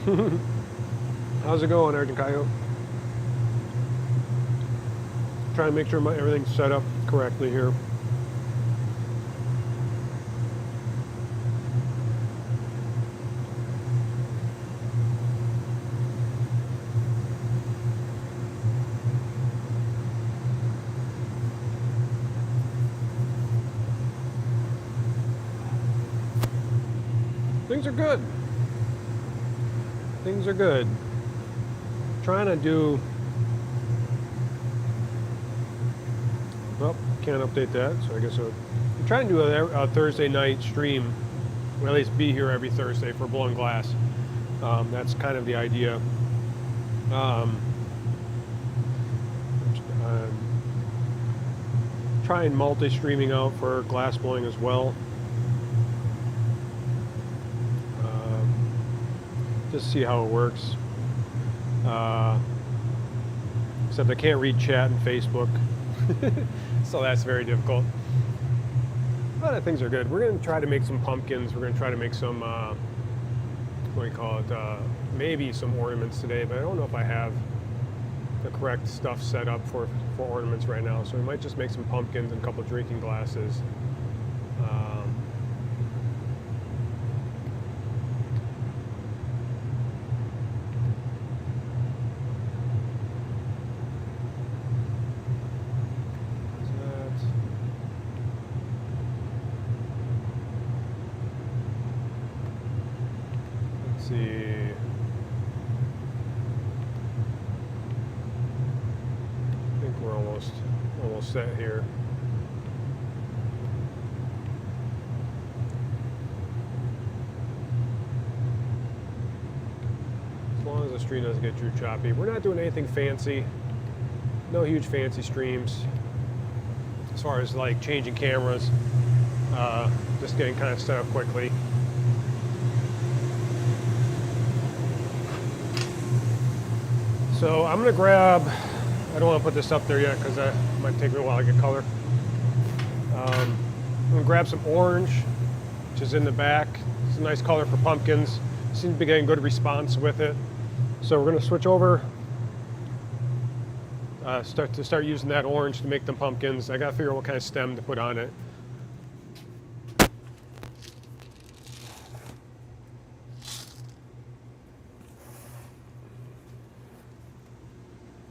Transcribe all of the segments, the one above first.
How's it going, Argent Coyote? Trying to make sure everything's set up correctly here. Things are good. Things are good. Trying to do... Well, can't update that, so I guess I'm trying to do a Thursday night stream, or at least be here every Thursday for blowing glass. That's kind of the idea. I'm trying multi-streaming out for glass blowing as well. Just see how it works. Except I can't read chat and Facebook. So that's very difficult. But things are good. We're going to try to make some pumpkins. We're going to try to make some, what do you call it, maybe some ornaments today, but I don't know if I have the correct stuff set up for ornaments right now. So we might just make some pumpkins and a couple drinking glasses. Set here. As long as the stream doesn't get too choppy. We're not doing anything fancy. No huge fancy streams. As far as like changing cameras, just getting kind of set up quickly. So I'm gonna grab, I don't want to put this up there yet because it might take me a while to get color. I'm going to grab some orange, which is in the back. It's a nice color for pumpkins. Seems to be getting good response with it. So we're going to switch over, start using that orange to make them pumpkins. I got to figure out what kind of stem to put on it.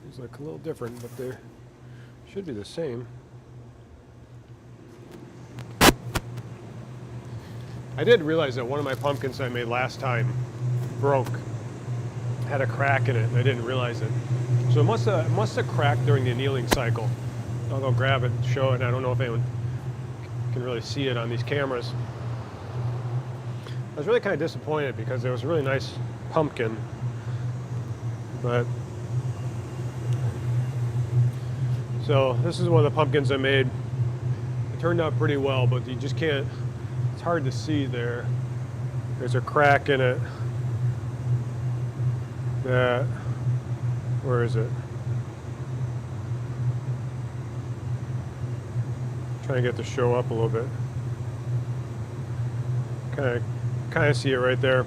These look a little different, but they should be the same. I did realize that one of my pumpkins I made last time broke, had a crack in it, and I didn't realize it. So it must have cracked during the annealing cycle. I'll go grab it and show it. I don't know if anyone can really see it on these cameras. I was really kind of disappointed because it was a really nice pumpkin, but so this is one of the pumpkins I made. It turned out pretty well, but you just can't, it's hard to see there. There's a crack in it. That, where is it? Trying to get the show up a little bit. Kind of see it right there.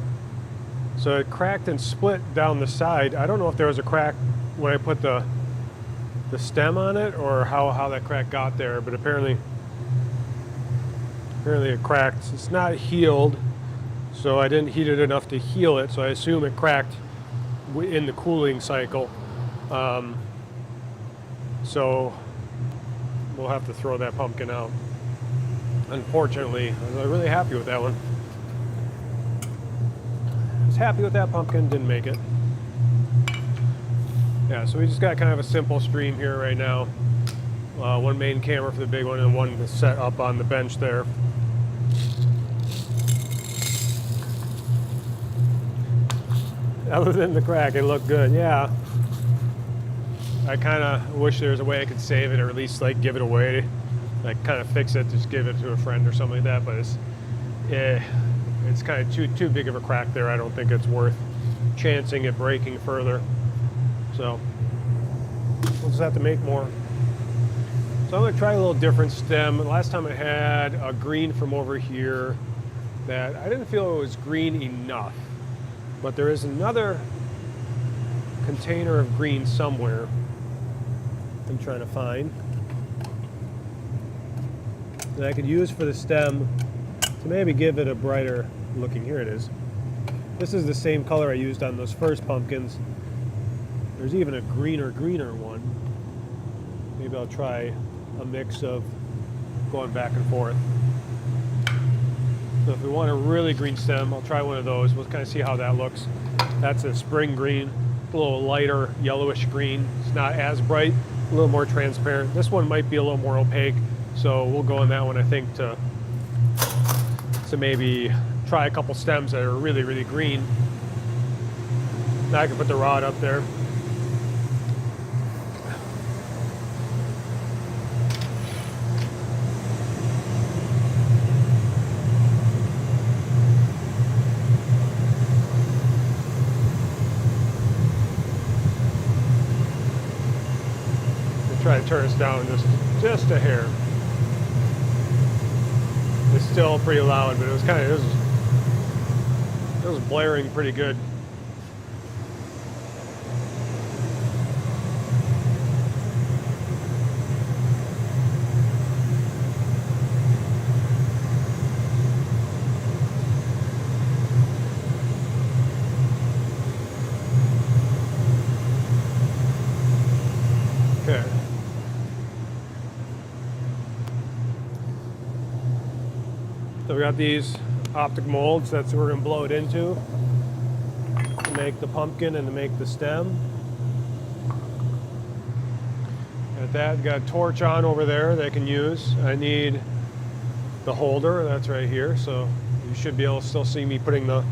So it cracked and split down the side. I don't know if there was a crack when I put the stem on it or how that crack got there, but apparently it cracked. It's not healed, so I didn't heat it enough to heal it, so I assume it cracked in the cooling cycle. So we'll have to throw that pumpkin out. Unfortunately, I was really happy with that one. I was happy with that pumpkin, didn't make it. Yeah, so we just got kind of a simple stream here right now. One main camera for the big one and one to set up on the bench there. Other than the crack, it looked good, yeah. I kind of wish there was a way I could save it or at least like give it away. Like kind of fix it, just give it to a friend or something like that, but it's kind of too big of a crack there. I don't think it's worth chancing it breaking further. So we'll just have to make more. So I'm going to try a little different stem. Last time I had a green from over here that I didn't feel it was green enough. But there is another container of green somewhere I'm trying to find that I could use for the stem to maybe give it a brighter looking. Here it is. This is the same color I used on those first pumpkins. There's even a greener one. Maybe I'll try a mix of going back and forth. So if we want a really green stem, I'll try one of those. We'll kind of see how that looks. That's a spring green, a little lighter yellowish green. It's not as bright, a little more transparent. This one might be a little more opaque, so we'll go on that one, I think, to maybe try a couple stems that are really, really green. Now I can put the rod up there. Try to turn us down just a hair. It's still pretty loud, but it was kind of it was blaring pretty good. Okay. So we got these optic molds. That's what we're going to blow it into to make the pumpkin and to make the stem. Got that. Got a torch on over there that I can use. I need the holder. That's right here. So you should be able to still see me putting the,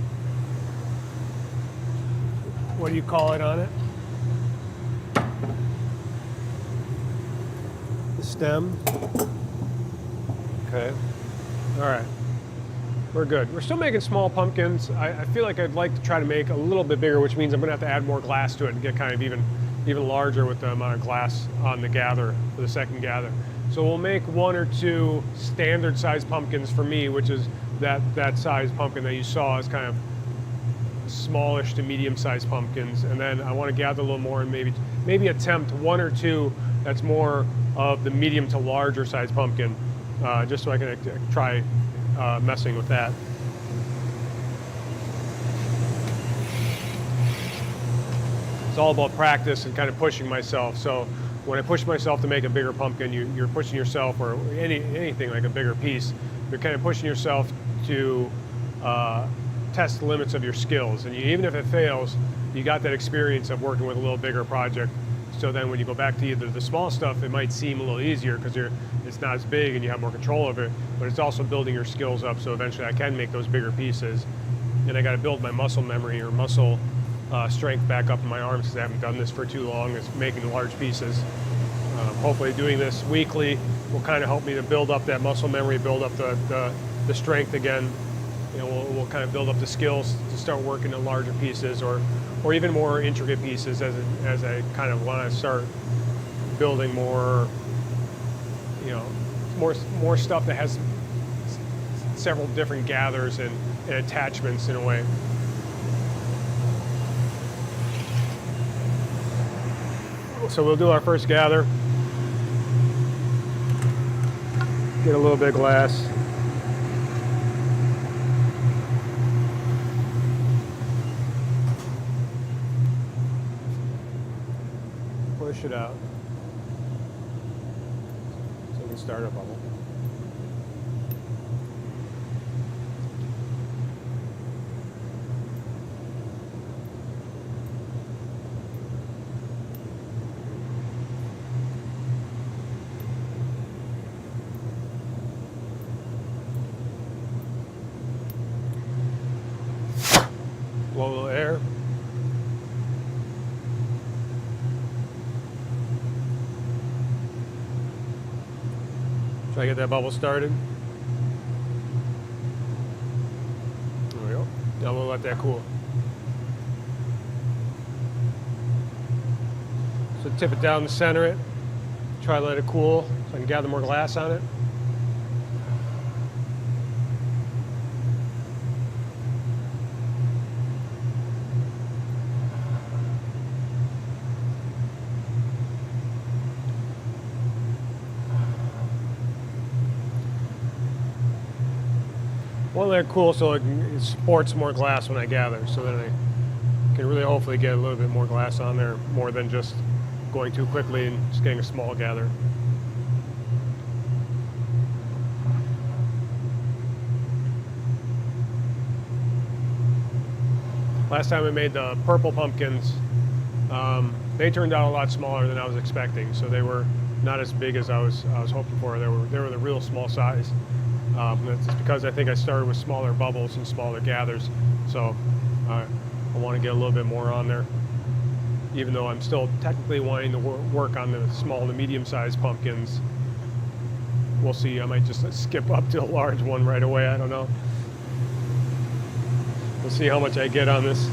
what do you call it, on it? The stem. Okay. All right. We're good. We're still making small pumpkins. I feel like I'd like to try to make a little bit bigger, which means I'm gonna have to add more glass to it and get kind of even larger with the amount of glass on the gather, for the second gather. So we'll make 1 or 2 standard size pumpkins for me, which is that size pumpkin that you saw is kind of smallish to medium sized pumpkins. And then I want to gather a little more and maybe attempt 1 or 2 that's more of the medium to larger size pumpkin, just so I can try messing with that. It's all about practice and kind of pushing myself. So when I push myself to make a bigger pumpkin, you're pushing yourself, or anything like a bigger piece, you're kind of pushing yourself to test the limits of your skills. And even if it fails, you got that experience of working with a little bigger project. So then when you go back to either the small stuff, it might seem a little easier because it's not as big and you have more control of it, but it's also building your skills up, so eventually I can make those bigger pieces. And I got to build my muscle memory or muscle strength back up in my arms, because I haven't done this for too long, is making large pieces. Hopefully doing this weekly will kind of help me to build up that muscle memory, build up the strength again. You know, we'll kind of build up the skills to start working on larger pieces or even more intricate pieces as I kind of want to start building more, you know, more stuff that has several different gathers and attachments in a way. So we'll do our first gather. Get a little bit of glass. Push it out so we can start a bubble. Blow a little air. Try to get that bubble started. There we go. Now we'll let that cool. So tip it down and center it. Try to let it cool so I can gather more glass on it. Well, they're cool, so it supports more glass when I gather, so then I can really hopefully get a little bit more glass on there, more than just going too quickly and just getting a small gather. Last time I made the purple pumpkins, they turned out a lot smaller than I was expecting, so they were not as big as I was hoping for. They were the real small size. That's just because I think I started with smaller bubbles and smaller gathers, so I want to get a little bit more on there. Even though I'm still technically wanting to work on the small to medium-sized pumpkins. We'll see. I might just skip up to a large one right away. I don't know. We'll see how much I get on this.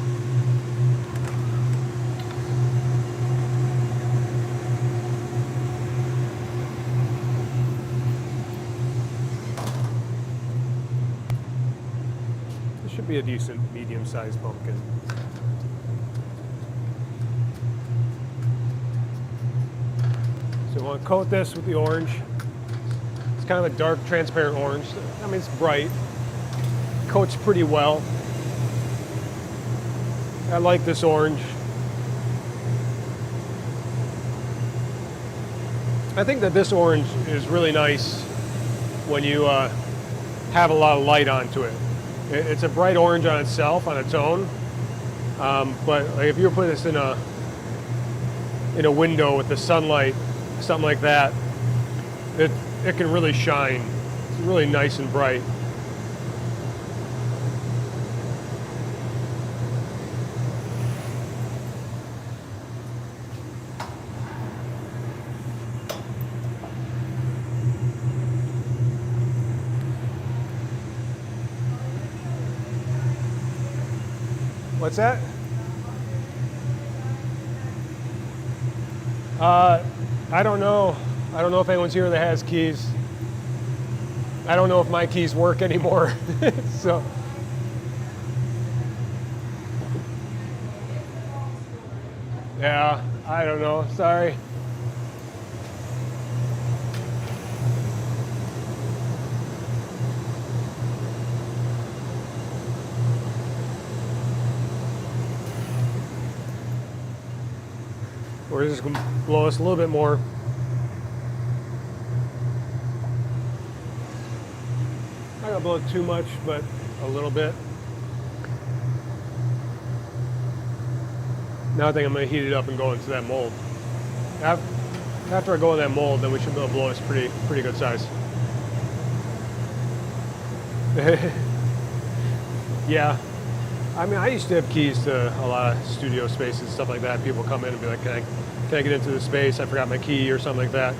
This should be a decent medium-sized pumpkin. So we want to coat this with the orange. It's kind of a dark, transparent orange. I mean, it's bright. Coats pretty well. I like this orange. I think that this orange is really nice when you have a lot of light onto it. It's a bright orange on itself, on its own. But like if you were putting this in a window with the sunlight, something like that, it can really shine. It's really nice and bright. What's that? I don't know. I don't know if anyone's here that has keys. I don't know if my keys work anymore. So. Yeah, I don't know. Sorry. We're just going to blow us a little bit more. I'm not going to blow it too much, but a little bit. Now I think I'm going to heat it up and go into that mold. After I go in that mold, then we should be able to blow this pretty good size. Yeah. I mean, I used to have keys to a lot of studio spaces, stuff like that. People come in and be like, can I get into the space? I forgot my key or something like that.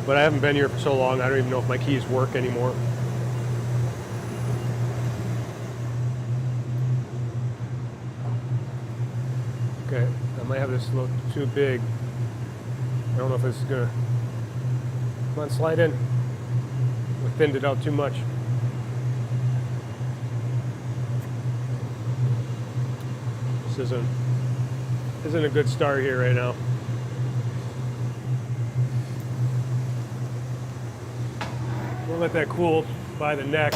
But I haven't been here for so long, I don't even know if my keys work anymore. Okay, I might have this a little too big. I don't know if it's gonna, come on, slide in. I thinned it out too much. This isn't a good start here right now. We'll let that cool by the neck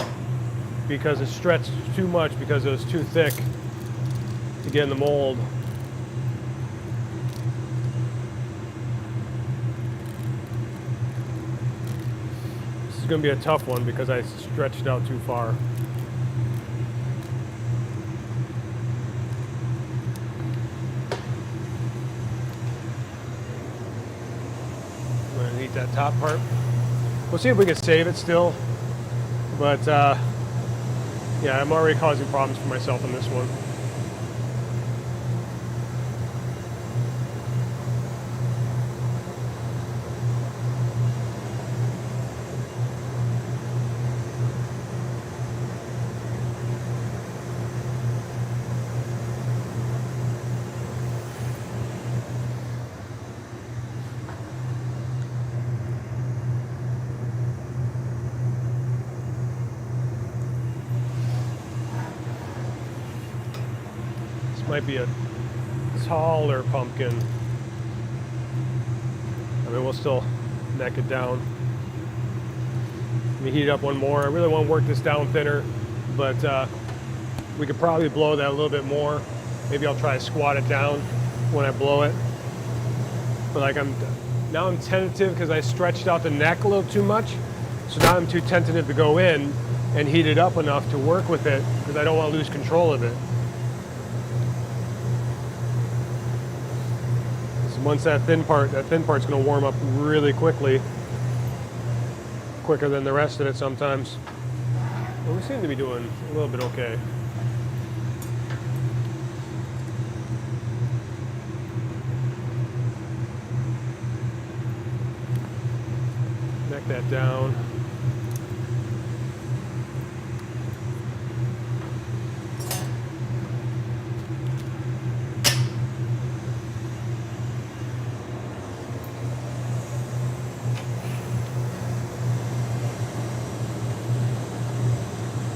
because it stretched too much because it was too thick to get in the mold. This is going to be a tough one because I stretched out too far. That top part. We'll see if we can save it still, but yeah, I'm already causing problems for myself on this one. Might be a taller pumpkin. I mean, we'll still neck it down. Let me heat it up one more. I really want to work this down thinner but we could probably blow that a little bit more. Maybe I'll try to squat it down when I blow it. But like now I'm tentative because I stretched out the neck a little too much. So now I'm too tentative to go in and heat it up enough to work with it because I don't want to lose control of it. So once that thin part's going to warm up really quickly, quicker than the rest of it sometimes. Well, we seem to be doing a little bit okay. Neck that down.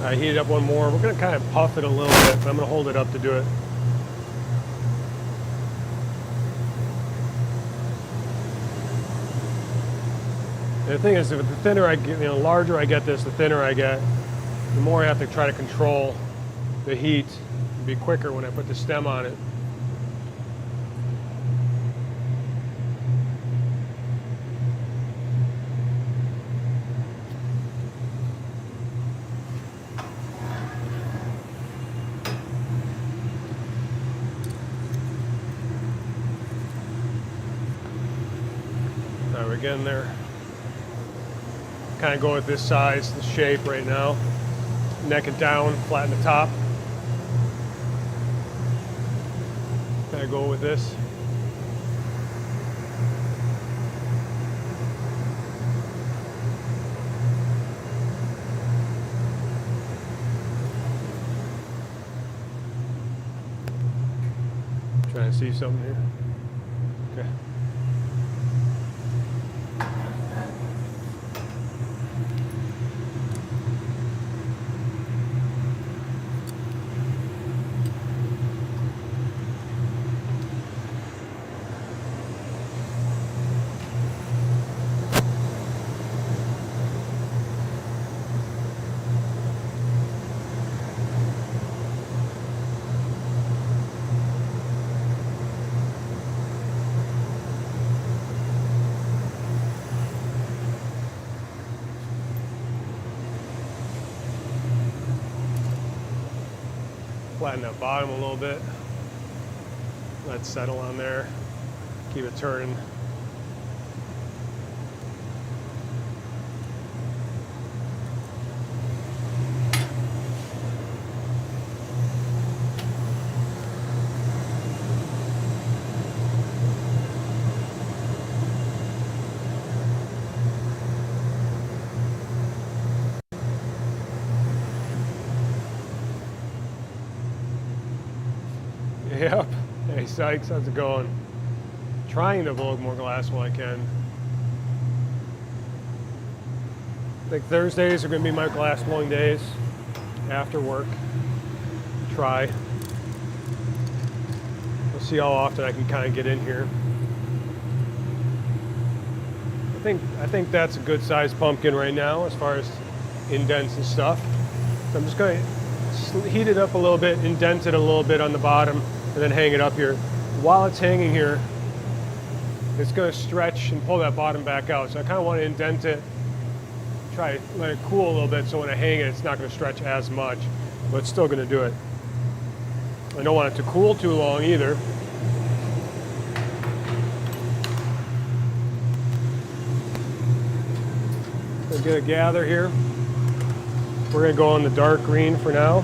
I heat it up one more. We're going to kind of puff it a little bit, but I'm going to hold it up to do it. And the thing is, if the thinner I get, the larger I get this, the thinner I get, the more I have to try to control the heat and be quicker when I put the stem on it. We're getting there. Kind of go with this size, the shape right now. Neck it down, flatten the top. Kind of go with this. Trying to see something here. Okay. Flatten that bottom a little bit. Let it settle on there. Keep it turning. Yep. Hey Sykes, how's it going? Trying to blow more glass while I can. I think Thursdays are going to be my glass blowing days after work. Try. We'll see how often I can kind of get in here. I think that's a good sized pumpkin right now as far as indents and stuff. So I'm just going to heat it up a little bit, indent it a little bit on the bottom, and then hang it up here. While it's hanging here, it's going to stretch and pull that bottom back out. So I kind of want to indent it, try to let it cool a little bit so when I hang it, it's not going to stretch as much, but it's still going to do it. I don't want it to cool too long either. We'll get a gather here. We're going to go on the dark green for now.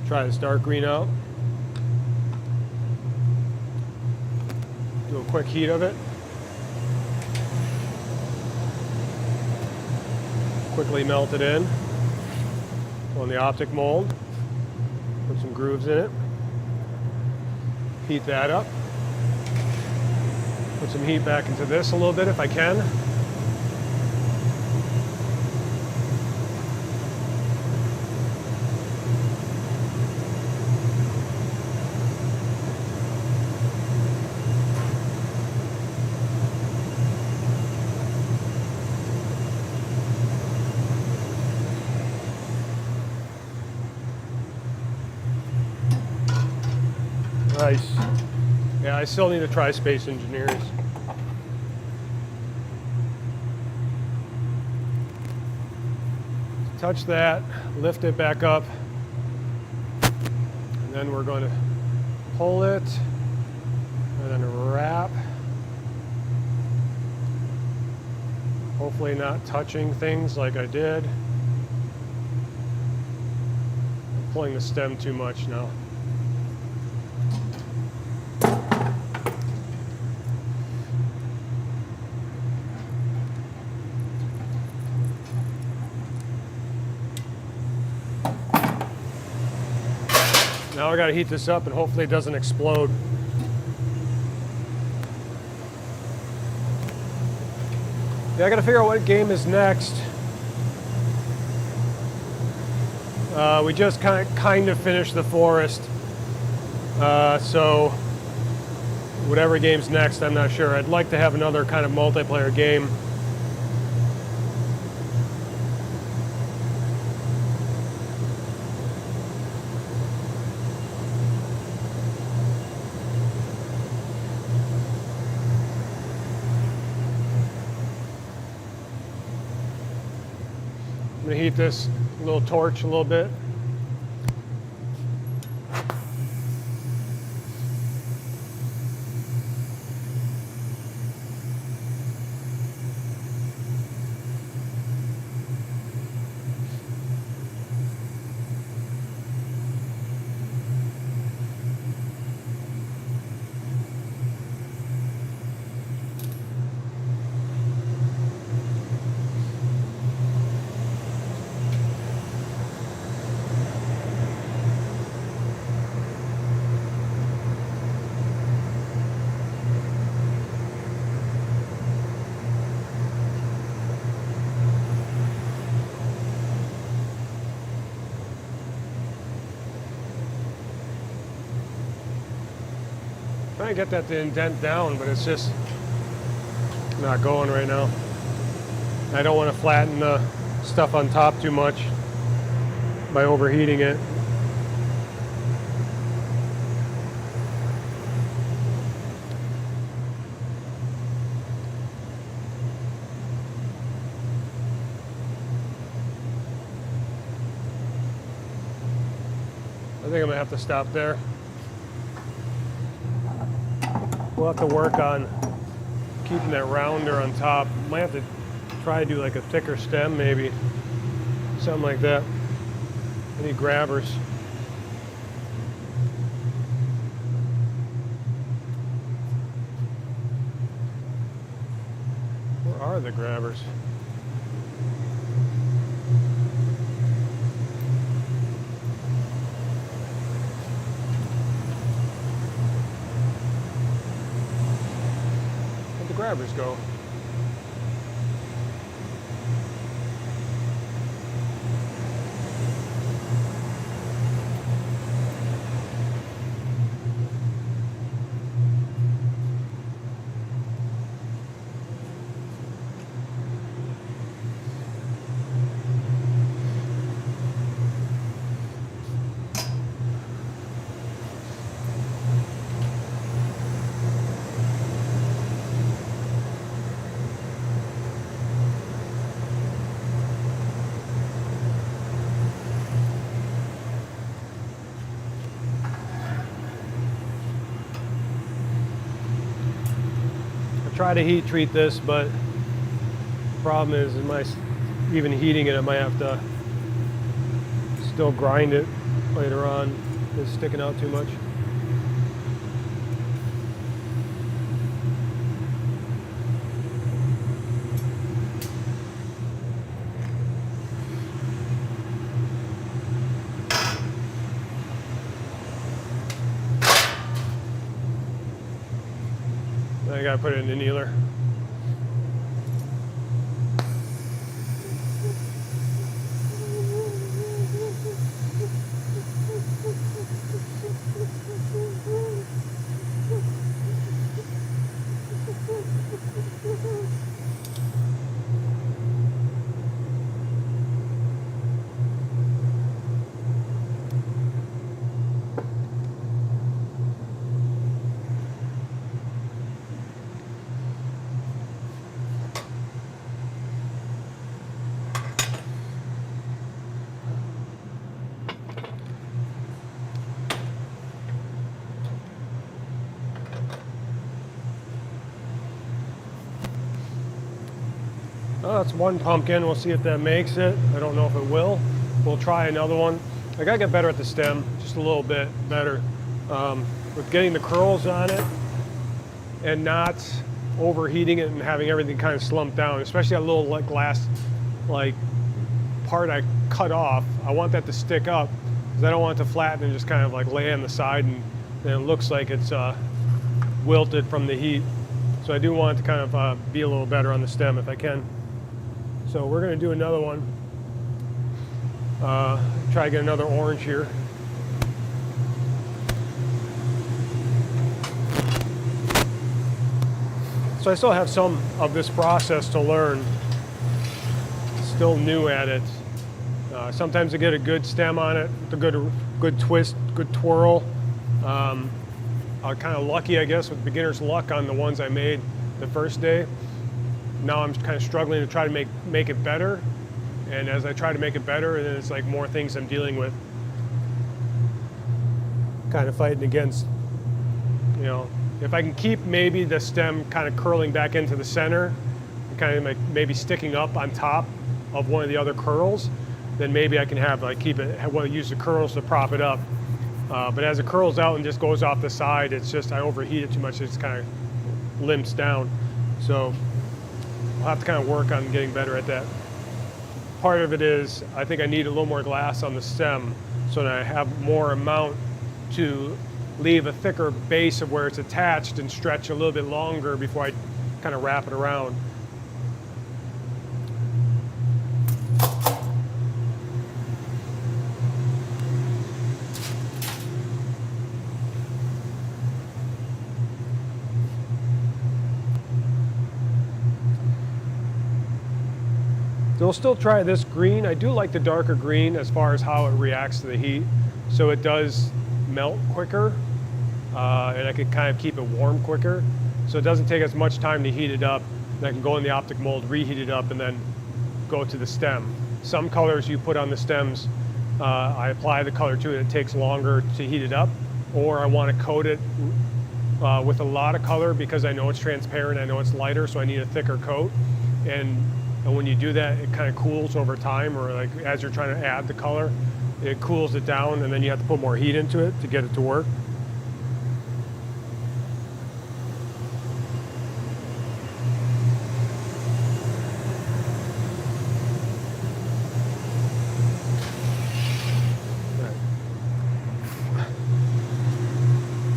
Try this dark green out. Do a quick heat of it. Quickly melt it in on the optic mold. Put some grooves in it. Heat that up. Put some heat back into this a little bit if I can. Nice. Yeah, I still need to try Space Engineers. Touch that, lift it back up, and then we're going to pull it, and then wrap. Hopefully not touching things like I did. I'm pulling the stem too much now. Now I gotta heat this up and hopefully it doesn't explode. Yeah, I gotta figure out what game is next. We just kind of finished the forest. So whatever game's next, I'm not sure. I'd like to have another kind of multiplayer game. I'm gonna heat this little torch a little bit. Trying to get that to indent down, but it's just not going right now. I don't want to flatten the stuff on top too much by overheating it. I think I'm gonna have to stop there. We'll have to work on keeping that rounder on top. Might have to try to do like a thicker stem maybe. Something like that. I need grabbers. Where are the grabbers? Grabbers go. Try to heat treat this, but the problem is, even heating it, I might have to still grind it later on. It's sticking out too much. I gotta put it in the annealer. That's one pumpkin. We'll see if that makes it. I don't know if it will. We'll try another one. I gotta get better at the stem, just a little bit better with getting the curls on it and not overheating it and having everything kind of slumped down, especially that little glass part I cut off. I want that to stick up because I don't want it to flatten and just kind of lay on the side and then it looks like it's wilted from the heat. So I do want it to kind of be a little better on the stem if I can. So we're going to do another one. Try to get another orange here. So I still have some of this process to learn. Still new at it. Sometimes I get a good stem on it, a good twist, good twirl. I'm kind of lucky, I guess, with beginner's luck on the ones I made the first day. Now I'm kind of struggling to try to make it better. And as I try to make it better, then it's like more things I'm dealing with. Kind of fighting against, you know, if I can keep maybe the stem kind of curling back into the center, and kind of maybe sticking up on top of one of the other curls, then maybe I can have use the curls to prop it up. But as it curls out and just goes off the side, it's just I overheat it too much. It's kind of limps down. So I'll have to kind of work on getting better at that. Part of it is I think I need a little more glass on the stem so that I have more amount to leave a thicker base of where it's attached and stretch a little bit longer before I kind of wrap it around. So we'll still try this green. I do like the darker green as far as how it reacts to the heat. So it does melt quicker, and I can kind of keep it warm quicker. So it doesn't take as much time to heat it up. And I can go in the optic mold, reheat it up, and then go to the stem. Some colors you put on the stems, I apply the color to it, it takes longer to heat it up. Or I want to coat it with a lot of color because I know it's transparent, I know it's lighter, so I need a thicker coat. And when you do that, it kind of cools over time, or like as you're trying to add the color, it cools it down, and then you have to put more heat into it to get it to work.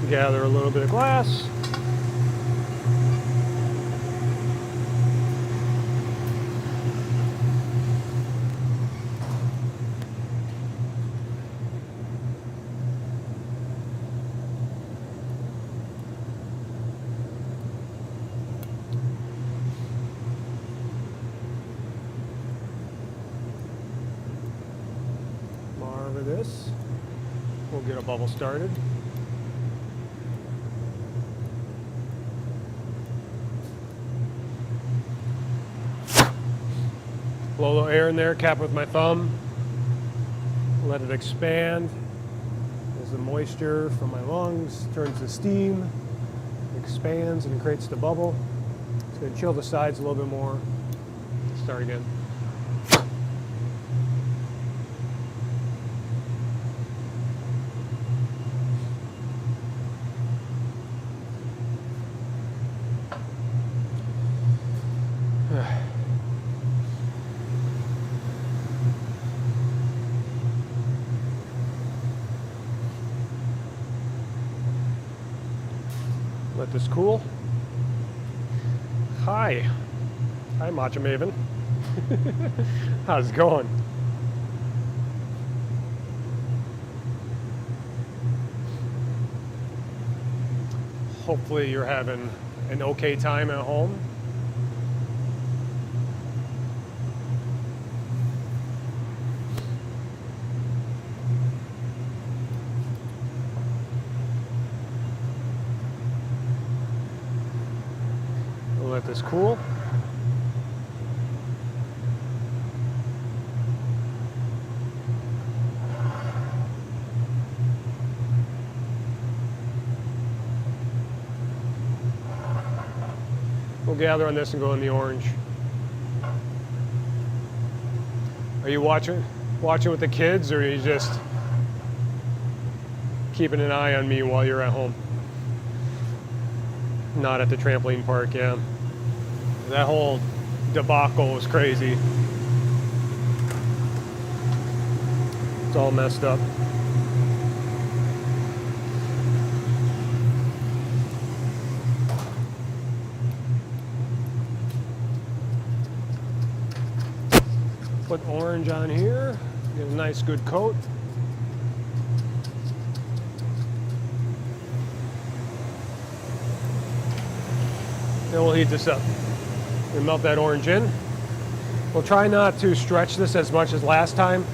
Gather a little bit of glass. This. We'll get a bubble started. Blow a little air in there, cap with my thumb. Let it expand as the moisture from my lungs turns to steam, expands and creates the bubble. It's going to chill the sides a little bit more. Start again. Let this cool. Hi, Matcha Maven. How's it going? Hopefully you're having an okay time at home. Let this cool. We'll gather on this and go in the orange. Are you watching with the kids, or are you just keeping an eye on me while you're at home? Not at the trampoline park, yeah. That whole debacle was crazy. It's all messed up. Put orange on here, get a nice good coat. Then we'll heat this up. We'll melt that orange in. We'll try not to stretch this as much as last time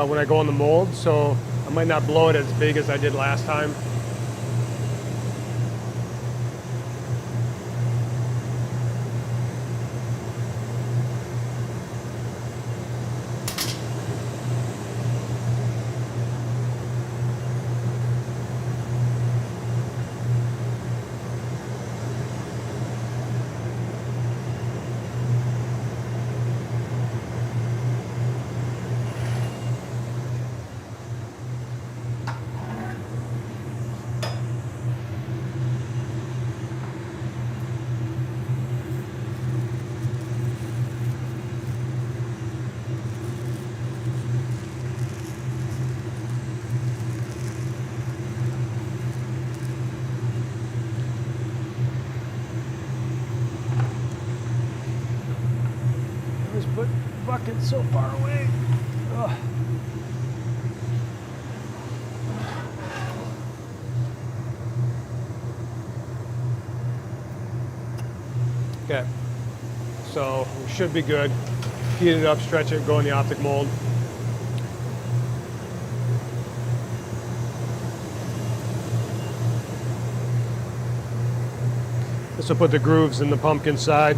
when I go in the mold, so I might not blow it as big as I did last time. Put bucket so far away. Ugh. Okay, so we should be good. Heat it up, stretch it, go in the optic mold. This will put the grooves in the pumpkin side.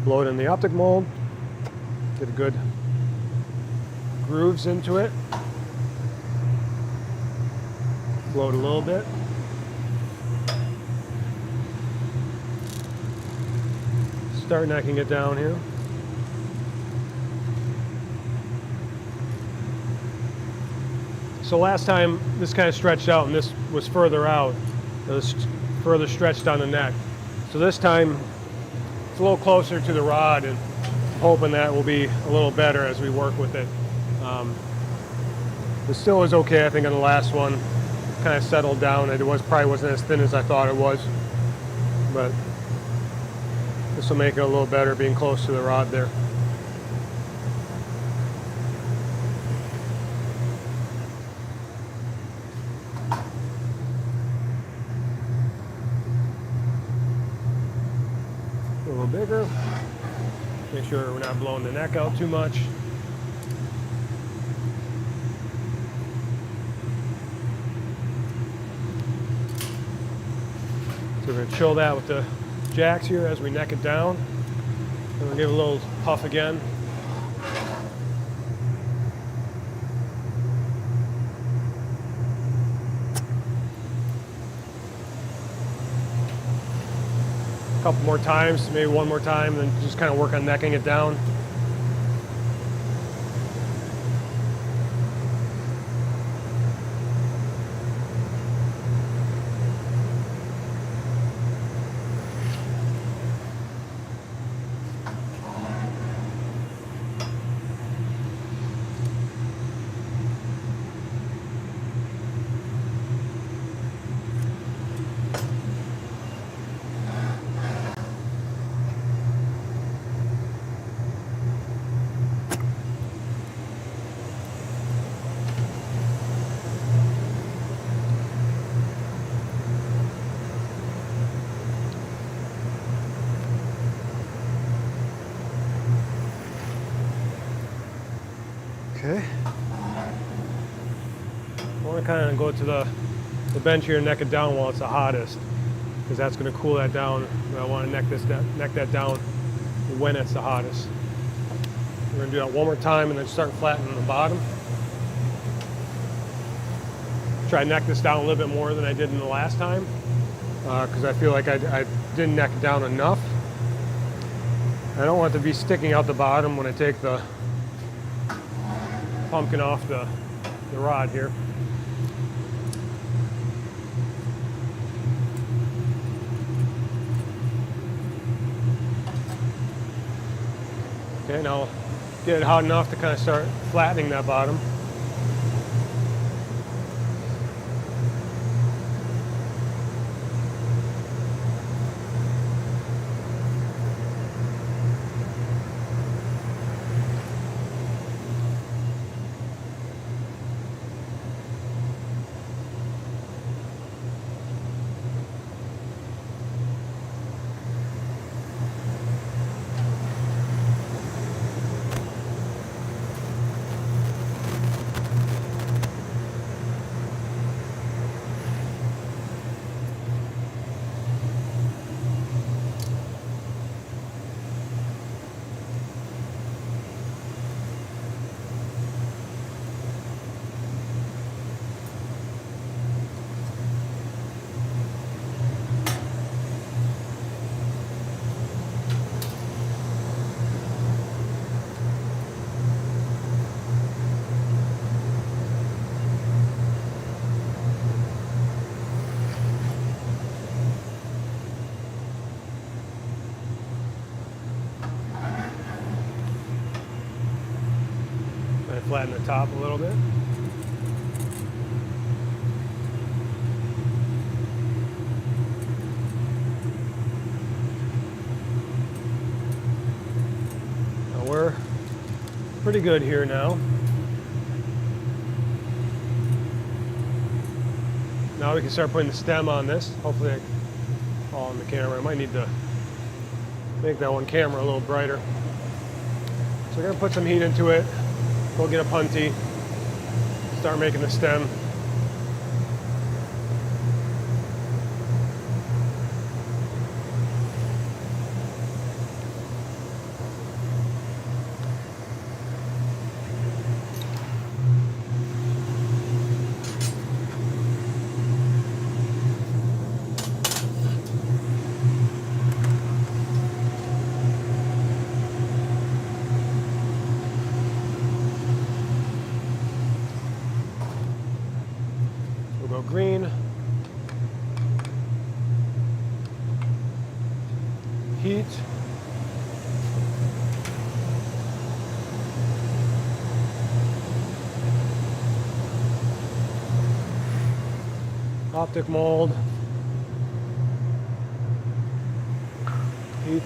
Blow it in the optic mold, get a good grooves into it, blow it a little bit. Start necking it down here. So last time this kind of stretched out and this was further out. It was further stretched on the neck. So this time it's a little closer to the rod, and I'm hoping that will be a little better as we work with it. It still was okay, I think, on the last one. Kind of settled down. It probably wasn't as thin as I thought it was, but this will make it a little better being close to the rod there. A little bigger. Make sure we're not blowing the neck out too much. So we're going to chill that with the jacks here as we neck it down. And we'll give it a little puff again. A couple more times, maybe one more time, then just kind of work on necking it down. want to kind of go to the bench here and neck it down while it's the hottest, because that's going to cool that down. I want to neck that down when it's the hottest. We're going to do that one more time and then start flattening the bottom. Try to neck this down a little bit more than I did in the last time, because I feel like I didn't neck it down enough. I don't want it to be sticking out the bottom when I take the pumpkin off the rod here. Okay, now get it hot enough to kind of start flattening that bottom. Flatten the top a little bit. Now we're pretty good here now. Now we can start putting the stem on this. Hopefully all on the camera. I might need to make that one camera a little brighter. So we're gonna put some heat into it. Go get a punty, start making the stem. Green, heat, optic mold, heat,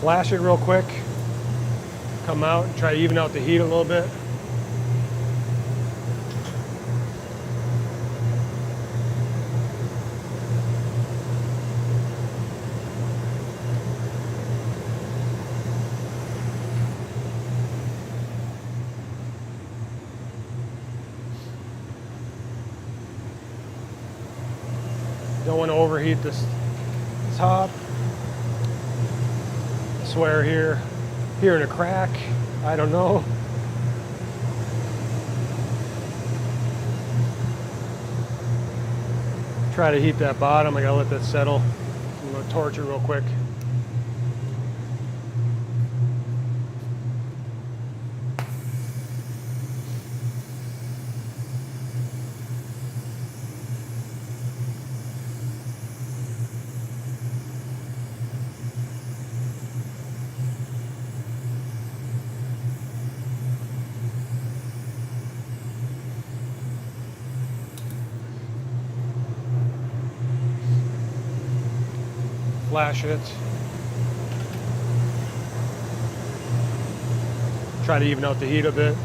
flash it real quick, come out and try to even out the heat a little bit. Don't want to overheat this top. I swear hearing a crack. I don't know. Try to heat that bottom. I gotta let that settle. I'm gonna torch it real quick. Flash it. Try to even out the heat a bit.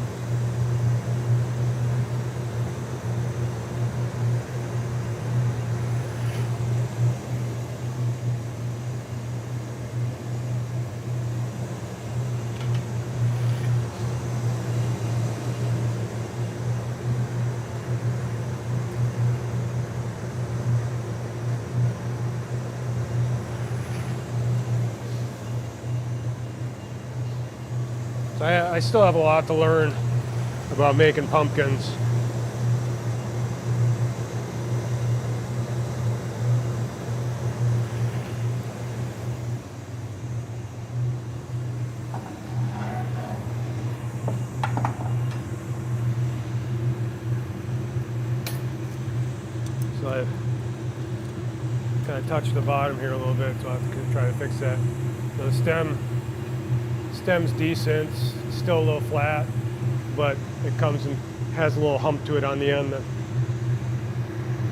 So I still have a lot to learn about making pumpkins. So I've kind of touched the bottom here a little bit, so I have to try to fix that. So the stem's decent, still a little flat, but it comes and has a little hump to it on the end that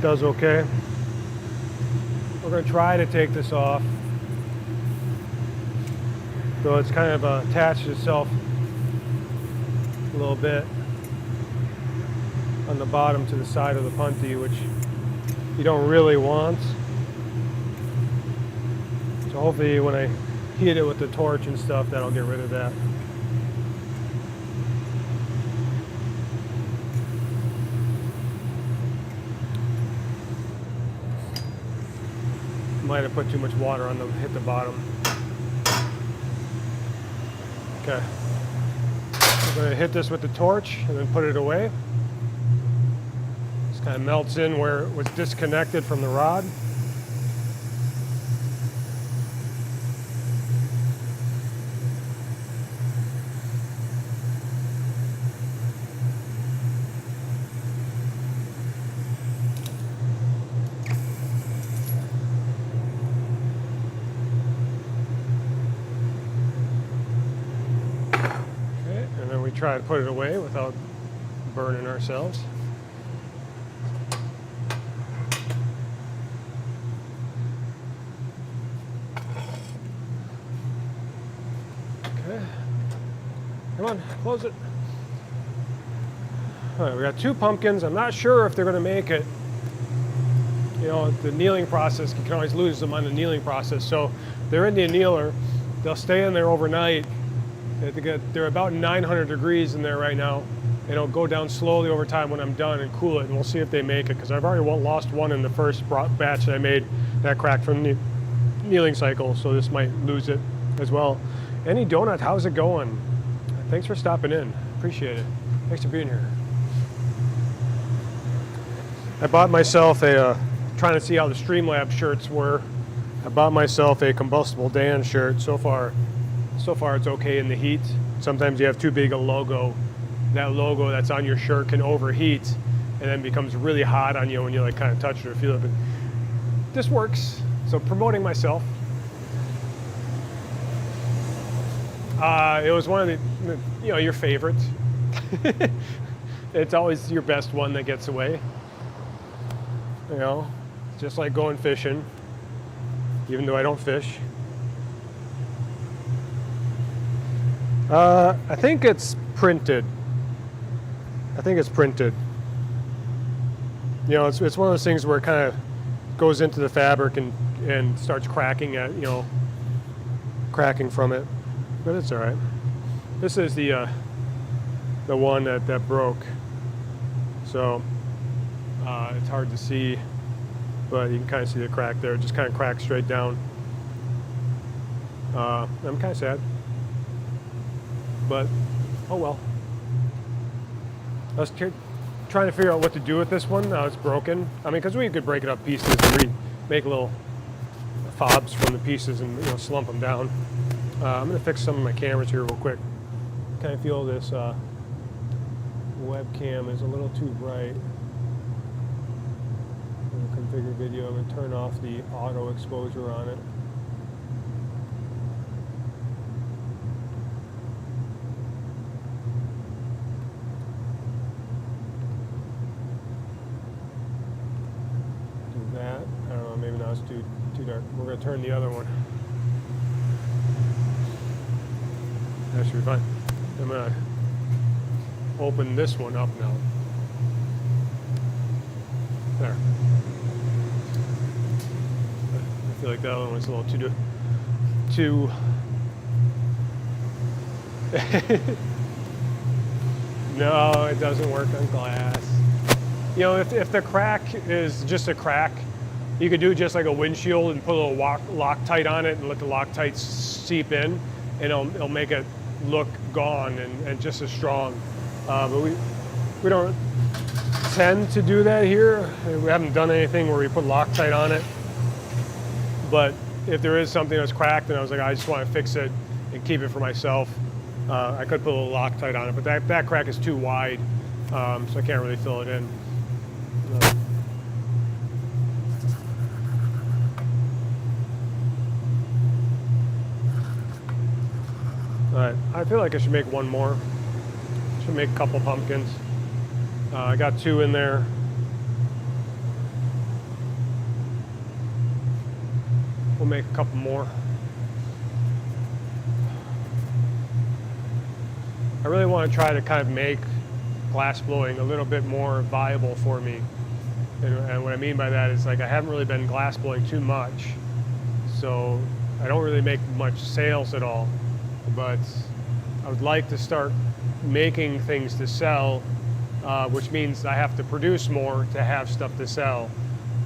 does okay. We're going to try to take this off, though it's kind of attached itself a little bit on the bottom to the side of the punty, which you don't really want. So hopefully when I heat it with the torch and stuff, that'll get rid of that. Might have put too much water on hit the bottom. Okay. I'm going to hit this with the torch and then put it away. This kind of melts in where it was disconnected from the rod. Try to put it away without burning ourselves. Okay. Come on, close it. All right, we got 2 pumpkins. I'm not sure if they're going to make it. You know, the annealing process, you can always lose them on the annealing process. So they're in the annealer. They'll stay in there overnight. They're about 900 degrees in there right now. It'll go down slowly over time when I'm done and cool it, and we'll see if they make it, because I've already lost one in the first batch that I made that cracked from the annealing cycle, so this might lose it as well. Any Donut, how's it going? Thanks for stopping in. Appreciate it. Thanks for being here. I bought myself trying to see how the Streamlabs shirts were. I bought myself a Combustible Dan shirt. So far it's okay in the heat. Sometimes you have too big a logo. That logo that's on your shirt can overheat and then becomes really hot on you when you like kind of touch it or feel it. But this works. So promoting myself. It was one of the, your favorites. It's always your best one that gets away. Just like going fishing, even though I don't fish. I think it's printed. It's one of those things where it kind of goes into the fabric and starts cracking cracking from it. But it's all right. This is the one that broke. So it's hard to see but you can kind of see the crack there. It just kind of cracks straight down. I'm kind of sad, but oh well. I was trying to figure out what to do with this one. Now it's broken. I mean, because we could break it up pieces and make little fobs from the pieces and, you know, slump them down. I'm going to fix some of my cameras here real quick. Kind of feel this webcam is a little too bright. I'm going to configure video. I'm going to turn off the auto exposure on it. Do that. I don't know, maybe now it's too dark. We're going to turn the other one. That should be fine. I'm going to open this one up now. There. I feel like that other one's a little too No, it doesn't work on glass. You know, if the crack is just a crack, you could do just like a windshield and put a little Loctite on it and let the Loctite seep in, and it'll make it look gone and just as strong. But we don't tend to do that here. We haven't done anything where we put Loctite on it. But if there is something that's cracked and I was like, I just want to fix it and keep it for myself, I could put a little Loctite on it. But that crack is too wide, so I can't really fill it in. Alright, I feel like I should make one more. Should make a couple pumpkins. I got 2 in there. We'll make a couple more. I really want to try to kind of make glass blowing a little bit more viable for me. And what I mean by that is, like, I haven't really been glass blowing too much. So I don't really make much sales at all. But I would like to start making things to sell, which means I have to produce more to have stuff to sell.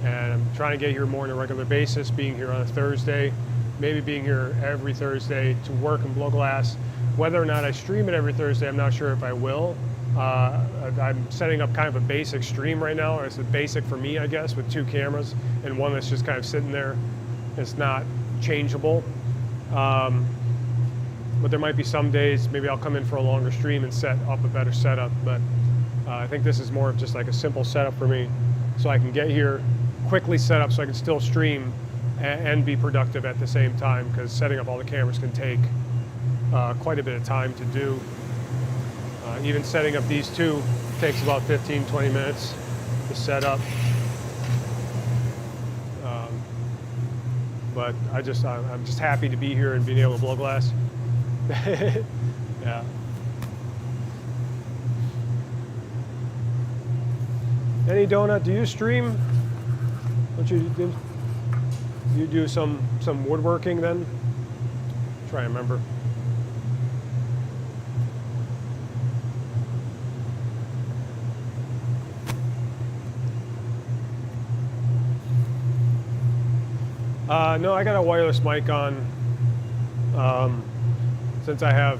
And I'm trying to get here more on a regular basis, being here on a Thursday, maybe being here every Thursday to work and blow glass. Whether or not I stream it every Thursday, I'm not sure if I will. I'm setting up kind of a basic stream right now. It's a basic for me, I guess, with 2 cameras and one that's just kind of sitting there. It's not changeable. But there might be some days, maybe I'll come in for a longer stream and set up a better setup. But I think this is more of just like a simple setup for me, so I can get here, quickly set up so I can still stream and be productive at the same time, because setting up all the cameras can take quite a bit of time to do. Even setting up these 2 takes about 15-20 minutes to set up. But I'm just happy to be here and being able to blow glass. Yeah. Any Donut, do you stream? Don't you do some woodworking then? Try and remember. No, I got a wireless mic on. Since I have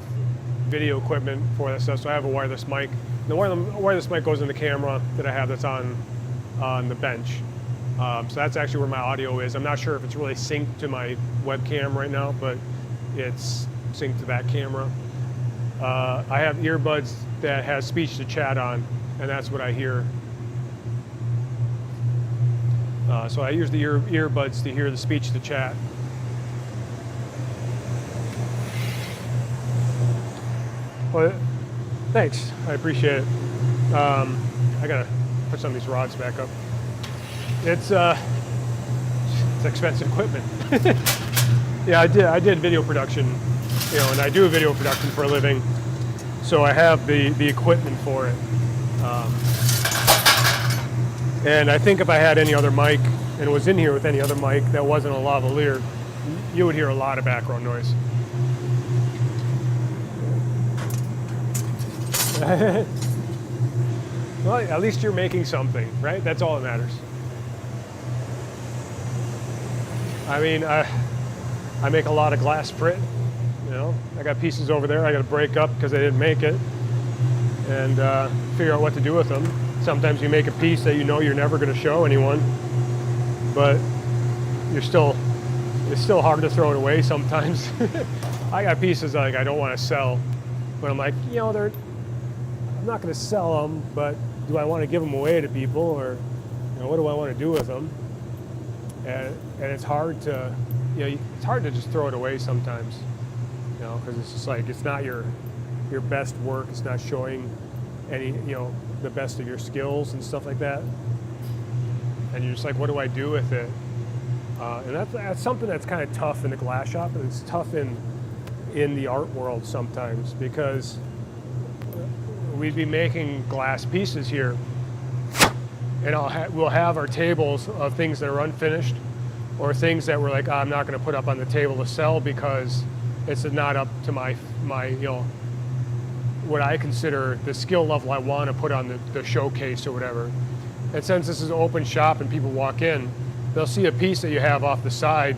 video equipment for that stuff, so I have a wireless mic. The wireless mic goes in the camera that I have that's on the bench. So that's actually where my audio is. I'm not sure if it's really synced to my webcam right now, but it's synced to that camera. I have earbuds that has speech to chat on, and that's what I hear. So I use the earbuds to hear the speech to chat. Well, thanks. I appreciate it. I gotta put some of these rods back up. It's expensive equipment. Yeah, I did video production, you know, and I do video production for a living, so I have the equipment for it. And I think if I had any other mic and was in here with any other mic that wasn't a lavalier, you would hear a lot of background noise. Well, at least you're making something, right? That's all that matters. I mean, I make a lot of glass print. You know, I got pieces over there I got to break up because I didn't make it, and figure out what to do with them. Sometimes you make a piece that you know you're never going to show anyone, but it's still hard to throw it away sometimes. I got pieces like I don't want to sell, but I'm like, you know, I'm not going to sell them, but do I want to give them away to people, or you know, what do I want to do with them? And it's hard to, you know, it's hard to just throw it away sometimes, you know, because it's just like it's not your best work. It's not showing any, you know, the best of your skills and stuff like that. And you're just like, what do I do with it? And that's something that's kind of tough in the glass shop, and it's tough in the art world sometimes, because we'd be making glass pieces here, and we'll have our tables of things that are unfinished, or things that we're like, I'm not going to put up on the table to sell because it's not up to my you know, what I consider the skill level I want to put on the showcase or whatever. And since this is an open shop and people walk in, they'll see a piece that you have off the side,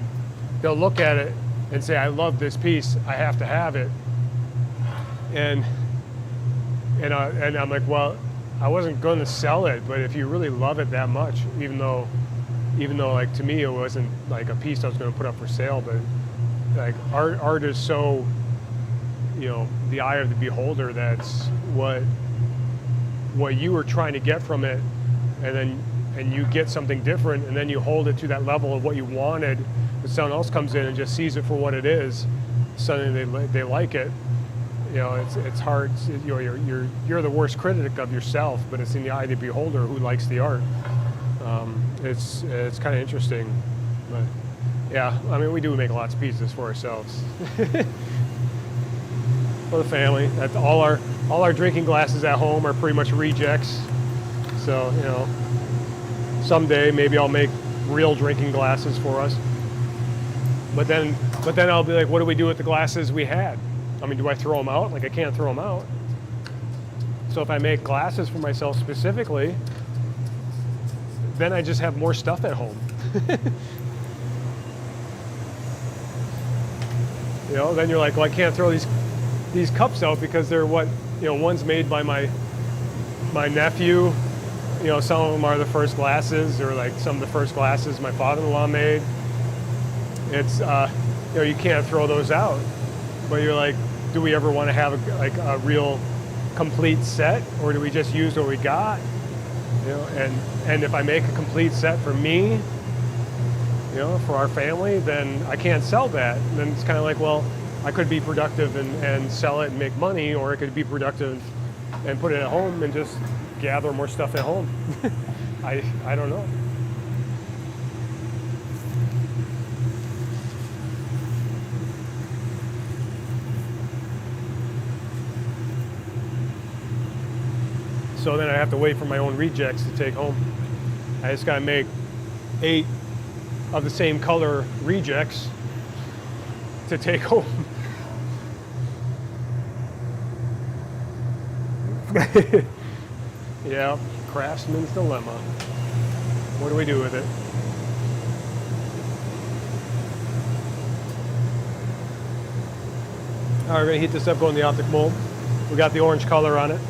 they'll look at it and say, I love this piece, I have to have it. And I'm like, well, I wasn't going to sell it, but if you really love it that much, even though like to me it wasn't like a piece I was going to put up for sale, but like art is so, you know, the eye of the beholder. That's what you were trying to get from it, and you get something different, and then you hold it to that level of what you wanted, but someone else comes in and just sees it for what it is, suddenly they like it. You know, it's hard. You know, you're the worst critic of yourself, but it's in the eye of the beholder who likes the art. It's kind of interesting, but yeah, I mean, we do make lots of pieces for ourselves, for the family. That's all our drinking glasses at home are pretty much rejects. So you know, someday maybe I'll make real drinking glasses for us. But then I'll be like, what do we do with the glasses we had? I mean, do I throw them out? Like, I can't throw them out. So if I make glasses for myself specifically, then I just have more stuff at home. You know, then you're like, well, I can't throw these cups out because they're what, you know, one's made by my nephew. You know, some of them are the first glasses, or like some of the first glasses my father-in-law made. It's, you know, you can't throw those out. But you're like, do we ever want to have a real complete set, or do we just use what we got? You know, and if I make a complete set for me, you know, for our family, then I can't sell that. And then it's kind of like, well, I could be productive and sell it and make money, or I could be productive and put it at home and just gather more stuff at home. I don't know. So then I have to wait for my own rejects to take home. I just gotta make 8 of the same color rejects to take home. Yeah, craftsman's dilemma. What do we do with it? All right, we're gonna heat this up, go in the optic mold. We got the orange color on it.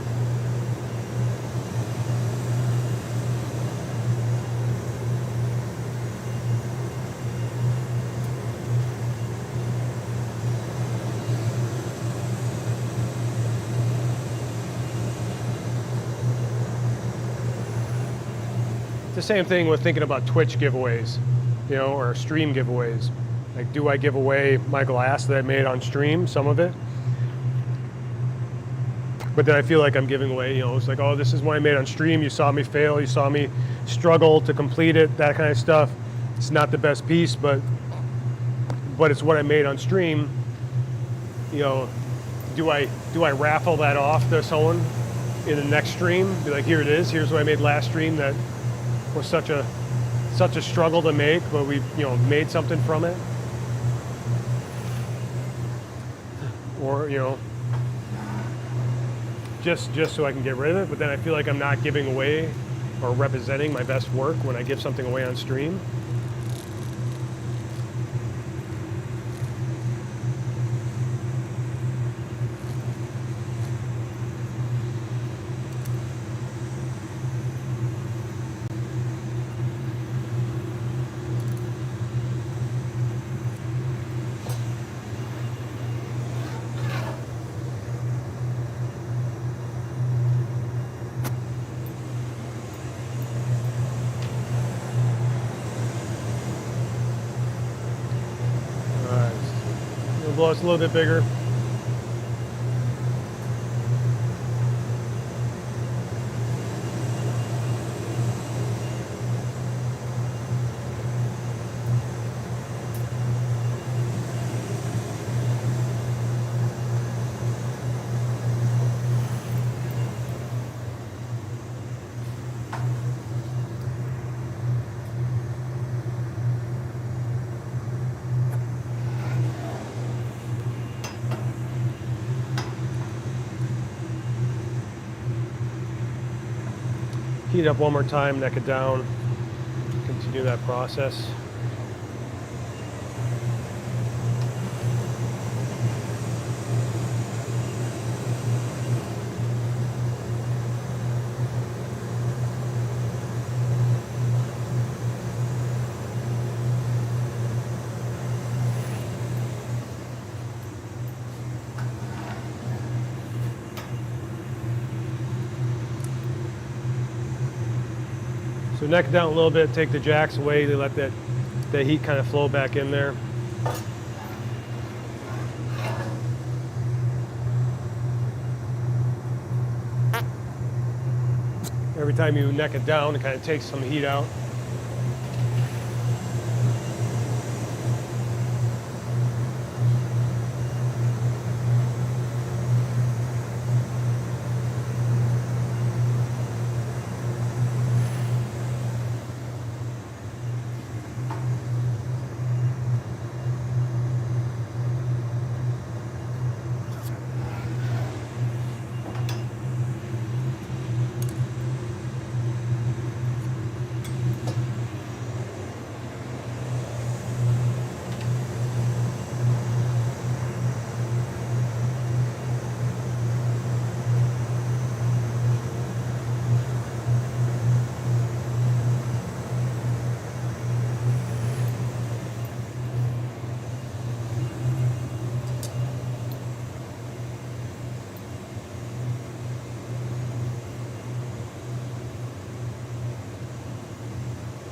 The same thing with thinking about Twitch giveaways, you know, or stream giveaways. Like, do I give away my glass that I made on stream, some of it? But then I feel like I'm giving away, you know, it's like, oh, this is what I made on stream. You saw me fail. You saw me struggle to complete it, that kind of stuff. It's not the best piece, but it's what I made on stream. You know, do I raffle that off to someone in the next stream? Be like, here it is. Here's what I made last stream that was such a struggle to make, but we, you know, made something from it. Or, you know, just so I can get rid of it, but then I feel like I'm not giving away or representing my best work when I give something away on stream. blow it's a little bit bigger. Heat up one more time, neck it down, continue that process. So neck it down a little bit, take the jacks away, they let that heat kind of flow back in there. Every time you neck it down, it kind of takes some heat out.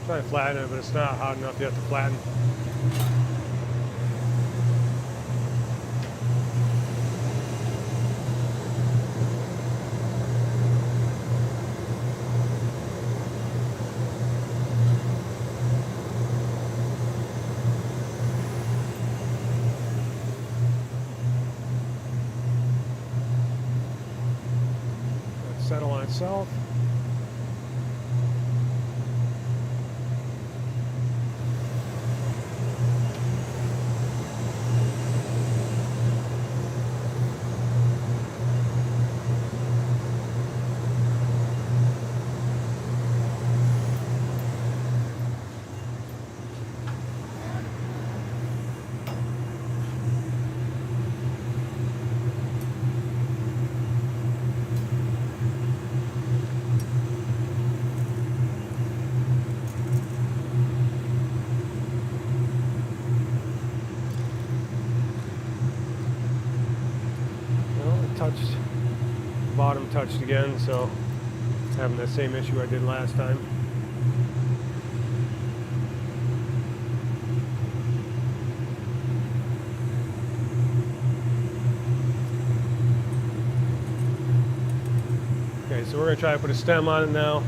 Try to flatten it, but it's not hot enough. You have to flatten. Let it settle on itself. Touched, bottom touched again, so having that same issue I did last time. Okay, so we're going to try to put a stem on it now.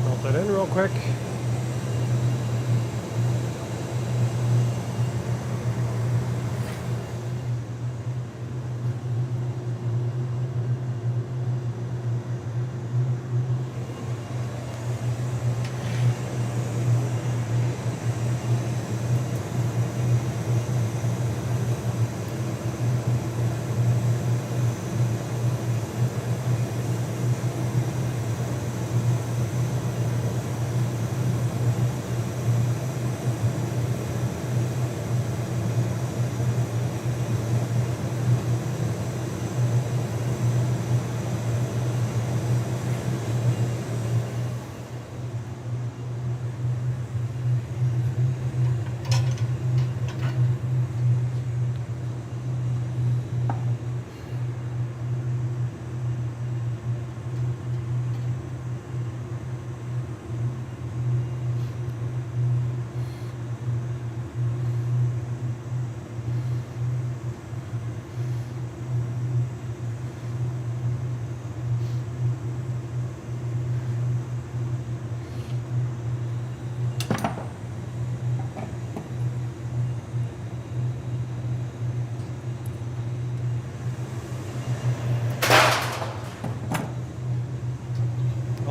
Melt that in real quick.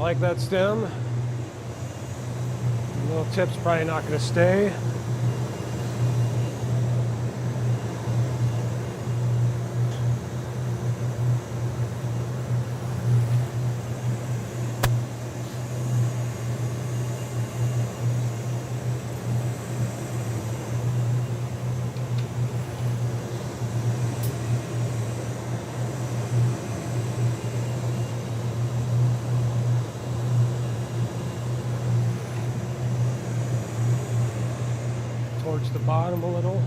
like that stem. The little tip's probably not going to stay. Towards the bottom a little.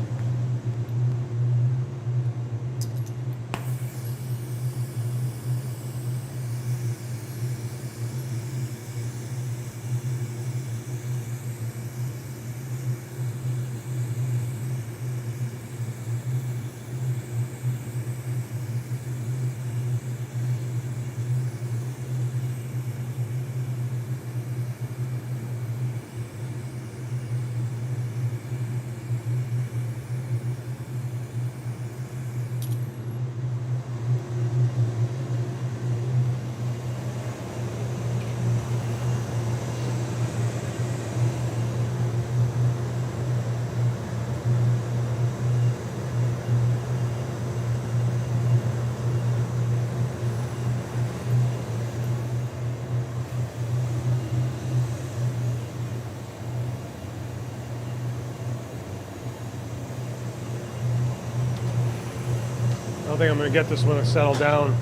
I don't think I'm going to get this one to settle down.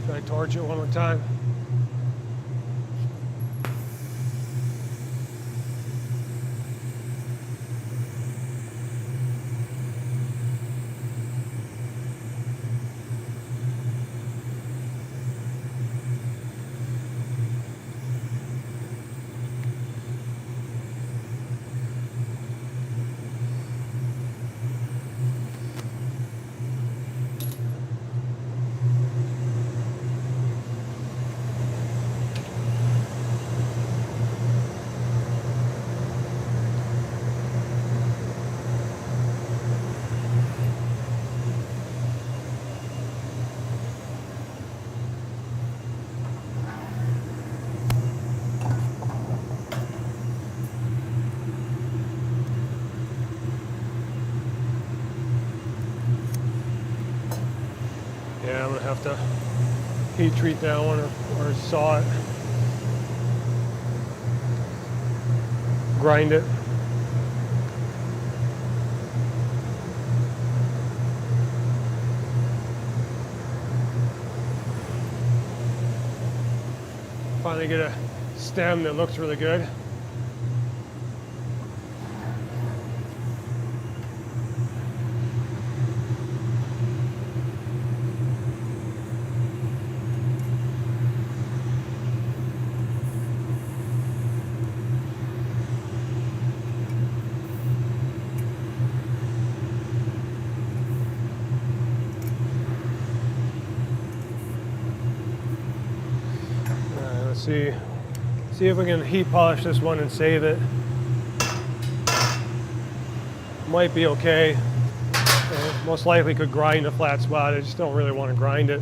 Try to torch it one more time. Yeah, I'm gonna have to heat treat that one or saw it. Grind it. Finally get a stem that looks really good. See if we can heat polish this one and save it. Might be okay. Most likely could grind a flat spot. I just don't really want to grind it.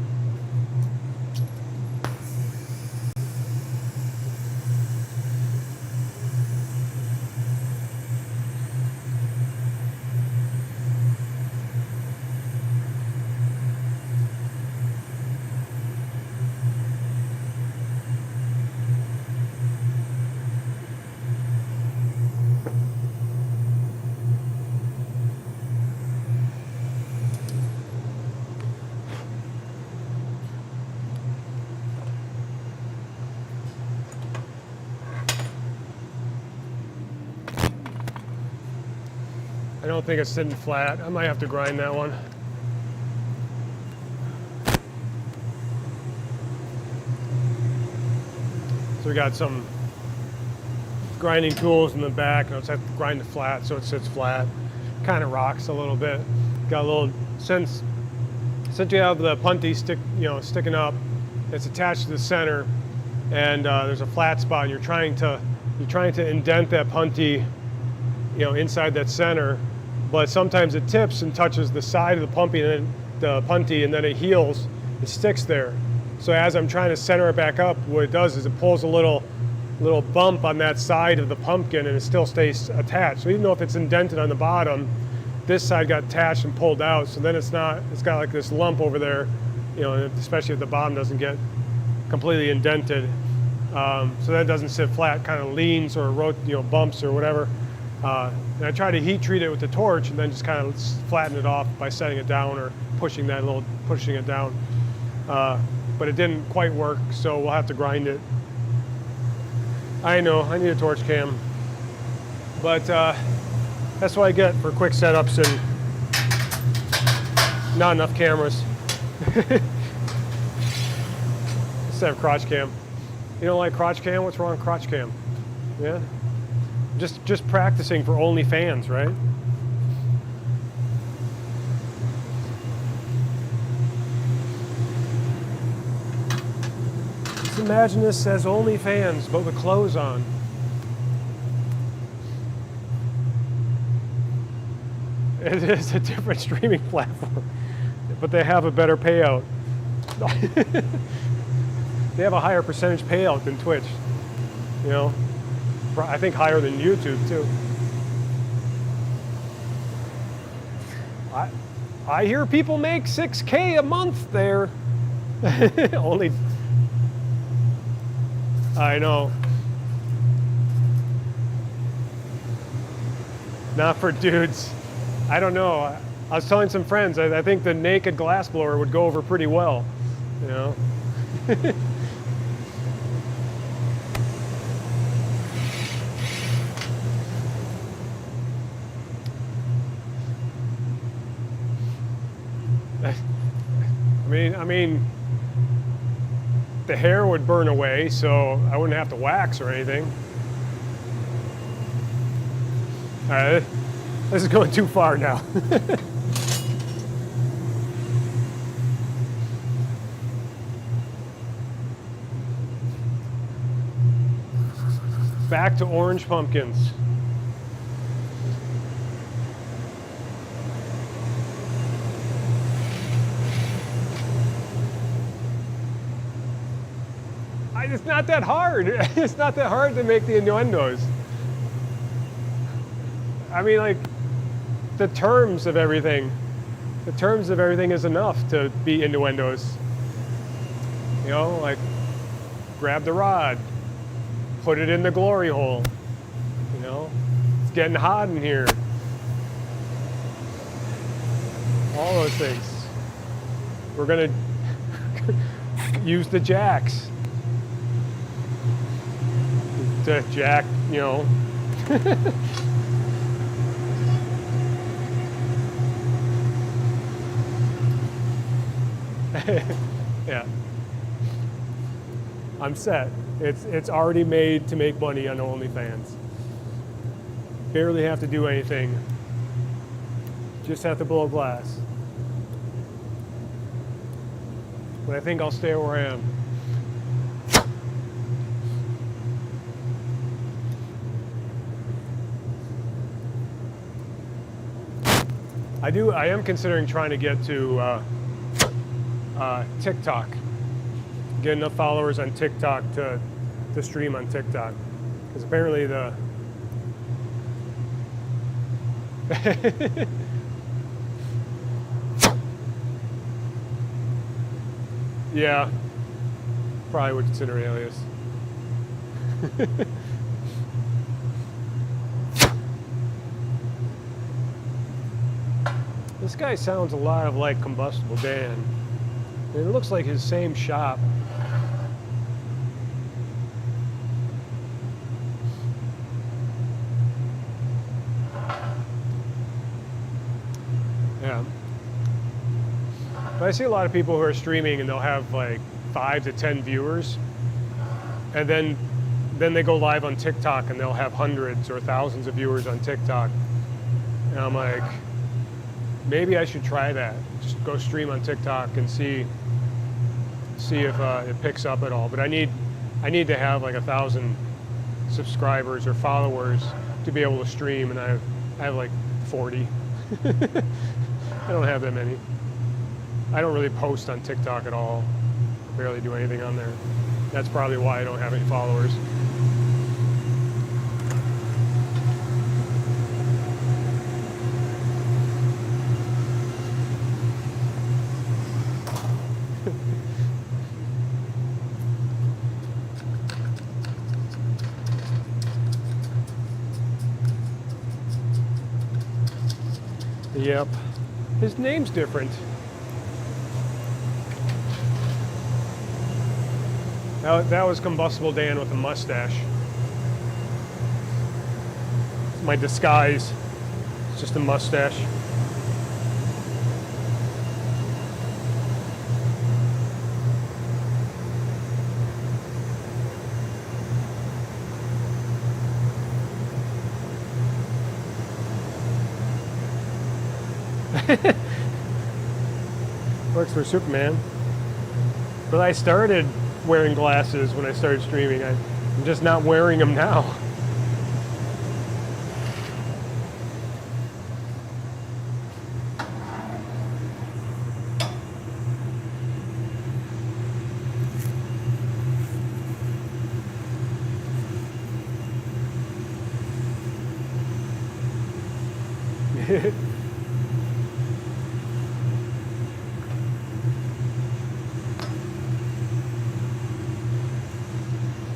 I don't think it's sitting flat. I might have to grind that one. So we got some grinding tools in the back. I'll just have to grind it flat so it sits flat. Kind of rocks a little bit. Got a little, since you have the punty sticking up, it's attached to the center, and there's a flat spot. You're trying to you're trying to indent that punty, inside that center, but sometimes it tips and touches the side of the punty, and then it heals, it sticks there. So as I'm trying to center it back up, what it does is it pulls a little bump on that side of the pumpkin, and it still stays attached. So even though if it's indented on the bottom, this side got attached and pulled out, so then it's got like this lump over there, especially if the bottom doesn't get completely indented. So that it doesn't sit flat, kind of leans or bumps or whatever. And I try to heat treat it with the torch and then just kind of flatten it off by setting it down or pushing it down. But it didn't quite work, so we'll have to grind it. I know, I need a torch cam. But that's what I get for quick setups and not enough cameras. Instead of crotch cam. You don't like crotch cam? What's wrong with crotch cam? Yeah? Just practicing for OnlyFans, right? Just imagine this as OnlyFans, but with clothes on. It is a different streaming platform, but they have a better payout. They have a higher percentage payout than Twitch, I think higher than YouTube too. I hear people make $6K a month there. Only, I know. Not for dudes. I don't know. I was telling some friends, I think the naked glassblower would go over pretty well, I mean, the hair would burn away, so I wouldn't have to wax or anything. All right, this is going too far now. Back to orange pumpkins. It's not that hard. It's not that hard to make the innuendos. I mean, like, the terms of everything is enough to be innuendos. Like, grab the rod, put it in the glory hole. It's getting hot in here. All those things. We're gonna use the jacks. To jack, Yeah. I'm set. It's already made to make money on OnlyFans. Barely have to do anything. Just have to blow glass. But I think I'll stay where I am. I am considering trying to get to TikTok. Get enough followers on TikTok to stream on TikTok. Because apparently yeah, probably would consider alias. This guy sounds a lot of like Combustible Dan. It looks like his same shop. Yeah. But I see a lot of people who are streaming and they'll have like 5 to 10 viewers. And then they go live on TikTok and they'll have hundreds or thousands of viewers on TikTok. And I'm like, maybe I should try that. Just go stream on TikTok and see if it picks up at all. But I need to have like 1,000 subscribers or followers to be able to stream, and I have like 40. I don't have that many. I don't really post on TikTok at all. Barely do anything on there. That's probably why I don't have any followers. Yep. His name's different. That was Combustible Dan with a mustache. My disguise. It's just a mustache. Works for Superman. But I started wearing glasses when I started streaming. I'm just not wearing them now.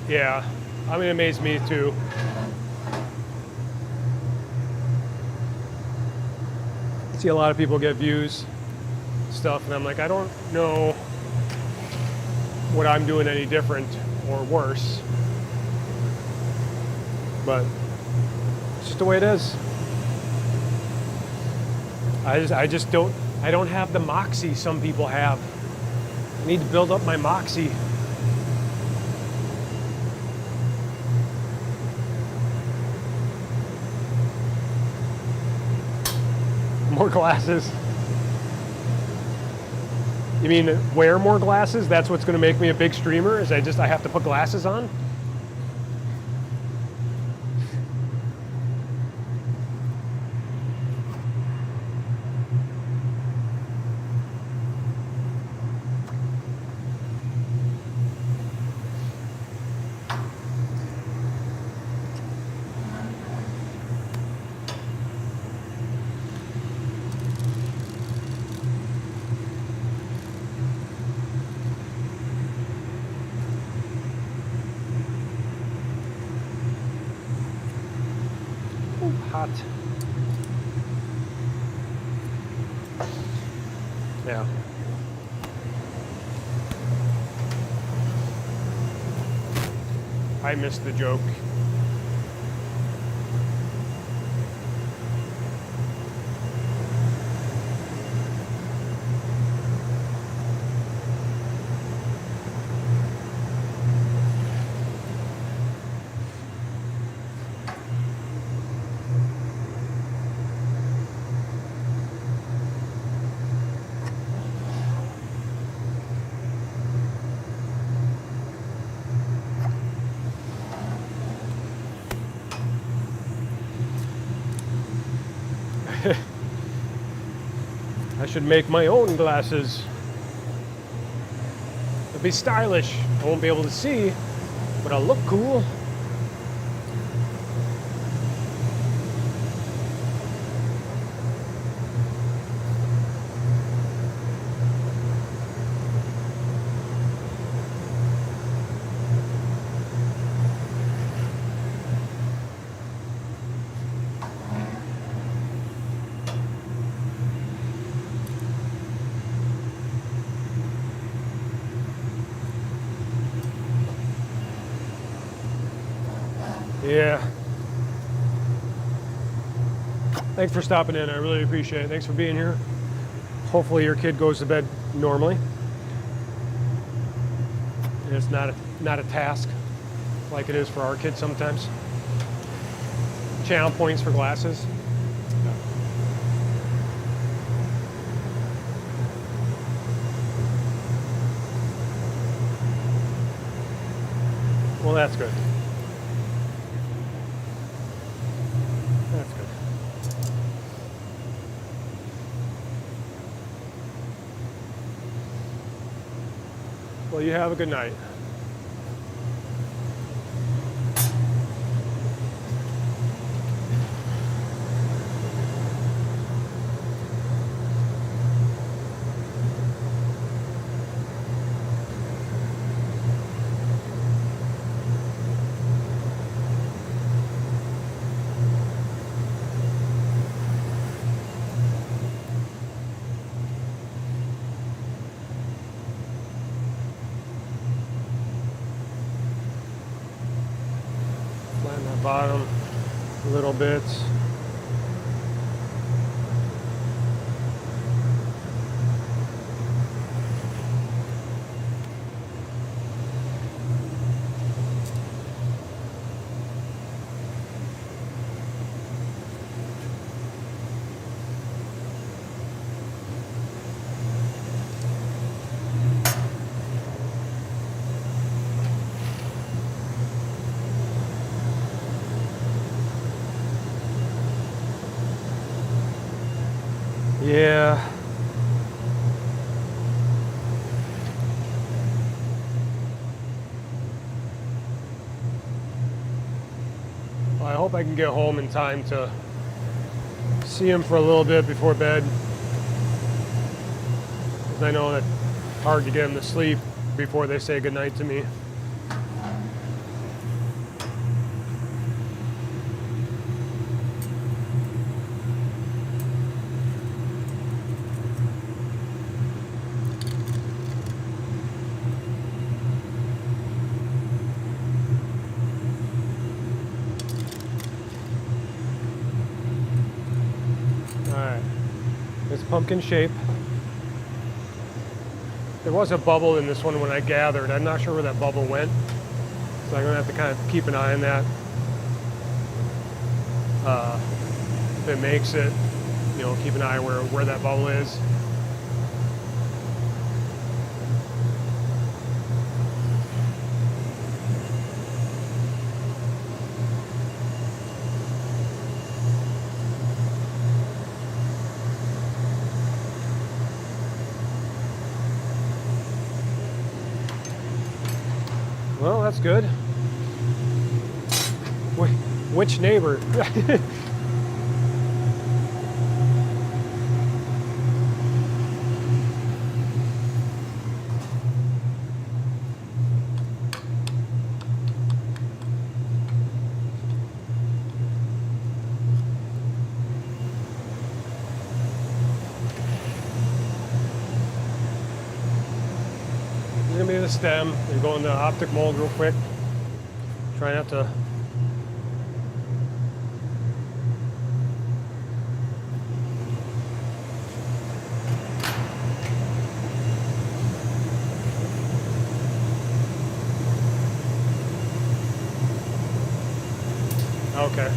Yeah, I mean, it amazed me too. I see a lot of people get views, stuff, and I'm like, I don't know what I'm doing any different or worse, but it's just the way it is. I just don't have the moxie some people have. I need to build up my moxie. More glasses. You mean wear more glasses? That's what's going to make me a big streamer? Is I have to put glasses on? Hot. Yeah. I missed the joke. I should make my own glasses. It'll be stylish. I won't be able to see, but I'll look cool. Yeah. Thanks for stopping in. I really appreciate it. Thanks for being here. Hopefully your kid goes to bed normally. And it's not a task like it is for our kids sometimes. Channel points for glasses. Well, that's good. Well, you have a good night. Flatten that bottom a little bit. Yeah. Well, I hope I can get home in time to see him for a little bit before bed. 'Cause I know that it's hard to get him to sleep before they say goodnight to me. Alright, it's pumpkin shape. There was a bubble in this one when I gathered. I'm not sure where that bubble went. So I'm gonna have to kind of keep an eye on that. If it makes it, you know, keep an eye where that bubble is. Well, that's good. Which neighbor? Gonna be the stem. You're going to optic mold real quick. Try not to. Okay.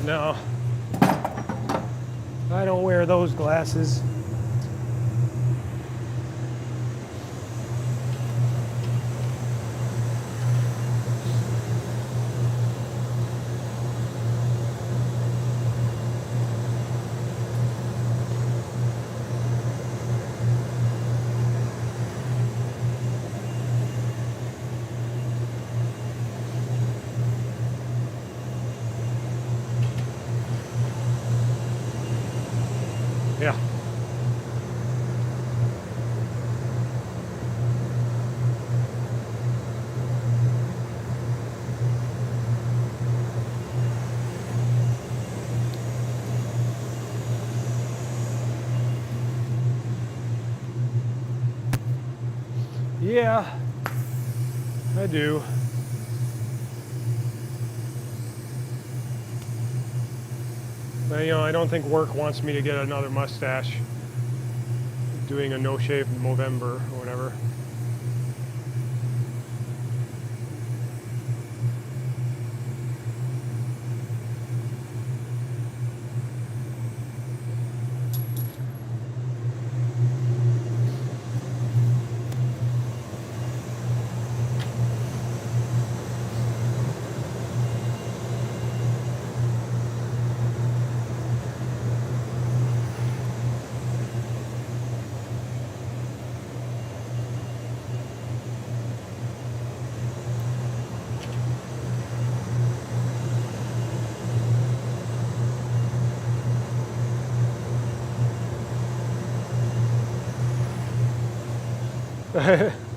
No, I don't wear those glasses. Yeah. Yeah, I do. But, you know, I don't think work wants me to get another mustache doing a no-shave in November or whatever.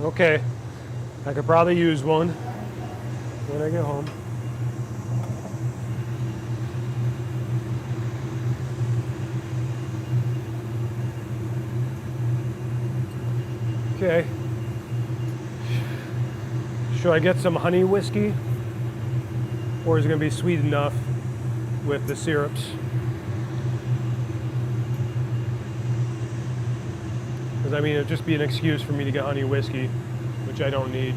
Okay, I could probably use one when I get home. Okay. Should I get some honey whiskey? Or is it going to be sweet enough with the syrups? Because I mean, it'd just be an excuse for me to get honey whiskey, which I don't need.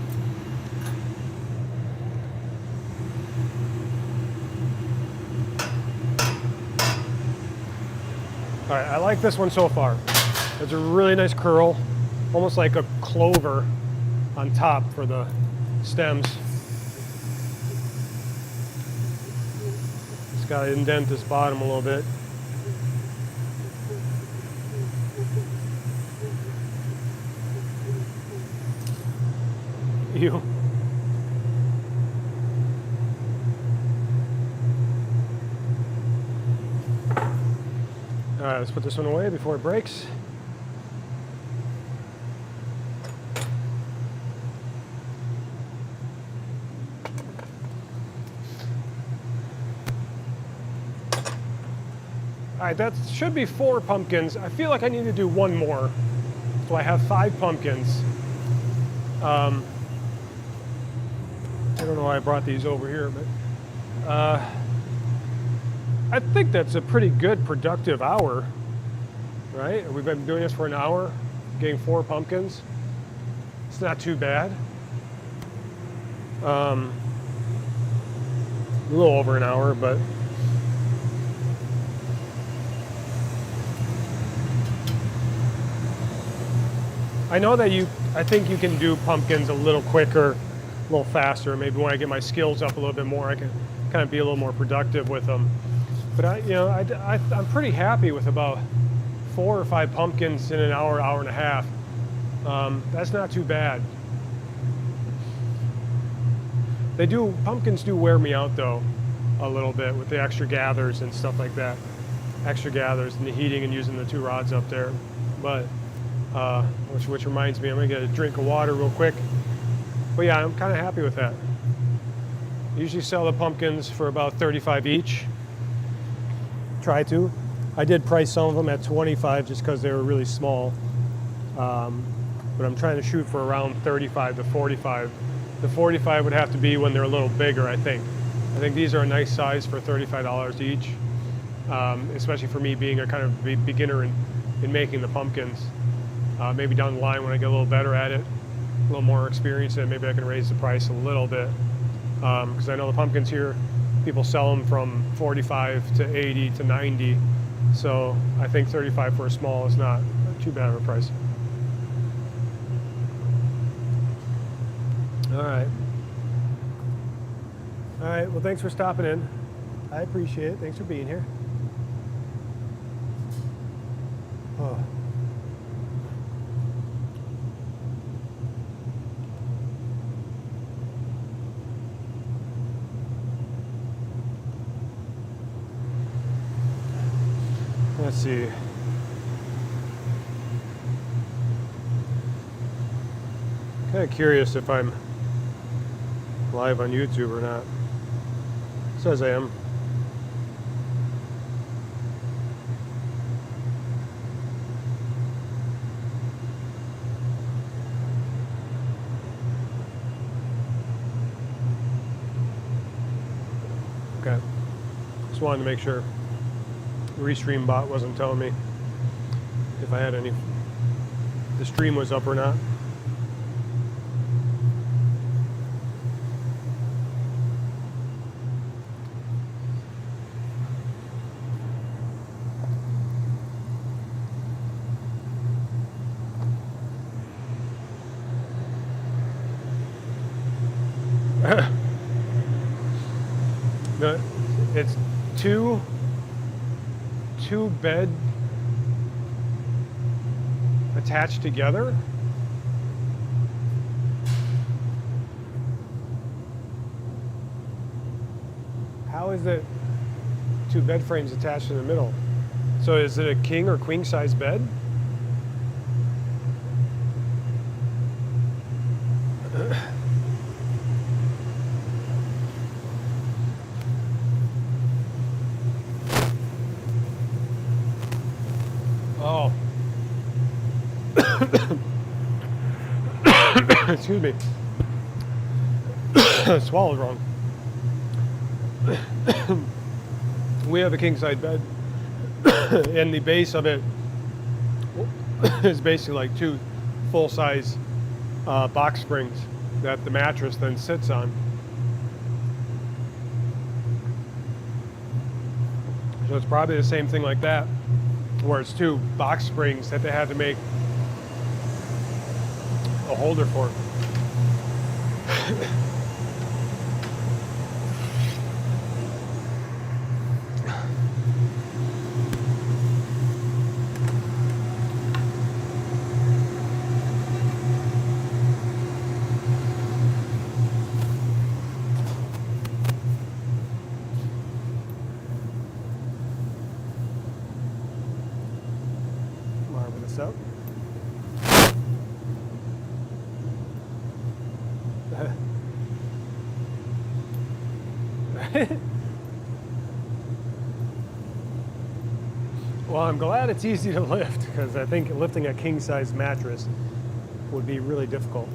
All right, I like this one so far. It's a really nice curl, almost like a clover on top for the stems. It's got to indent this bottom a little bit. Ew. All right, let's put this one away before it breaks. All right, that should be 4 pumpkins. I feel like I need to do one more. So I have 5 pumpkins. I don't know why I brought these over here, but I think that's a pretty good productive hour, right? We've been doing this for an hour, getting 4 pumpkins. It's not too bad. A little over an hour, but I know that I think you can do pumpkins a little quicker, a little faster. Maybe when I get my skills up a little bit more, I can kind of be a little more productive with them. But I'm pretty happy with about 4 or 5 pumpkins in an hour, hour and a half. That's not too bad. Pumpkins do wear me out though, a little bit with the extra gathers and stuff like that. Extra gathers and the heating and using the 2 rods up there. But, which reminds me, I'm gonna get a drink of water real quick. But yeah, I'm kind of happy with that. Usually sell the pumpkins for about 35 each. Try to. I did price some of them at 25 just because they were really small. But I'm trying to shoot for around 35 to 45. The 45 would have to be when they're a little bigger, I think. I think these are a nice size for $35 each, especially for me being a kind of beginner in making the pumpkins. Maybe down the line when I get a little better at it, a little more experience in it, maybe I can raise the price a little bit. Because I know the pumpkins here, people sell them from 45 to 80 to 90. So I think 35 for a small is not too bad of a price. All right. All right, well, thanks for stopping in. I appreciate it. Thanks for being here. Oh. Let's see. Kind of curious if I'm live on YouTube or not. It says I am. Okay. Just wanted to make sure Restream bot wasn't telling me if I had any, the stream was up or not. No, it's two bed attached together. How is it two bed frames attached in the middle? So is it a king or queen size bed? Oh. Excuse me. Swallowed wrong. We have a king size bed, and the base of it is basically like two full size box springs that the mattress then sits on. So it's probably the same thing like that, where it's two box springs that they had to make a holder for. Marble this up. Well, I'm glad it's easy to lift, because I think lifting a king-size mattress would be really difficult.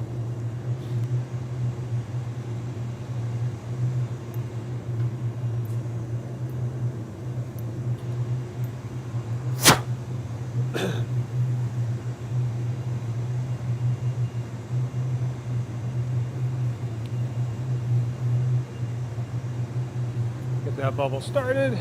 Get that bubble started.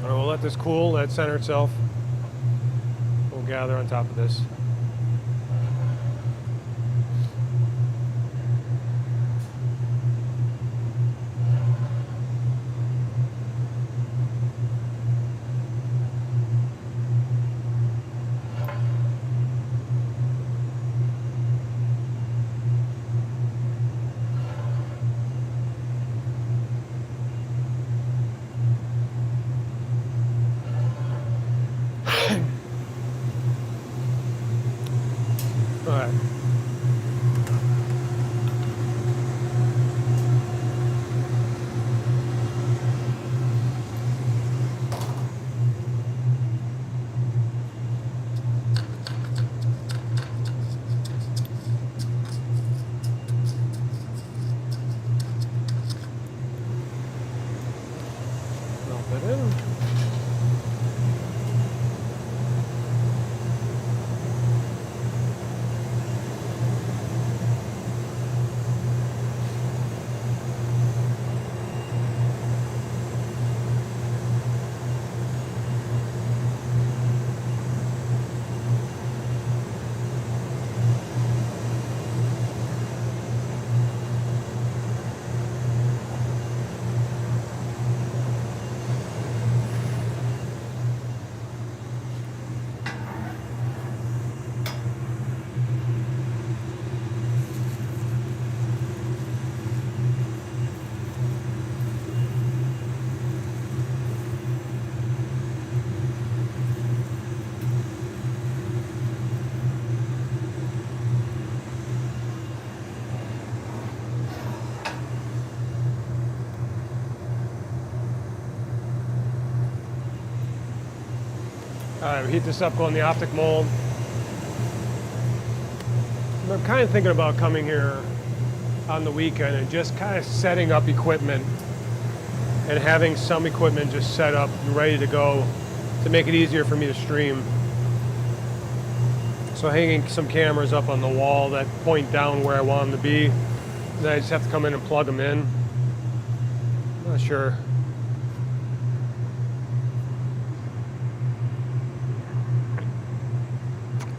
We'll let this cool, let it center itself. We'll gather on top of this. All right. Melt that in. All right, we heat this up, go in the optic mold. I'm kind of thinking about coming here on the weekend and just kind of setting up equipment and having some equipment just set up and ready to go to make it easier for me to stream. So hanging some cameras up on the wall that point down where I want them to be. Then I just have to come in and plug them in. I'm not sure.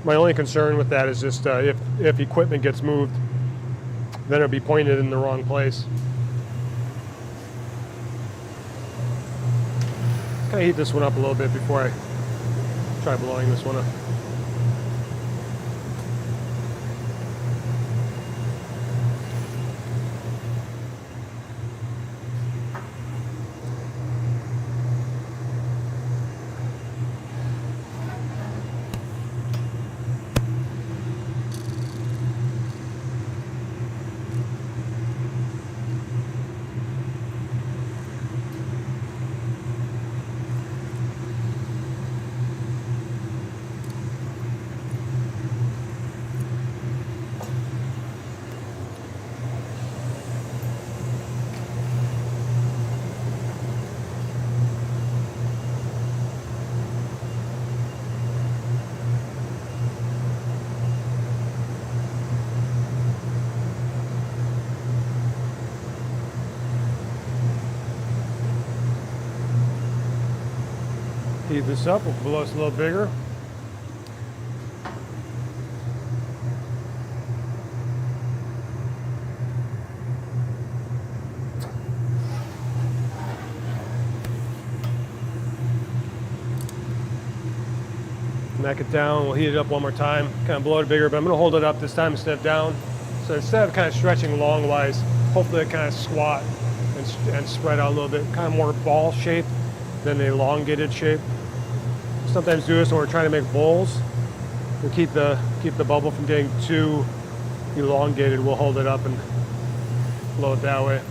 My only concern with that is just if equipment gets moved, then it'll be pointed in the wrong place. Kind of heat this one up a little bit before I try blowing this one up. Heat this up, we'll blow us a little bigger. Neck it down, we'll heat it up one more time, kind of blow it bigger, but I'm going to hold it up this time instead of down. So instead of kind of stretching long-wise, hopefully it kind of squat and spread out a little bit, kind of more ball shape than the elongated shape. Sometimes do this when we're trying to make bowls. We'll keep the bubble from getting too elongated. We'll hold it up and blow it that way.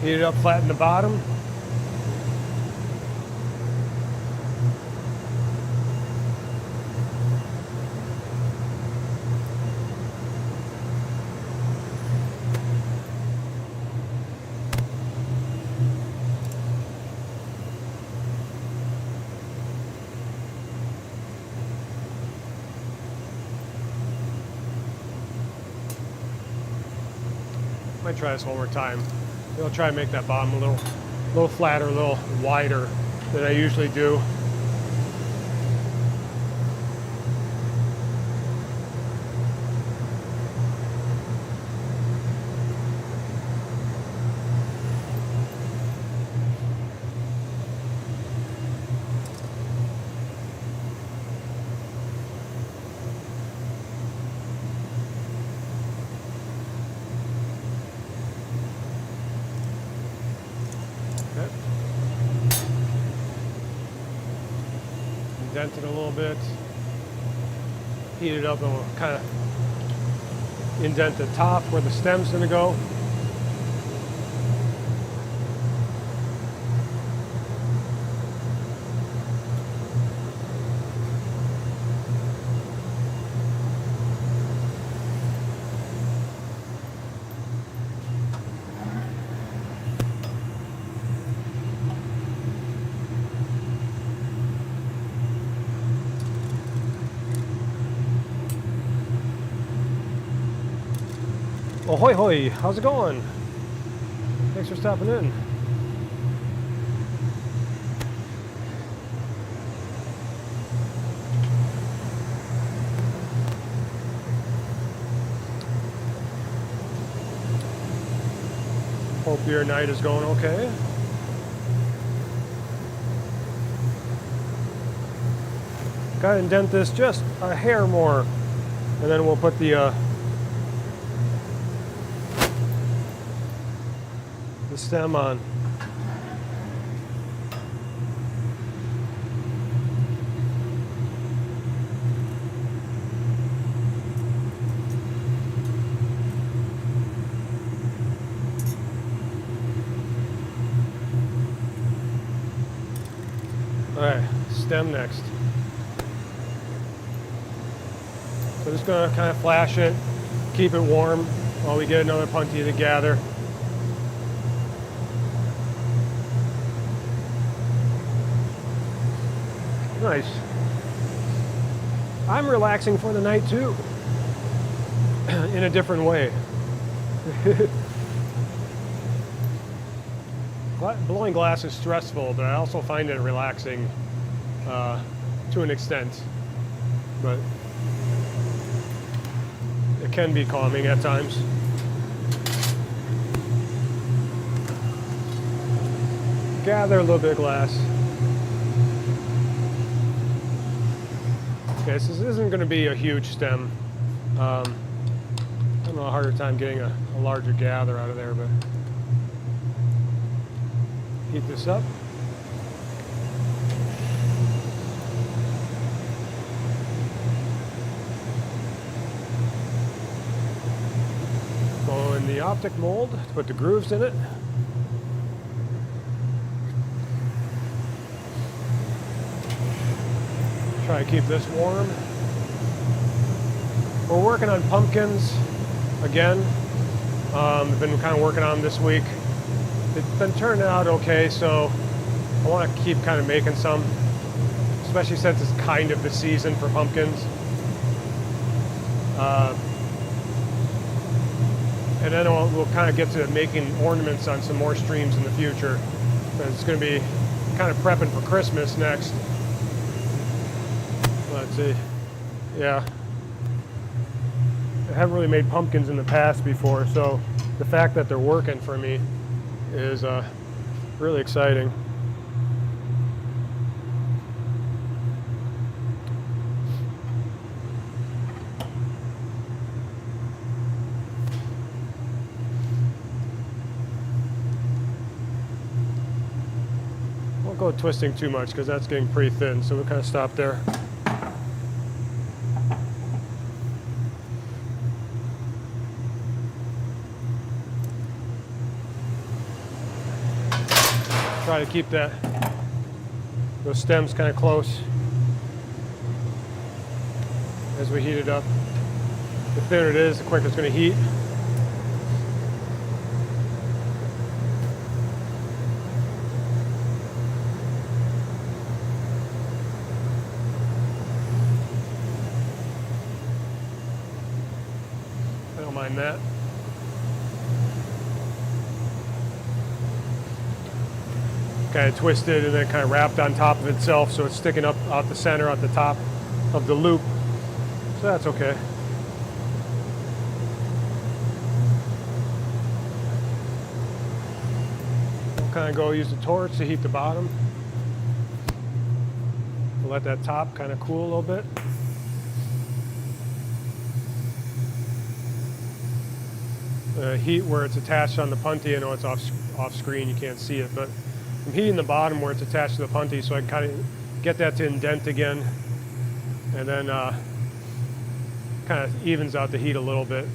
Heat it up, flatten the bottom. Might try this one more time. I'll try and make that bottom a little flatter, a little wider than I usually do. Indent it a little bit, heat it up, and we'll kind of indent the top where the stem's going to go. Ahoy hoy, how's it going? Thanks for stopping in. Hope your night is going okay. Gotta indent this just a hair more, and then we'll put the stem on. Alright, stem next. So just gonna kind of flash it, keep it warm while we get another punty to gather. Nice. I'm relaxing for the night too, in a different way. Blowing glass is stressful, but I also find it relaxing to an extent. But it can be calming at times. Gather a little bit of glass. Okay, so this isn't going to be a huge stem. I'm having a harder time getting a larger gather out of there, but heat this up. Go in the optic mold to put the grooves in it. Try to keep this warm. We're working on pumpkins again. I've been kind of working on them this week. They've been turning out okay, so I want to keep kind of making some, especially since it's kind of the season for pumpkins. And then we'll kind of get to making ornaments on some more streams in the future. It's going to be kind of prepping for Christmas next. Let's see. Yeah. I haven't really made pumpkins in the past before, so the fact that they're working for me is really exciting. Won't go twisting too much because that's getting pretty thin, so we'll kind of stop there. Try to keep those stems kind of close as we heat it up. The thinner it is, the quicker it's going to heat. I don't mind that. Kind of twisted and then kind of wrapped on top of itself, so it's sticking up out the center, at the top of the loop. So that's okay. We'll kind of go use the torch to heat the bottom. We'll let that top kind of cool a little bit. Heat where it's attached on the punty. I know it's off screen, you can't see it, but I'm heating the bottom where it's attached to the punty so I can kind of get that to indent again, and then kind of evens out the heat a little bit.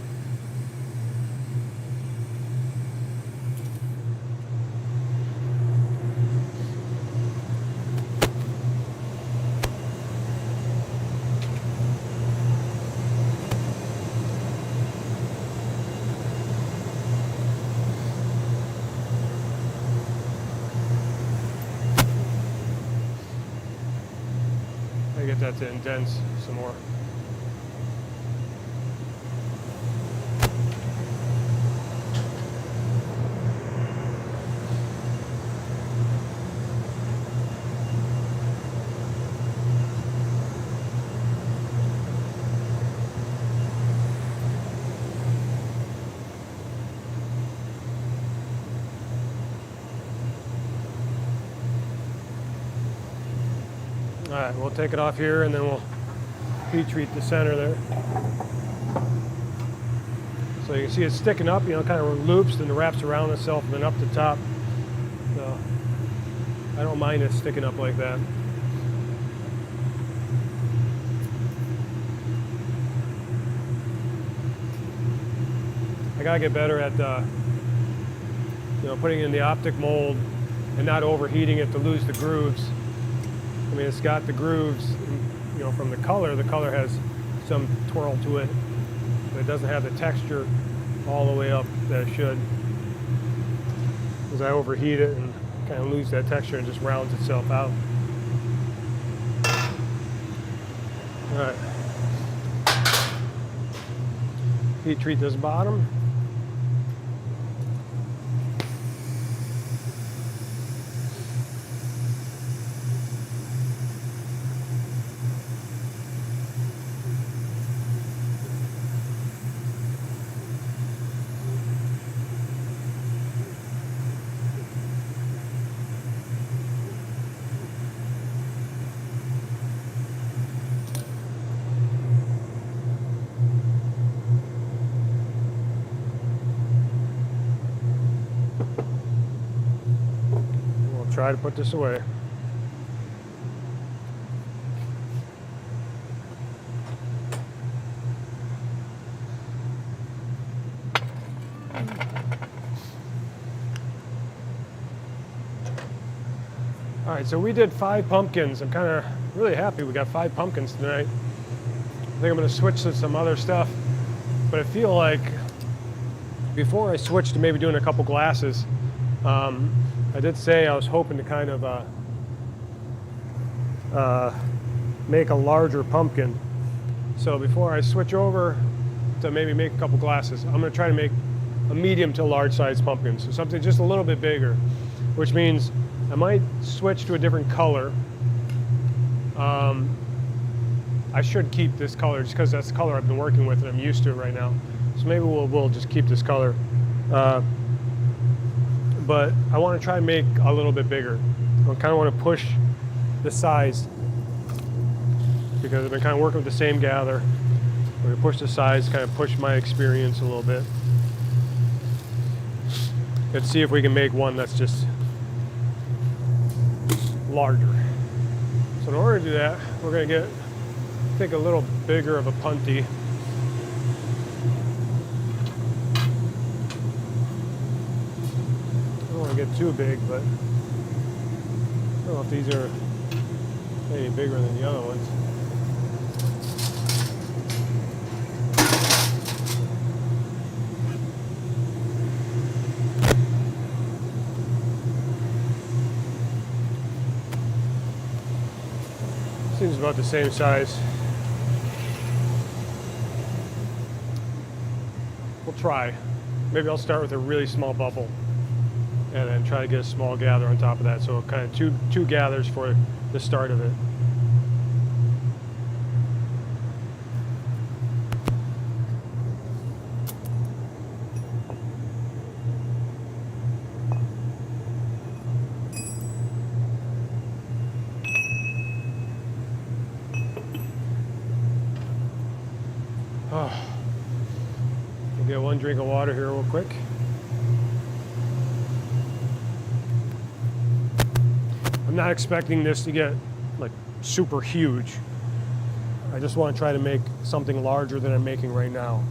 Get that to indent some more. All right, we'll take it off here and then we'll heat treat the center there. So you can see it's sticking up, you know, kind of loops and wraps around itself and then up the top. So I don't mind it sticking up like that. I gotta get better at you know, putting in the optic mold and not overheating it to lose the grooves. I mean, it's got the grooves, you know, from the color has some twirl to it, but it doesn't have the texture all the way up that it should. Because I overheat it and kind of lose that texture and just rounds itself out. All right. Heat treat this bottom. Try to put this away. All right, so we did 5 pumpkins. I'm kind of really happy we got 5 pumpkins tonight. I think I'm going to switch to some other stuff, but I feel like before I switch to maybe doing a couple glasses, I did say I was hoping to kind of make a larger pumpkin. So before I switch over to maybe make a couple glasses, I'm going to try to make a medium to large size pumpkin. So something just a little bit bigger, which means I might switch to a different color. I should keep this color just because that's the color I've been working with and I'm used to it right now. So maybe we'll just keep this color. But I want to try and make a little bit bigger. I kind of want to push the size because I've been kind of working with the same gather. I'm going to push the size, kind of push my experience a little bit. Let's see if we can make one that's just larger. So in order to do that, we're going to get, I think, a little bigger of a punty. Get too big, but I don't know if these are any bigger than the other ones. Seems about the same size. We'll try. Maybe I'll start with a really small bubble and then try to get a small gather on top of that. So kind of two gathers for the start of it. Oh. We'll get one drink of water here real quick. I'm not expecting this to get like super huge. I just want to try to make something larger than I'm making right now.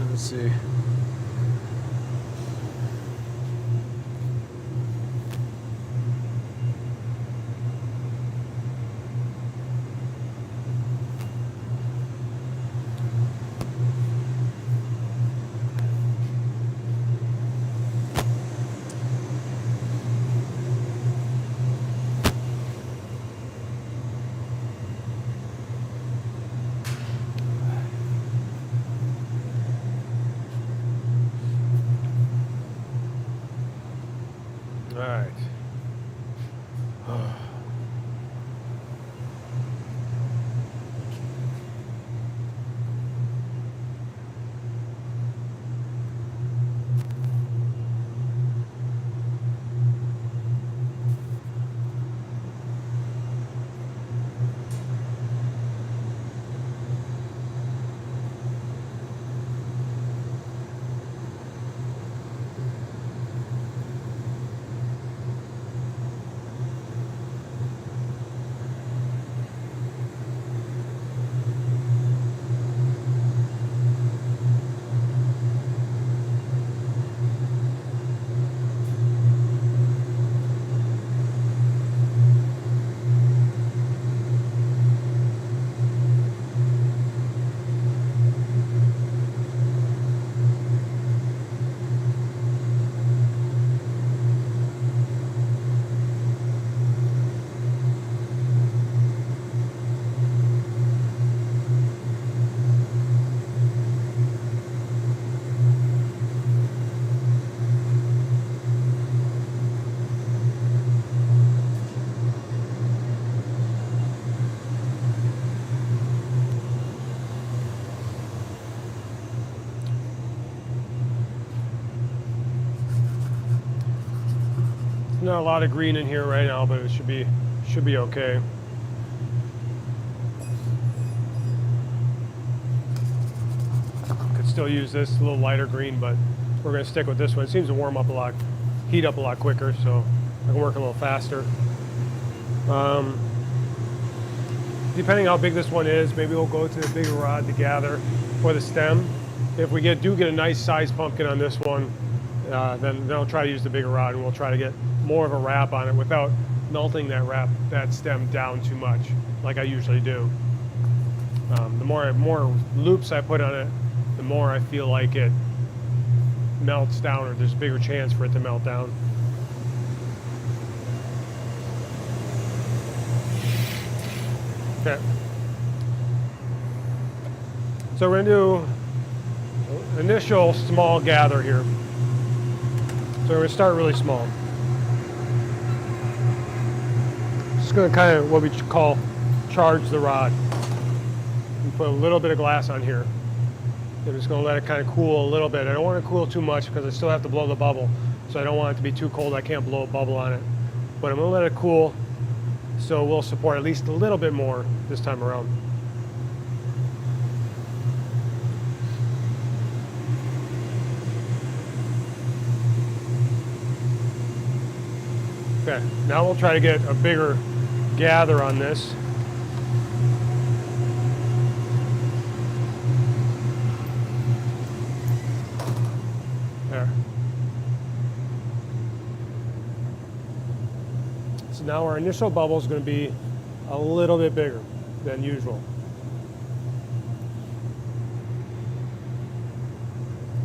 Let's see. All right. Not a lot of green in here right now, but it should be okay. Could still use this a little lighter green, but we're going to stick with this one. It seems to warm up a lot, heat up a lot quicker, so I can work a little faster. Depending how big this one is, maybe we'll go to the bigger rod to gather for the stem. If we do get a nice size pumpkin on this one, then I'll try to use the bigger rod, and we'll try to get more of a wrap on it without melting that stem down too much, like I usually do. The more loops I put on it, the more I feel like it melts down, or there's a bigger chance for it to melt down. Okay. So we're going to do initial small gather here. So we're going to start really small. Just going to kind of what we call charge the rod. And put a little bit of glass on here. I'm just going to let it kind of cool a little bit. I don't want it to cool too much because I still have to blow the bubble. So I don't want it to be too cold. I can't blow a bubble on it. But I'm going to let it cool so we'll support at least a little bit more this time around. Okay, now we'll try to get a bigger gather on this. There. So now our initial bubble is going to be a little bit bigger than usual.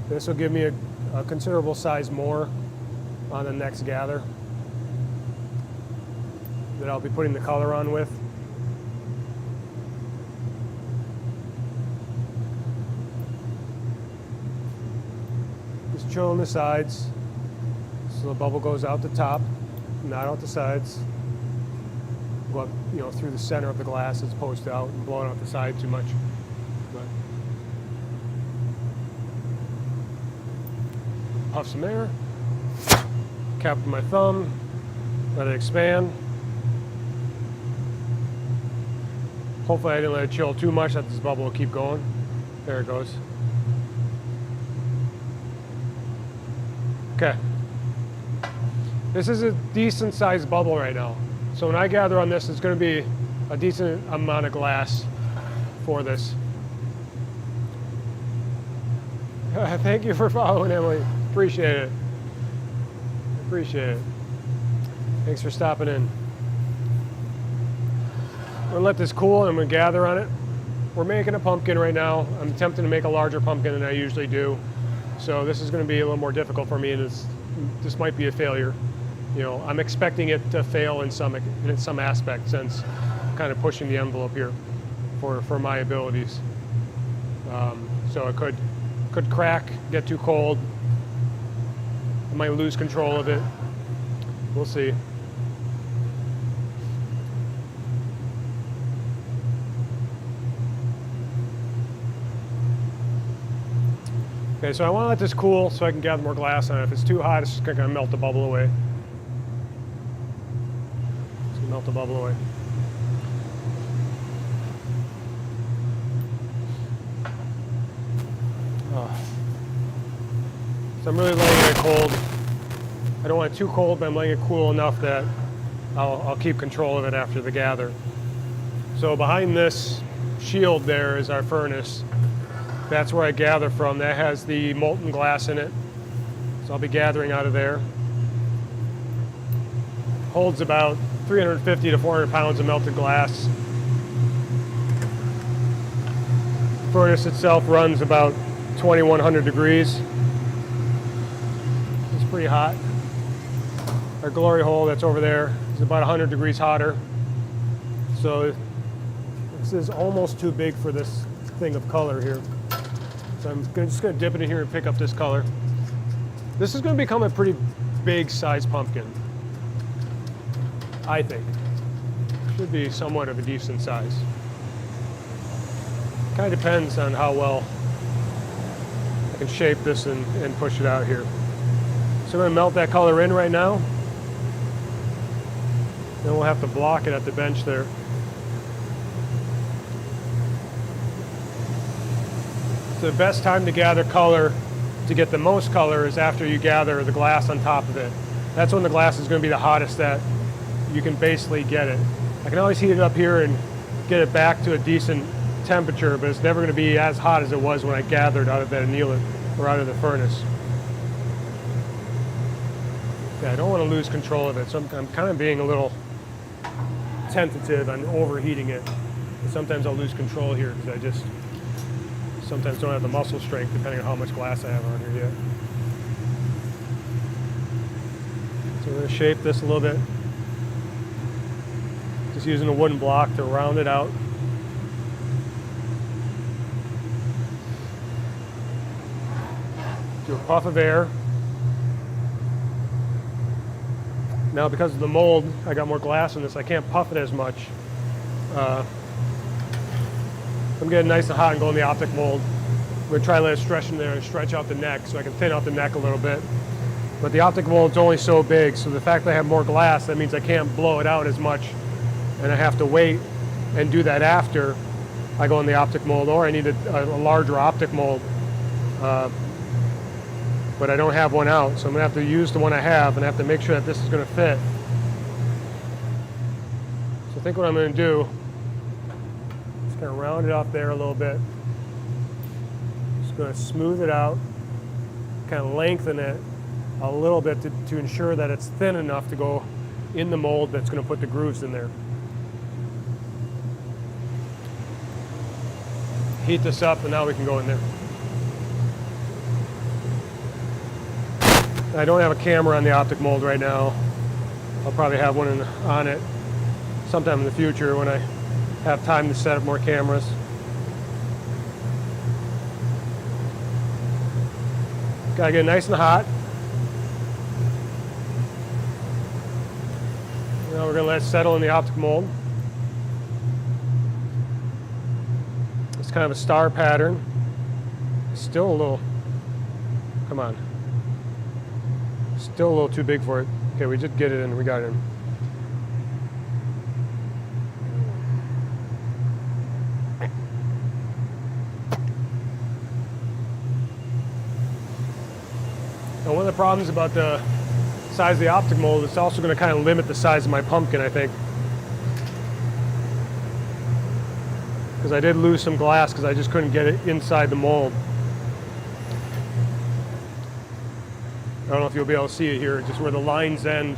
This will give me a considerable size more on the next gather that I'll be putting the color on with. Just chilling the sides so the bubble goes out the top, not out the sides. Go up, through the center of the glass as opposed to out and blowing out the side too much. But puff some air, cap with my thumb, let it expand. Hopefully I didn't let it chill too much that this bubble will keep going. There it goes. Okay. This is a decent sized bubble right now. So when I gather on this, it's going to be a decent amount of glass for this. Thank you for following, Emily. Appreciate it. Appreciate it. Thanks for stopping in. I'm gonna let this cool and I'm gonna gather on it. We're making a pumpkin right now. I'm attempting to make a larger pumpkin than I usually do. So this is gonna be a little more difficult for me, and this might be a failure. I'm expecting it to fail in some aspect, since I'm kind of pushing the envelope here for my abilities. So it could crack, get too cold. I might lose control of it. We'll see. Okay, so I want to let this cool so I can gather more glass on it. If it's too hot, it's just going to melt the bubble away. It's going to melt the bubble away. So I'm really letting it cold. I don't want it too cold, but I'm letting it cool enough that I'll keep control of it after the gather. So behind this shield there is our furnace. That's where I gather from. That has the molten glass in it. So I'll be gathering out of there. Holds about 350 to 400 pounds of melted glass. The furnace itself runs about 2100 degrees. It's pretty hot. Our glory hole that's over there is about 100 degrees hotter. So this is almost too big for this thing of color here. So I'm just going to dip it in here and pick up this color. This is going to become a pretty big size pumpkin, I think. Should be somewhat of a decent size. Kind of depends on how well I can shape this and push it out here. So I'm going to melt that color in right now. Then we'll have to block it at the bench there. So the best time to gather color, to get the most color, is after you gather the glass on top of it. That's when the glass is going to be the hottest that you can basically get it. I can always heat it up here and get it back to a decent temperature, but it's never going to be as hot as it was when I gathered out of that annealer or out of the furnace. Yeah, I don't want to lose control of it, so I'm kind of being a little tentative on overheating it. And sometimes I'll lose control here because I just sometimes don't have the muscle strength depending on how much glass I have on here yet. So we're going to shape this a little bit. Just using a wooden block to round it out. Do a puff of air. Now because of the mold, I got more glass in this, I can't puff it as much. I'm getting nice and hot and go in the optic mold. I'm going to try to let it stretch in there and stretch out the neck so I can thin out the neck a little bit. But the optic mold's only so big, so the fact that I have more glass, that means I can't blow it out as much, and I have to wait and do that after I go in the optic mold, or I need a larger optic mold. But I don't have one out, so I'm going to have to use the one I have, and I have to make sure that this is going to fit. So I think what I'm going to do, just kind of round it off there a little bit. Just going to smooth it out, kind of lengthen it a little bit to ensure that it's thin enough to go in the mold that's going to put the grooves in there. Heat this up, and now we can go in there. I don't have a camera on the optic mold right now. I'll probably have one on it sometime in the future when I have time to set up more cameras. Gotta get it nice and hot. Now we're gonna let it settle in the optic mold. It's kind of a star pattern. It's still a little, come on. Still a little too big for it. Okay, we did get it in, we got it in. Now, one of the problems about the size of the optic mold, it's also going to kind of limit the size of my pumpkin, I think. Because I did lose some glass because I just couldn't get it inside the mold. I don't know if you'll be able to see it here, just where the lines end.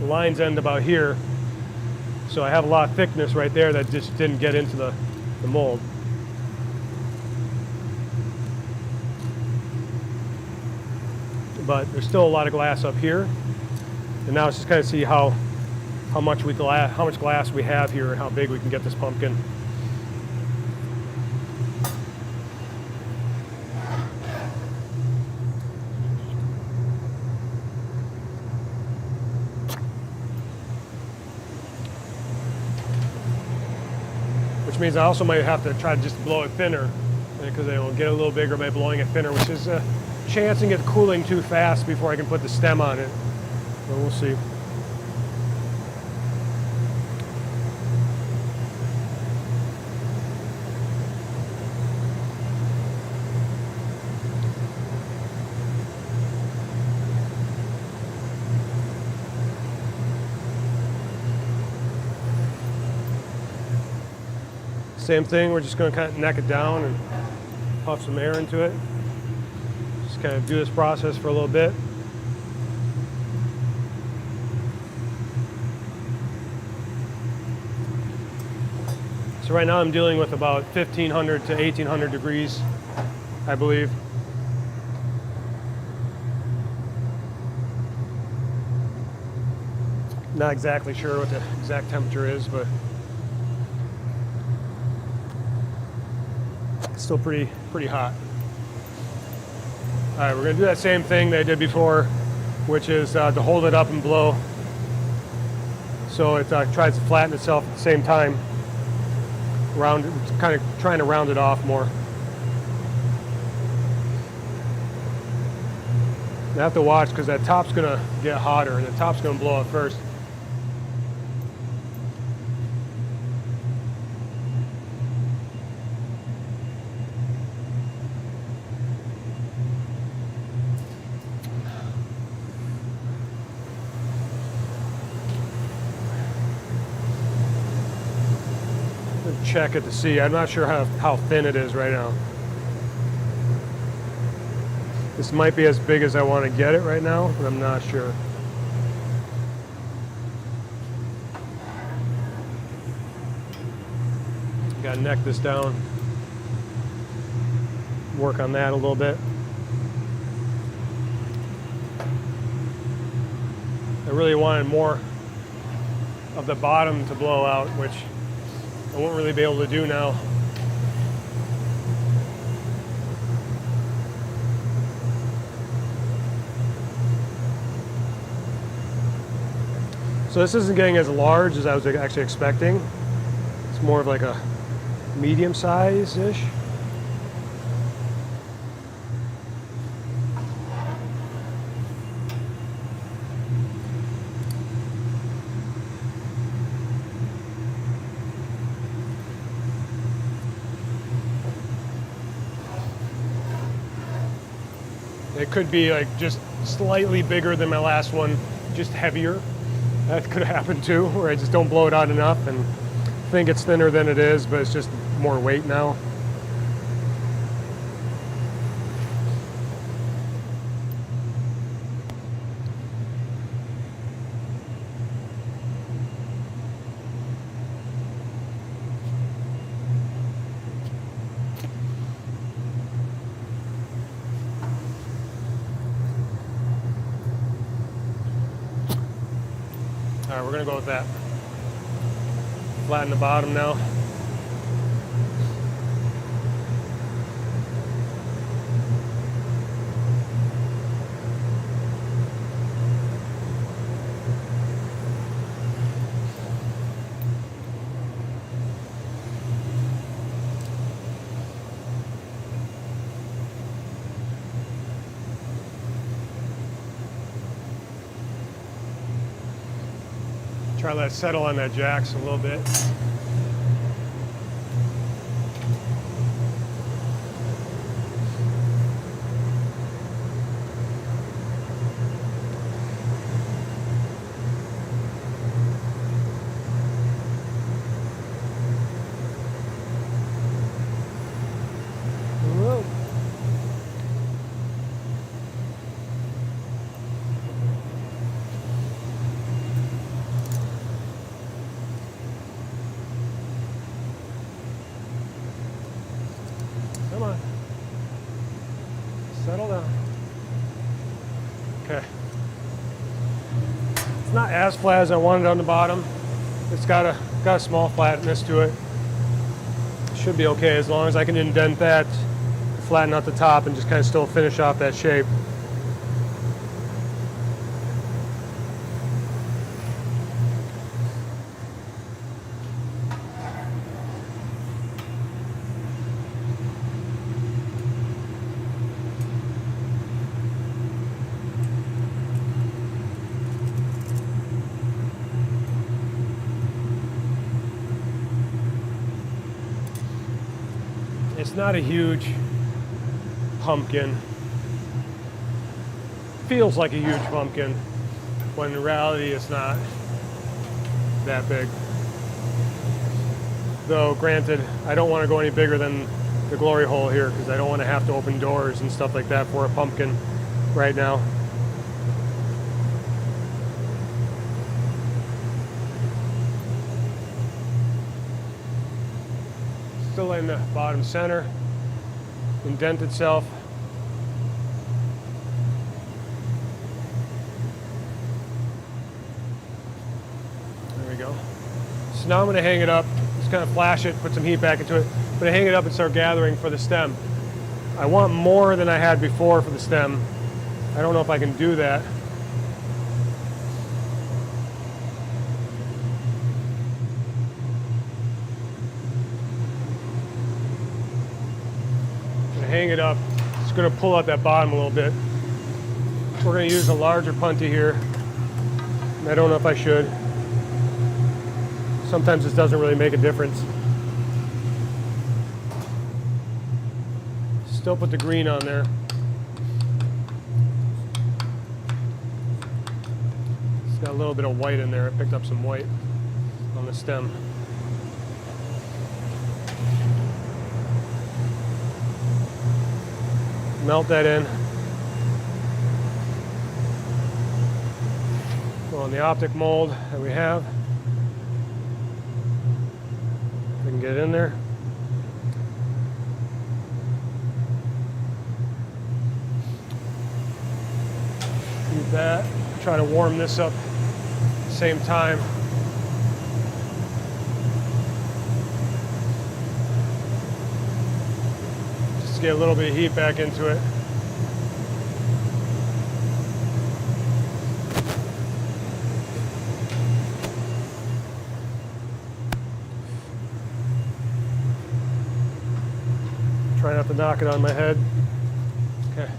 The lines end about here. So I have a lot of thickness right there that just didn't get into the mold. But there's still a lot of glass up here. And now it's just kind of see how much glass we have here and how big we can get this pumpkin. Which means I also might have to try to just blow it thinner because it will get a little bigger by blowing it thinner, which is chancing it cooling too fast before I can put the stem on it. But we'll see. Same thing, we're just going to kind of neck it down and puff some air into it. Just kind of do this process for a little bit. So right now I'm dealing with about 1500 to 1800 degrees, I believe. Not exactly sure what the exact temperature is, but it's still pretty hot. All right, we're gonna do that same thing that I did before, which is to hold it up and blow. So it tries to flatten itself at the same time. Kind of trying to round it off more. I have to watch because that top's gonna get hotter and the top's gonna blow up first. Check it to see. I'm not sure how thin it is right now. This might be as big as I want to get it right now, but I'm not sure. Got to neck this down. Work on that a little bit. I really wanted more of the bottom to blow out, which I won't really be able to do now. So this isn't getting as large as I was actually expecting. It's more of like a medium size-ish. It could be like just slightly bigger than my last one, just heavier. That could happen too, where I just don't blow it out enough and think it's thinner than it is, but it's just more weight now. All right, we're gonna go with that. Flatten the bottom now. Try to let it settle on that jacks a little bit. Whoa. Come on. Settle down. Okay. It's not as flat as I wanted on the bottom. It's got a small flatness to it. It should be okay as long as I can indent that, flatten out the top, and just kind of still finish off that shape. It's not a huge pumpkin. Feels like a huge pumpkin, when in reality it's not that big. Though granted, I don't want to go any bigger than the glory hole here because I don't want to have to open doors and stuff like that for a pumpkin right now. Still in the bottom center, indent itself. There we go. So now I'm going to hang it up, just kind of flash it, put some heat back into it. I'm going to hang it up and start gathering for the stem. I want more than I had before for the stem. I don't know if I can do that. Hang it up. It's going to pull out that bottom a little bit. We're going to use a larger punty here. I don't know if I should. Sometimes this doesn't really make a difference. Still put the green on there. It's got a little bit of white in there. I picked up some white on the stem. Melt that in. Go on the optic mold that we have. We can get it in there. Use that. Try to warm this up at the same time. Get a little bit of heat back into it. Try not to knock it on my head. Okay.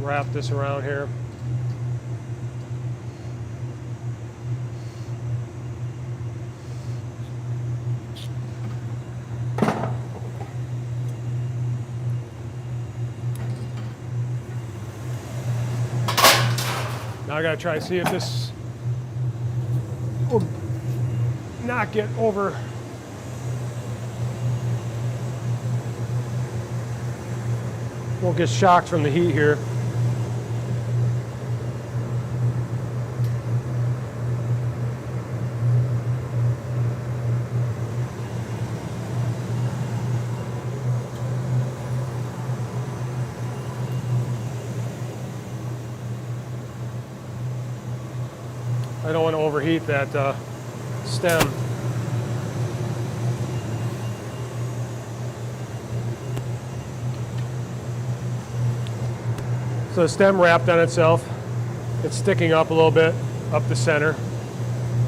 Wrap this around here. Now I gotta try to see if this will not get over. Won't get shocked from the heat here. I don't want to overheat that stem. So the stem wrapped on itself. It's sticking up a little bit, up the center.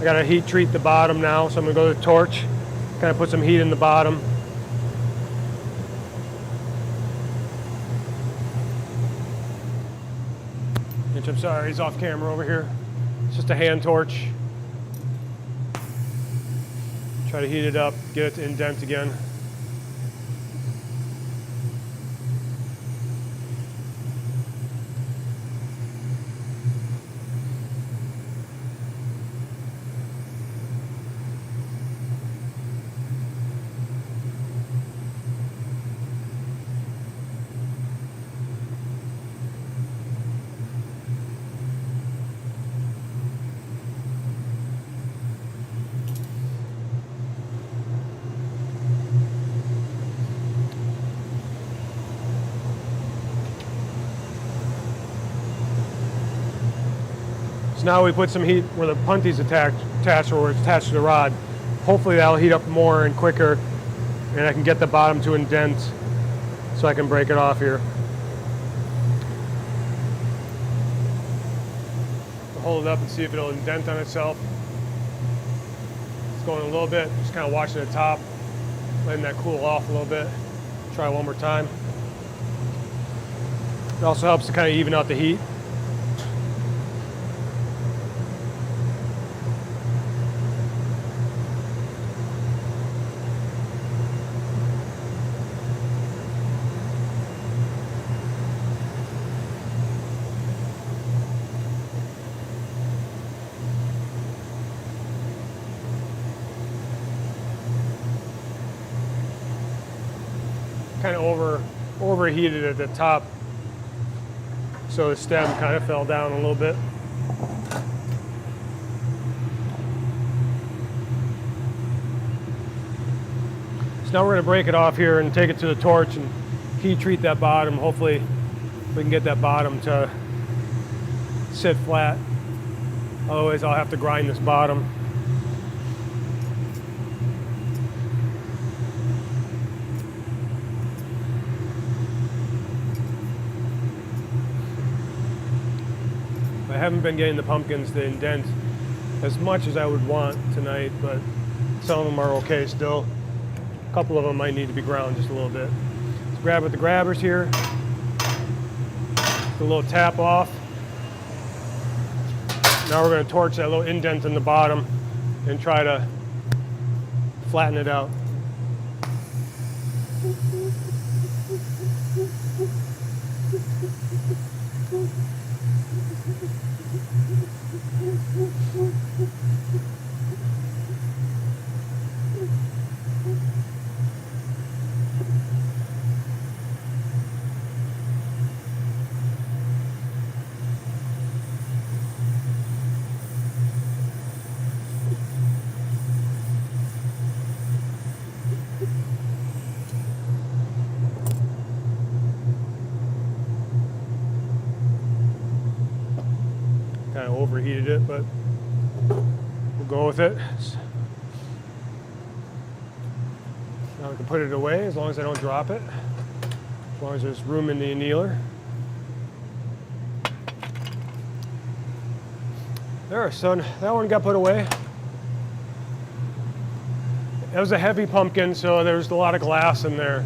I got to heat treat the bottom now, so I'm going to go to the torch, kind of put some heat in the bottom. Which I'm sorry, he's off camera over here. It's just a hand torch. Try to heat it up, get it to indent again. Now we put some heat where the punty's attached or where it's attached to the rod. Hopefully that'll heat up more and quicker, and I can get the bottom to indent so I can break it off here. I'll hold it up and see if it'll indent on itself. It's going a little bit, just kind of watching the top. letting that cool off a little bit. Try one more time. It also helps to kind of even out the heat. Kind of overheated at the top, so the stem kind of fell down a little bit. So now we're going to break it off here and take it to the torch and heat treat that bottom. Hopefully we can get that bottom to sit flat. Otherwise I'll have to grind this bottom. I haven't been getting the pumpkins to indent as much as I would want tonight, but some of them are okay still. A couple of them might need to be ground just a little bit. Let's grab with the grabbers here. A little tap off. Now we're going to torch that little indent in the bottom and try to flatten it out. Kind of overheated it, but we'll go with it. Now I can put it away as long as I don't drop it, as long as there's room in the annealer. There, son, that one got put away. That was a heavy pumpkin, so there was a lot of glass in there.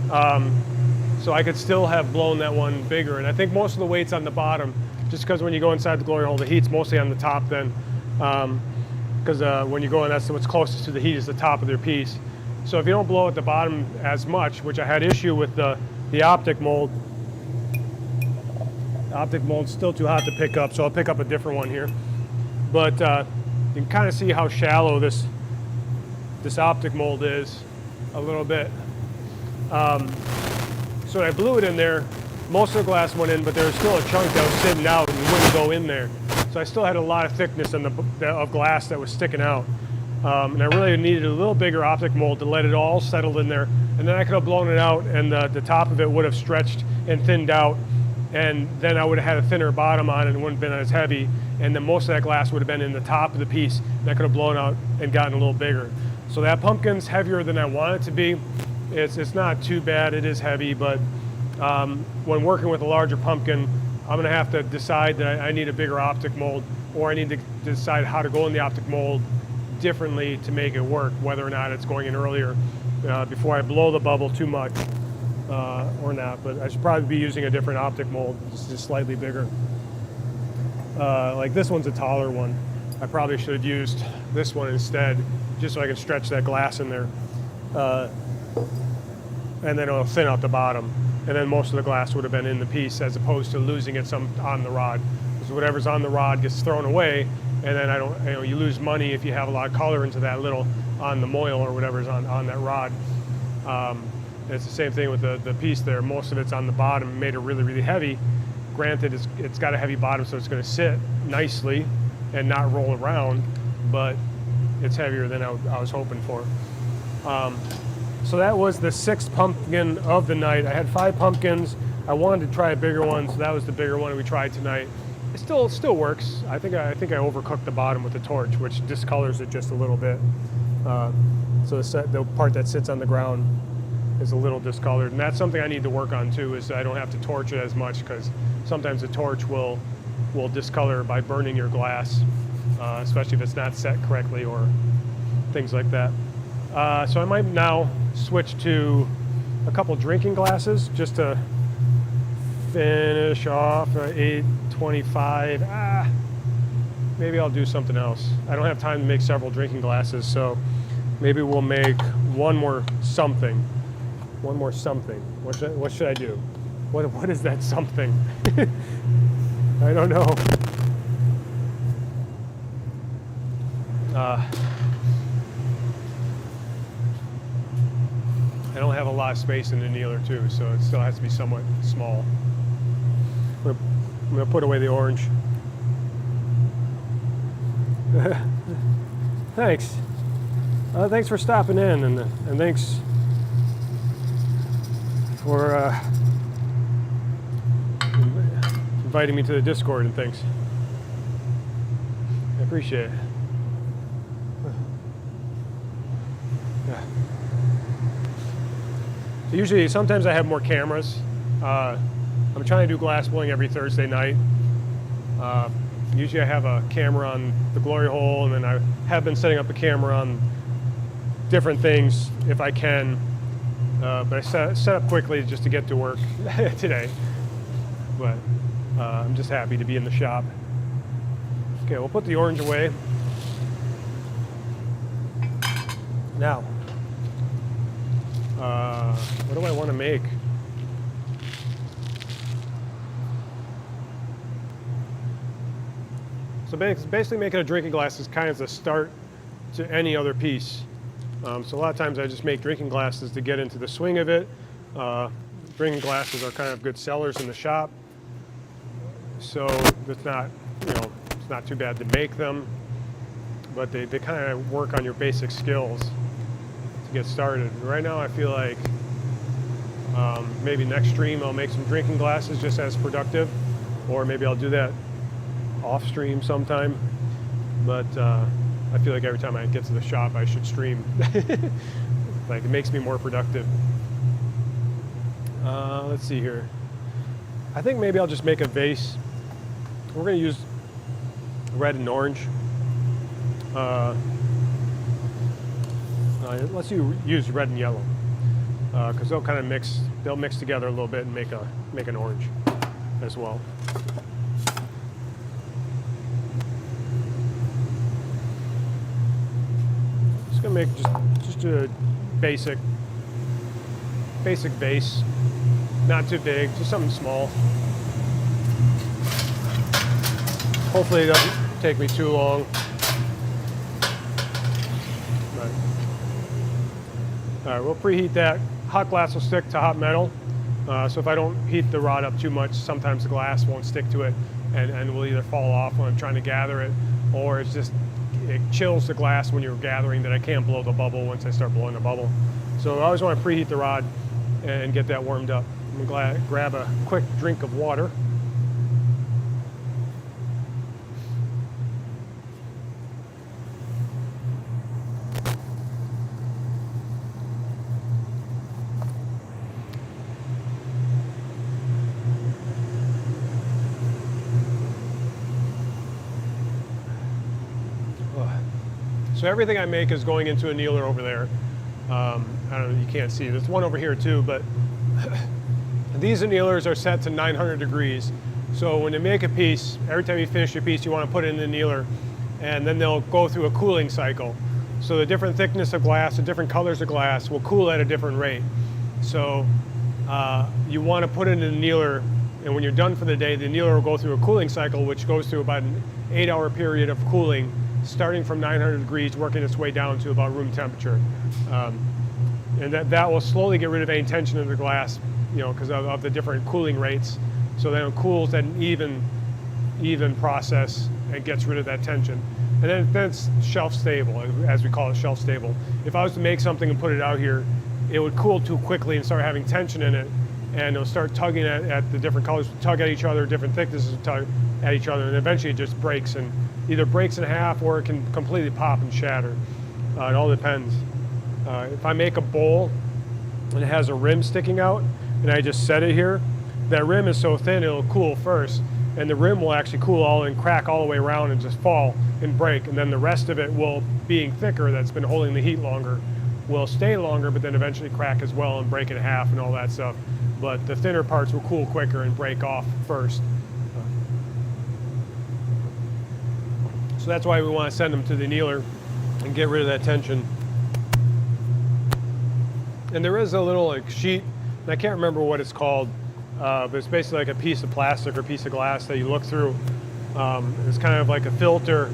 So I could still have blown that one bigger, and I think most of the weight's on the bottom, just because when you go inside the glory hole, the heat's mostly on the top then. Because when you go in, that's what's closest to the heat is the top of their piece. So if you don't blow at the bottom as much, which I had issue with the optic mold, the optic mold's still too hot to pick up, so I'll pick up a different one here. But you can kind of see how shallow this optic mold is a little bit. So when I blew it in there, most of the glass went in, but there was still a chunk that was sitting out and wouldn't go in there. So I still had a lot of thickness of glass that was sticking out. And I really needed a little bigger optic mold to let it all settle in there. And then I could have blown it out and the top of it would have stretched and thinned out. And then I would have had a thinner bottom on it and it wouldn't have been as heavy. And then most of that glass would have been in the top of the piece. And I could have blown out and gotten a little bigger. So that pumpkin's heavier than I want it to be. It's not too bad, it is heavy, but when working with a larger pumpkin, I'm gonna have to decide that I need a bigger optic mold, or I need to decide how to go in the optic mold differently to make it work, whether or not it's going in earlier before I blow the bubble too much or not. But I should probably be using a different optic mold, just slightly bigger. Like this one's a taller one. I probably should have used this one instead, just so I can stretch that glass in there. And then it'll thin out the bottom. And then most of the glass would have been in the piece as opposed to losing it some on the rod. Because whatever's on the rod gets thrown away, and then you lose money if you have a lot of color into that little on the moil or whatever's on that rod. It's the same thing with the piece there. Most of it's on the bottom, made it really, really heavy. Granted, it's got a heavy bottom, so it's gonna sit nicely and not roll around, but it's heavier than I was hoping for. So that was the 6th pumpkin of the night. I had 5 pumpkins. I wanted to try a bigger one, so that was the bigger one we tried tonight. It still works. I think I overcooked the bottom with the torch, which discolors it just a little bit. So the part that sits on the ground is a little discolored, and that's something I need to work on too. Is I don't have to torch it as much, because sometimes the torch will discolor by burning your glass, especially if it's not set correctly or things like that. So I might now switch to a couple drinking glasses just to finish off 825. Maybe I'll do something else. I don't have time to make several drinking glasses, so maybe we'll make one more something. One more something. What should I do? What is that something? I don't know. I don't have a lot of space in the annealer too, so it still has to be somewhat small. I'm gonna put away the orange. Thanks. Thanks for stopping in, and thanks for inviting me to the Discord and things. I appreciate it. Yeah. So usually, sometimes I have more cameras. I'm trying to do glassblowing every Thursday night. Usually I have a camera on the glory hole, and then I have been setting up a camera on different things if I can. But I set up quickly just to get to work today. But I'm just happy to be in the shop. Okay, we'll put the orange away. Now, what do I want to make? So basically making a drinking glass is kind of the start to any other piece. So a lot of times I just make drinking glasses to get into the swing of it. Drinking glasses are kind of good sellers in the shop. So it's not, it's not too bad to make them, but they kind of work on your basic skills to get started. Right now I feel like maybe next stream I'll make some drinking glasses just as productive, or maybe I'll do that off stream sometime, but I feel like every time I get to the shop I should stream. Like, it makes me more productive. Let's see here. I think maybe I'll just make a vase. We're going to use red and orange. Let's use red and yellow, because they'll kind of mix. They'll mix together a little bit and make an orange as well. Just gonna make just a basic vase, not too big, just something small. Hopefully it doesn't take me too long. All right, we'll preheat that. Hot glass will stick to hot metal, so if I don't heat the rod up too much, sometimes the glass won't stick to it and will either fall off when I'm trying to gather it, or it chills the glass when you're gathering that I can't blow the bubble once I start blowing the bubble. So I always want to preheat the rod and get that warmed up. I'm going to grab a quick drink of water. So everything I make is going into a annealer over there. I don't know, you can't see. There's one over here too, but these annealers are set to 900 degrees. So when you make a piece, every time you finish your piece, you want to put it in the annealer, and then they'll go through a cooling cycle. So the different thickness of glass, the different colors of glass will cool at a different rate. So you want to put it in an annealer, and when you're done for the day, the annealer will go through a cooling cycle, which goes through about an 8-hour period of cooling, starting from 900 degrees, working its way down to about room temperature. And that will slowly get rid of any tension in the glass, because of the different cooling rates. So then it cools at an even process and gets rid of that tension. And then it's shelf stable, as we call it, shelf stable. If I was to make something and put it out here, it would cool too quickly and start having tension in it, and it'll start tugging at the different colors, tug at each other, different thicknesses tug at each other, and eventually it just breaks, and either breaks in half or it can completely pop and shatter. It all depends. If I make a bowl and it has a rim sticking out and I just set it here, that rim is so thin it'll cool first, and the rim will actually cool all and crack all the way around and just fall and break, and then the rest of it will, being thicker, that's been holding the heat longer, will stay longer, but then eventually crack as well and break in half and all that stuff. But the thinner parts will cool quicker and break off first. So that's why we want to send them to the annealer and get rid of that tension. And there is a little like sheet, and I can't remember what it's called, but it's basically like a piece of plastic or piece of glass that you look through. It's kind of like a filter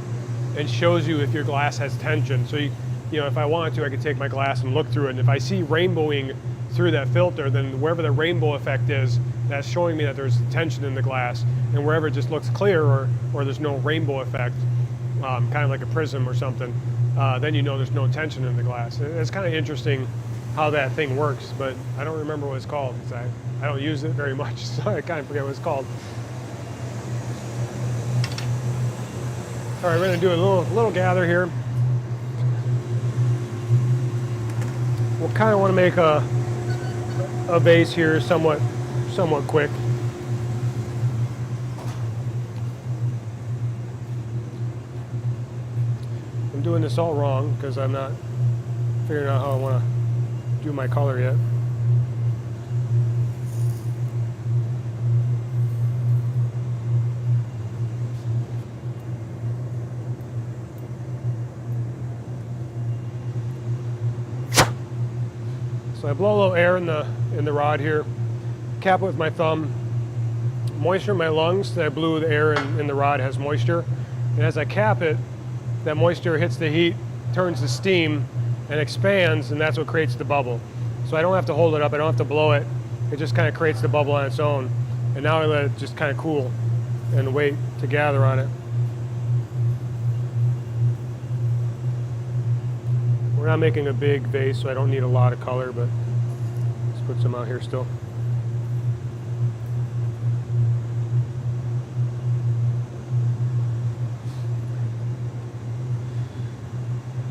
and shows you if your glass has tension. So you know, if I wanted to, I could take my glass and look through it. And if I see rainbowing through that filter, then wherever the rainbow effect is, that's showing me that there's tension in the glass. And wherever it just looks clear or there's no rainbow effect, kind of like a prism or something, then you know there's no tension in the glass. It's kind of interesting how that thing works, but I don't remember what it's called because I don't use it very much, so I kind of forget what it's called. All right, we're going to do a little gather here. We'll kind of want to make a vase here somewhat quick. I'm doing this all wrong because I'm not figuring out how I want to do my color yet. So I blow a little air in the rod here, cap it with my thumb. Moisture in my lungs that I blew the air in the rod has moisture. And as I cap it, that moisture hits the heat, turns to steam, and expands, and that's what creates the bubble. So I don't have to hold it up, I don't have to blow it. It just kind of creates the bubble on its own. And now I let it just kind of cool and wait to gather on it. We're not making a big vase, so I don't need a lot of color, but let's put some out here still.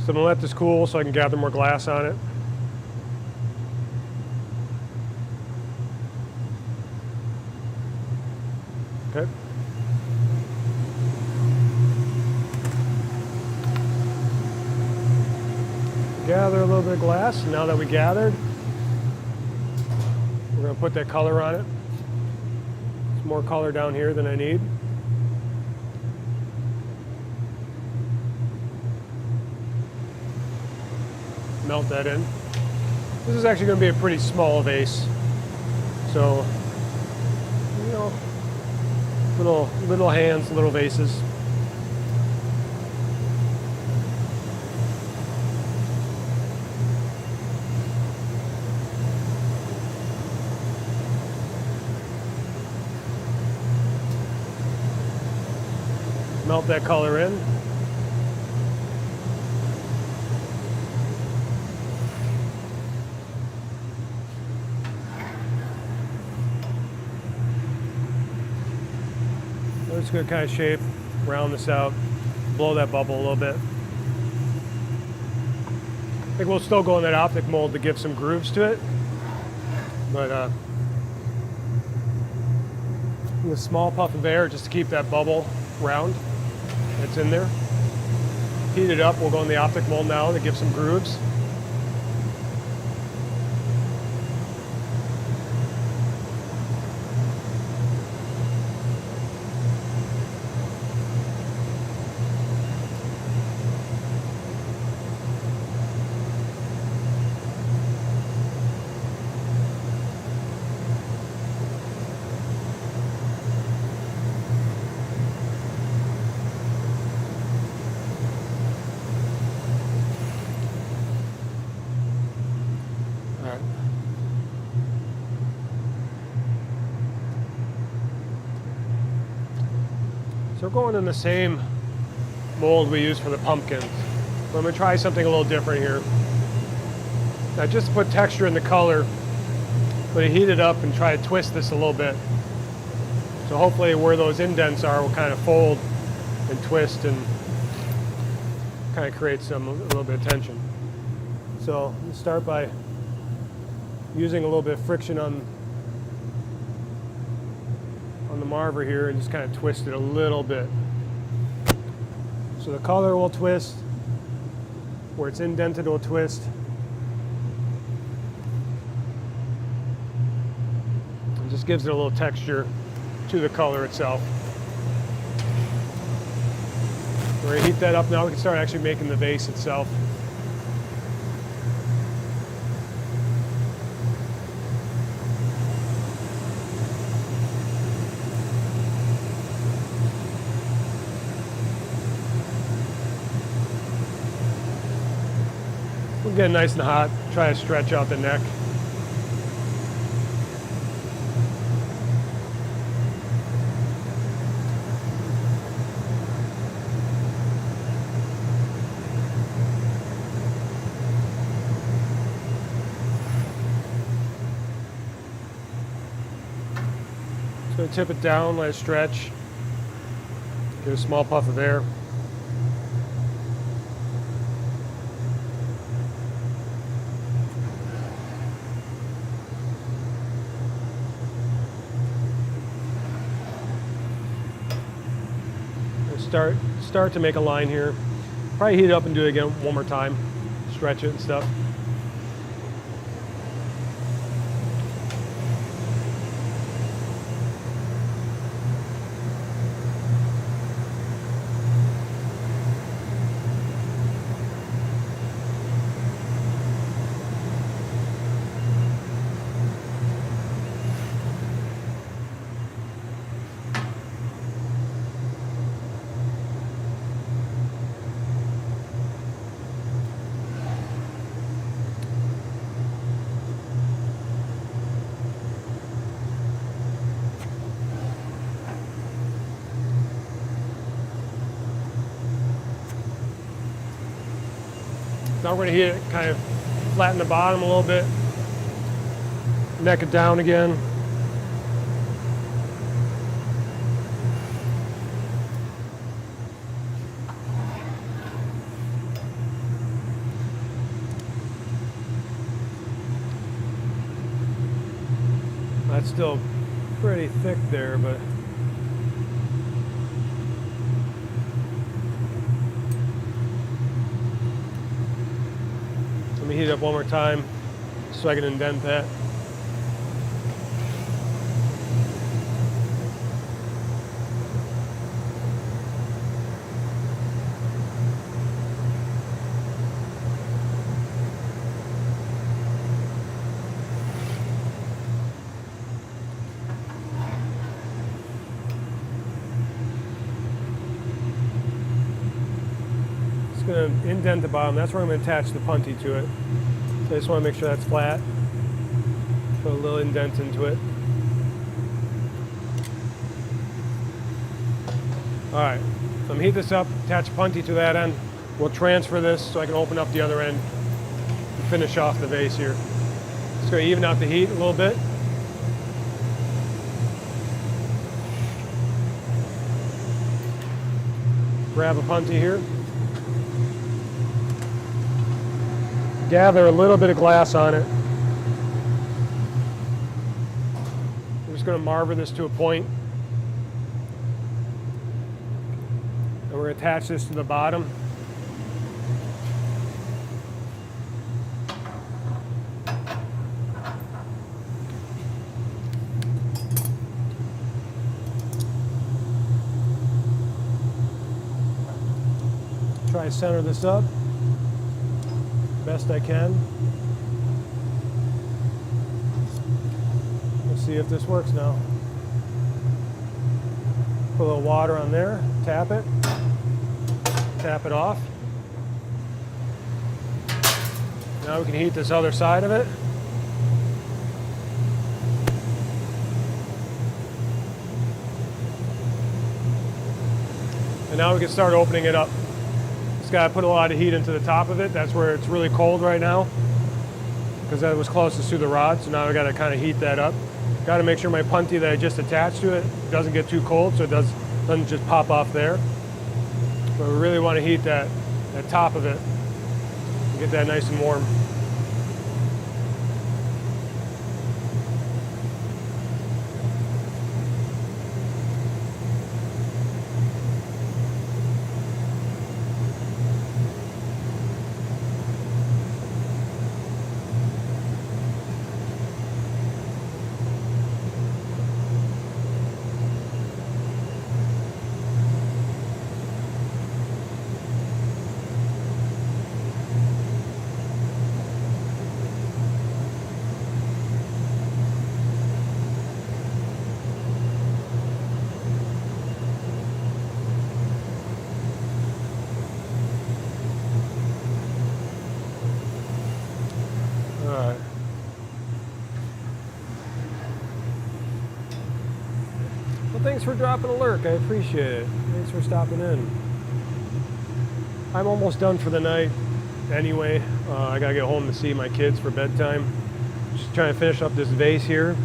So I'm going to let this cool so I can gather more glass on it. Okay. Gather a little bit of glass. Now that we gathered, we're going to put that color on it. There's more color down here than I need. Melt that in. This is actually going to be a pretty small vase, so you know, little hands, little vases. Melt that color in. We're just going to kind of shape, round this out, blow that bubble a little bit. I think we'll still go in that optic mold to give some grooves to it. But a small puff of air just to keep that bubble round that's in there. Heat it up, we'll go in the optic mold now to give some grooves. So we're going in the same mold we use for the pumpkins. But I'm going to try something a little different here. Now just to put texture in the color, I'm going to heat it up and try to twist this a little bit. So hopefully where those indents are will kind of fold and twist and kind of create a little bit of tension. So let's start by using a little bit of friction on the marver here and just kind of twist it a little bit. So the color will twist, where it's indented will twist, just gives it a little texture to the color itself. We're gonna heat that up now. We can start actually making the vase itself. We'll get it nice and hot. Try to stretch out the neck. Just going to tip it down, let it stretch. Get a small puff of air. Start to make a line here. Probably heat it up and do it again one more time. Stretch it and stuff. Now we're going to heat it, kind of flatten the bottom a little bit, neck it down again. That's still pretty thick there, but let me heat it up one more time so I can indent that. Just going to indent the bottom. That's where I'm going to attach the punty to it. So I just want to make sure that's flat. Put a little indent into it. All right, so I'm going to heat this up, attach punty to that end. We'll transfer this so I can open up the other end and finish off the vase here. Just going to even out the heat a little bit. Grab a punty here. Gather a little bit of glass on it. We're just going to marver this to a point. And we're going to attach this to the bottom. Try to center this up best I can. Let's see if this works now. Put a little water on there, tap it off. Now we can heat this other side of it. And now we can start opening it up. Got to put a lot of heat into the top of it. That's where it's really cold right now because that was closest to the rod. So now I got to kind of heat that up. Got to make sure my punty that I just attached to it doesn't get too cold, so it doesn't just pop off there. But we really want to heat that top of it and get that nice and warm. thanks for dropping a lurk. I appreciate it. Thanks for stopping in. I'm almost done for the night anyway. I gotta get home to see my kids for bedtime. Just trying to finish up this vase here.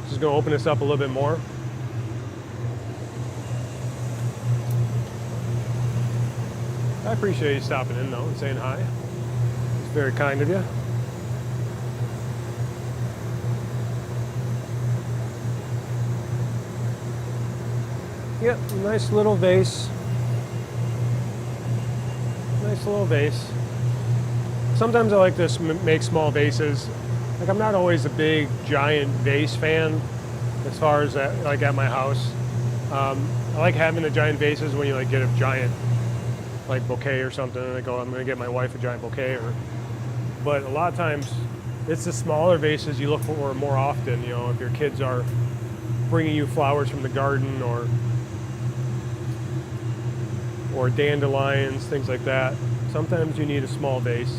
Just gonna open this up a little bit more. I appreciate you stopping in though and saying hi. It's very kind of you. Yep, nice little vase. Nice little vase. Sometimes I like to make small vases. Like, I'm not always a big giant vase fan as far as like at my house. I like having the giant vases when you like get a giant like bouquet or something and I go, I'm gonna get my wife a giant bouquet, but a lot of times it's the smaller vases you look for more often, you know, if your kids are bringing you flowers from the garden or dandelions, things like that. Sometimes you need a small vase.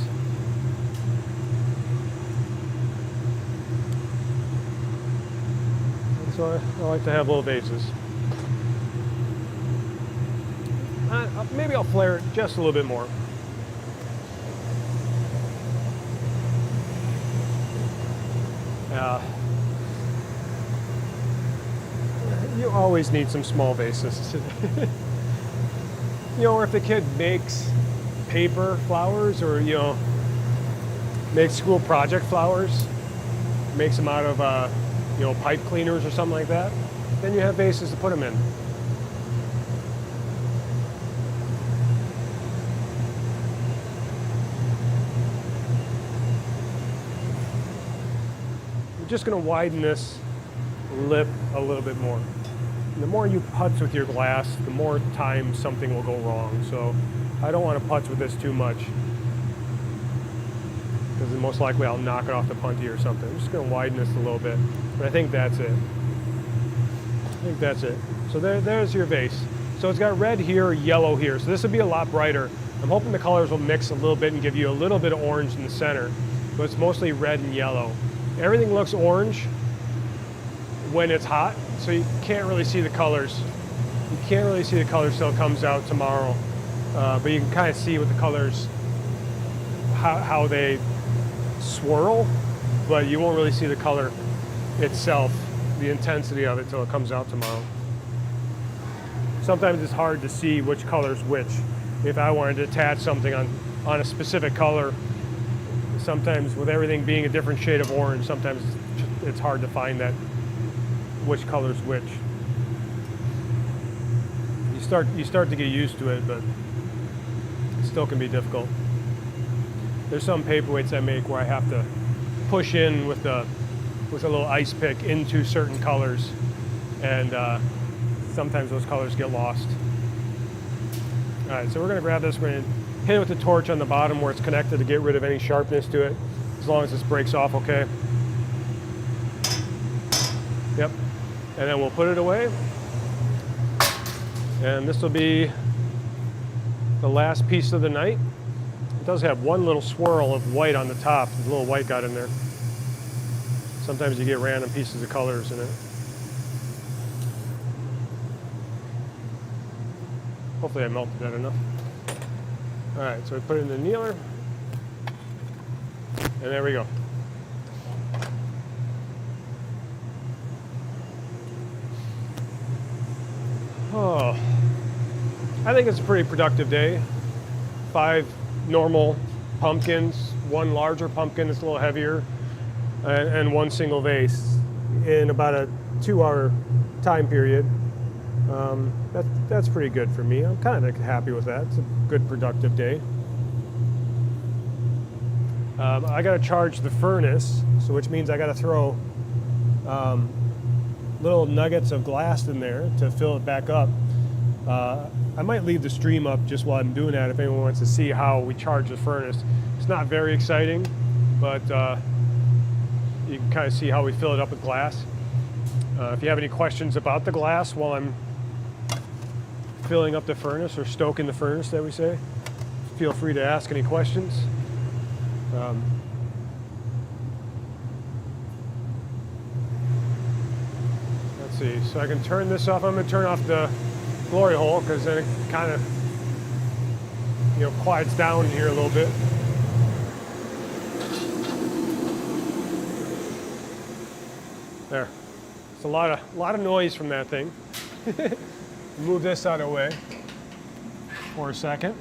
And so I like to have little vases. Maybe I'll flare it just a little bit more. You always need some small vases. You know, or if the kid makes paper flowers or, you know, makes school project flowers, makes them out of, you know, pipe cleaners or something like that, then you have vases to put them in. You're just going to widen this lip a little bit more. And the more you putz with your glass, the more time something will go wrong. So I don't want to putz with this too much because most likely I'll knock it off the punty or something. I'm just going to widen this a little bit. But I think that's it. So there's your vase. So it's got red here, yellow here. So this would be a lot brighter. I'm hoping the colors will mix a little bit and give you a little bit of orange in the center. But it's mostly red and yellow. Everything looks orange when it's hot, so you can't really see the colors. You can't really see the colors till it comes out tomorrow. But you can kind of see with the colors how they swirl, but you won't really see the color itself, the intensity of it, till it comes out tomorrow. Sometimes it's hard to see which color's which. If I wanted to attach something on a specific color, sometimes with everything being a different shade of orange, sometimes it's hard to find that which color's which. You start to get used to it, but it still can be difficult. There's some paperweights I make where I have to push in with a little ice pick into certain colors, and sometimes those colors get lost. All right, so we're going to grab this. We're going to hit it with the torch on the bottom where it's connected to get rid of any sharpness to it, as long as this breaks off okay. Yep. And then we'll put it away. And this will be the last piece of the night. It does have one little swirl of white on the top. There's a little white got in there. Sometimes you get random pieces of colors in it. Hopefully I melted that enough. All right, so we put it in the annealer. And there we go. Oh, I think it's a pretty productive day. 5 normal pumpkins, 1 larger pumpkin that's a little heavier, and 1 single vase in about a 2-hour time period. That's pretty good for me. I'm kind of happy with that. It's a good productive day. I got to charge the furnace, so which means I got to throw little nuggets of glass in there to fill it back up. I might leave the stream up just while I'm doing that if anyone wants to see how we charge the furnace. It's not very exciting, but you can kind of see how we fill it up with glass. If you have any questions about the glass while I'm filling up the furnace, or stoking the furnace that we say, feel free to ask any questions. see. So I can turn this off. I'm going to turn off the glory hole because then it kind of, quiets down here a little bit. There. It's a lot of noise from that thing. Move this out of the way for a second.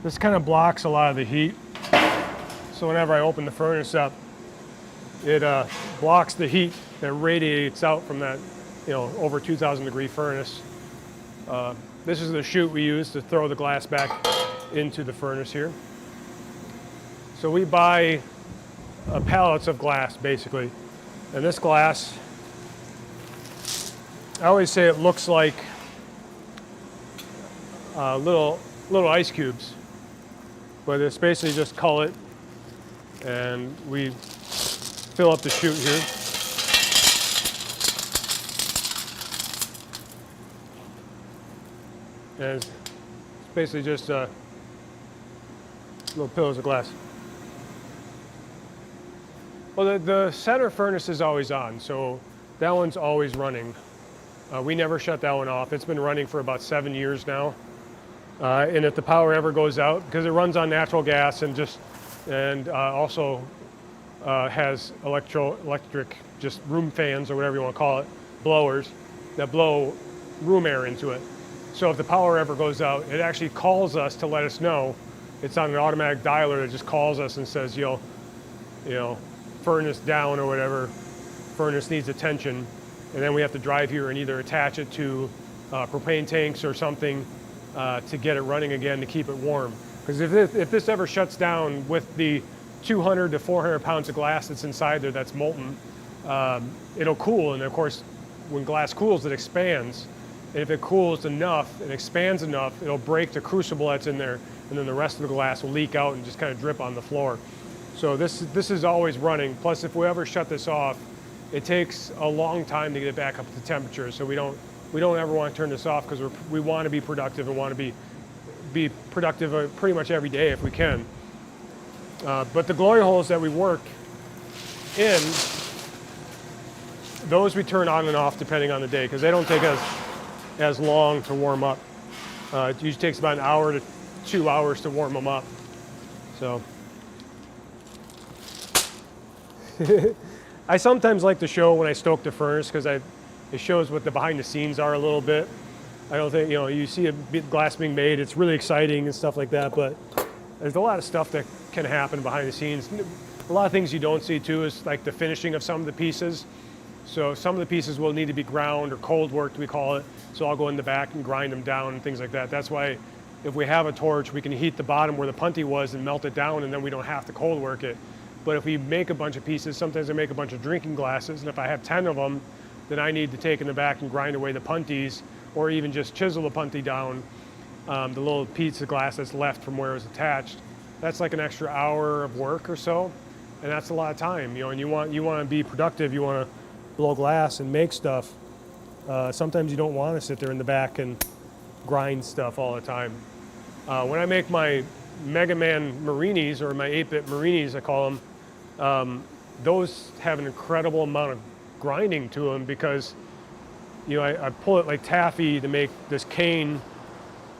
This kind of blocks a lot of the heat. So whenever I open the furnace up, it blocks the heat that radiates out from that, over 2,000 degree furnace. This is the chute we use to throw the glass back into the furnace here. So we buy pallets of glass, basically. And this glass, I always say it looks like little ice cubes, but it's basically just cullet, and we fill up the chute here. And it's basically just little pillows of glass. Well, the center furnace is always on, so that one's always running. We never shut that one off. It's been running for about 7 years now. And if the power ever goes out, because it runs on natural gas and also has electric, just room fans or whatever you want to call it, blowers that blow room air into it. So if the power ever goes out, it actually calls us to let us know. It's on an automatic dialer that just calls us and says, furnace down or whatever, furnace needs attention. And then we have to drive here and either attach it to propane tanks or something to get it running again to keep it warm. Because if this ever shuts down with the 200 to 400 pounds of glass that's inside there that's molten, it'll cool. And of course, when glass cools, it expands. And if it cools enough and expands enough, it'll break the crucible that's in there, and then the rest of the glass will leak out and just kind of drip on the floor. So this is always running. Plus, if we ever shut this off, it takes a long time to get it back up to temperature. So we don't ever want to turn this off because we want to be productive and want to be productive pretty much every day if we can. But the glory holes that we work in, those we turn on and off depending on the day because they don't take as long to warm up. It usually takes about an hour to 2 hours to warm them up. So. I sometimes like to show when I stoke the furnace because it shows what the behind the scenes are a little bit. I don't think, you see a glass being made, it's really exciting and stuff like that, but there's a lot of stuff that can happen behind the scenes. A lot of things you don't see too is like the finishing of some of the pieces. So some of the pieces will need to be ground or cold worked, we call it. So I'll go in the back and grind them down and things like that. That's why if we have a torch, we can heat the bottom where the punty was and melt it down, and then we don't have to cold work it. But if we make a bunch of pieces, sometimes I make a bunch of drinking glasses, and if I have 10 of them, then I need to take in the back and grind away the punties, or even just chisel the punty down, the little piece of glass that's left from where it was attached. That's like an extra hour of work or so, and that's a lot of time, and you want to be productive, you want to blow glass and make stuff. Sometimes you don't want to sit there in the back and grind stuff all the time. When I make my Mega Man Marinis, or my 8-bit Marinis, I call them, those have an incredible amount of grinding to them because, I pull it like taffy to make this cane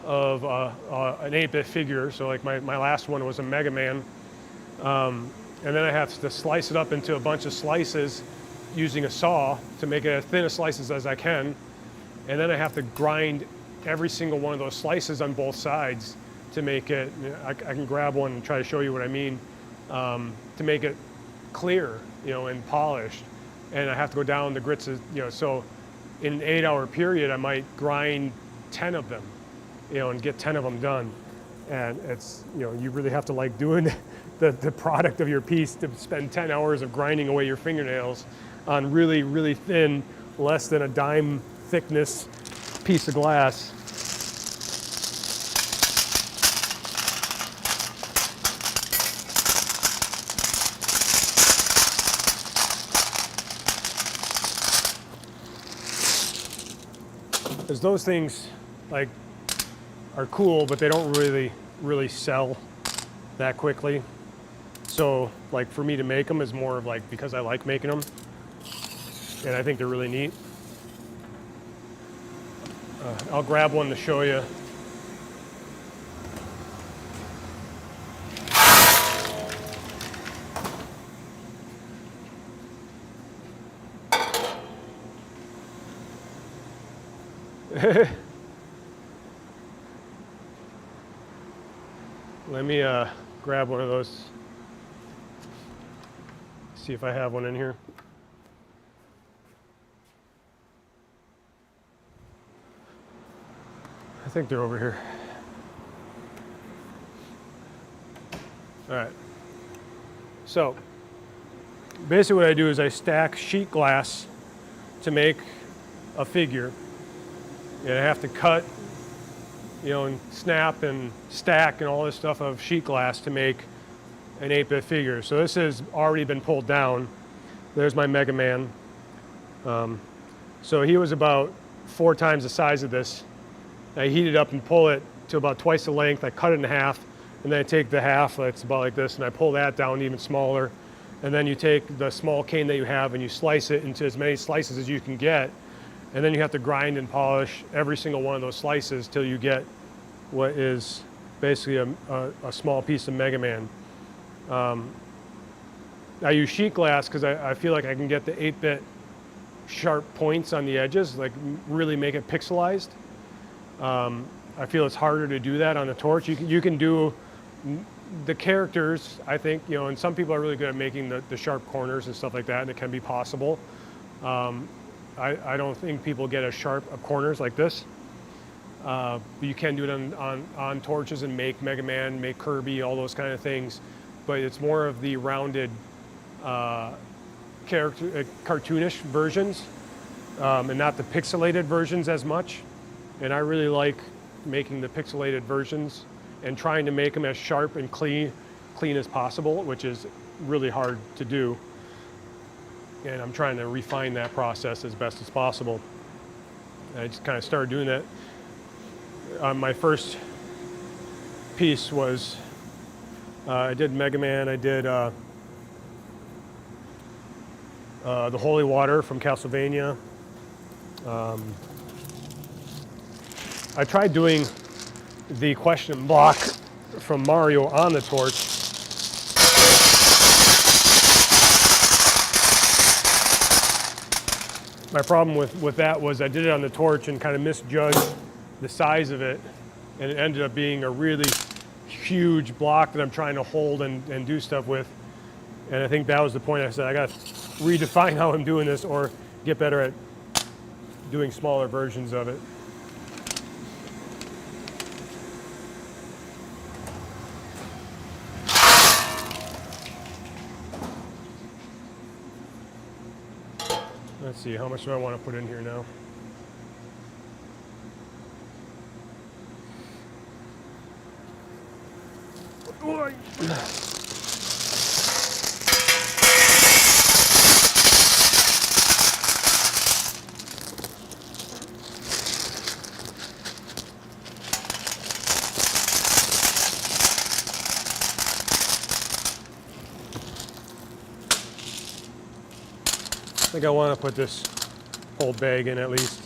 of an 8-bit figure. So like my last one was a Mega Man. And then I have to slice it up into a bunch of slices using a saw to make it as thin as slices as I can. And then I have to grind every single one of those slices on both sides to make it, I can grab one and try to show you what I mean, to make it clear, and polished. And I have to go down the grits, so in an 8-hour period, I might grind 10 of them, and get 10 of them done. And it's, you really have to like doing the product of your piece to spend 10 hours of grinding away your fingernails on really, really thin, less than a dime thickness piece of glass. Because those things like are cool, but they don't really sell that quickly. So like for me to make them is more of like because I like making them. and I think they're really neat. I'll grab one to show you. Let me grab one of those. See if I have one in here. I think they're over here. All right. So basically what I do is I stack sheet glass to make a figure. And I have to cut, you know, and snap and stack and all this stuff of sheet glass to make an 8-bit figure. So this has already been pulled down. There's my Mega Man. So he was about 4 times the size of this. I heat it up and pull it to about twice the length. I cut it in half, and then I take the half, it's about like this, and I pull that down even smaller. And then you take the small cane that you have and you slice it into as many slices as you can get. And then you have to grind and polish every single one of those slices till you get what is basically a small piece of Mega Man. I use sheet glass because I feel like I can get the 8-bit sharp points on the edges, like really make it pixelized. I feel it's harder to do that on a torch. You can do the characters, I think, you know, and some people are really good at making the sharp corners and stuff like that, and it can be possible. I don't think people get as sharp of corners like this. But you can do it on torches and make Mega Man, make Kirby, all those kind of things. But it's more of the rounded cartoonish versions and not the pixelated versions as much. And I really like making the pixelated versions and trying to make them as sharp and clean as possible, which is really hard to do. And I'm trying to refine that process as best as possible. And I just kind of started doing that. My first piece was, I did Mega Man, I did the Holy Water from Castlevania. I tried doing the question block from Mario on the torch. My problem with that was I did it on the torch and kind of misjudged the size of it, and it ended up being a really huge block that I'm trying to hold and do stuff with. And I think that was the point. I said I got to redefine how I'm doing this or get better at doing smaller versions of it. Let's see, how much do I want to put in here now? I think I want to put this whole bag in at least.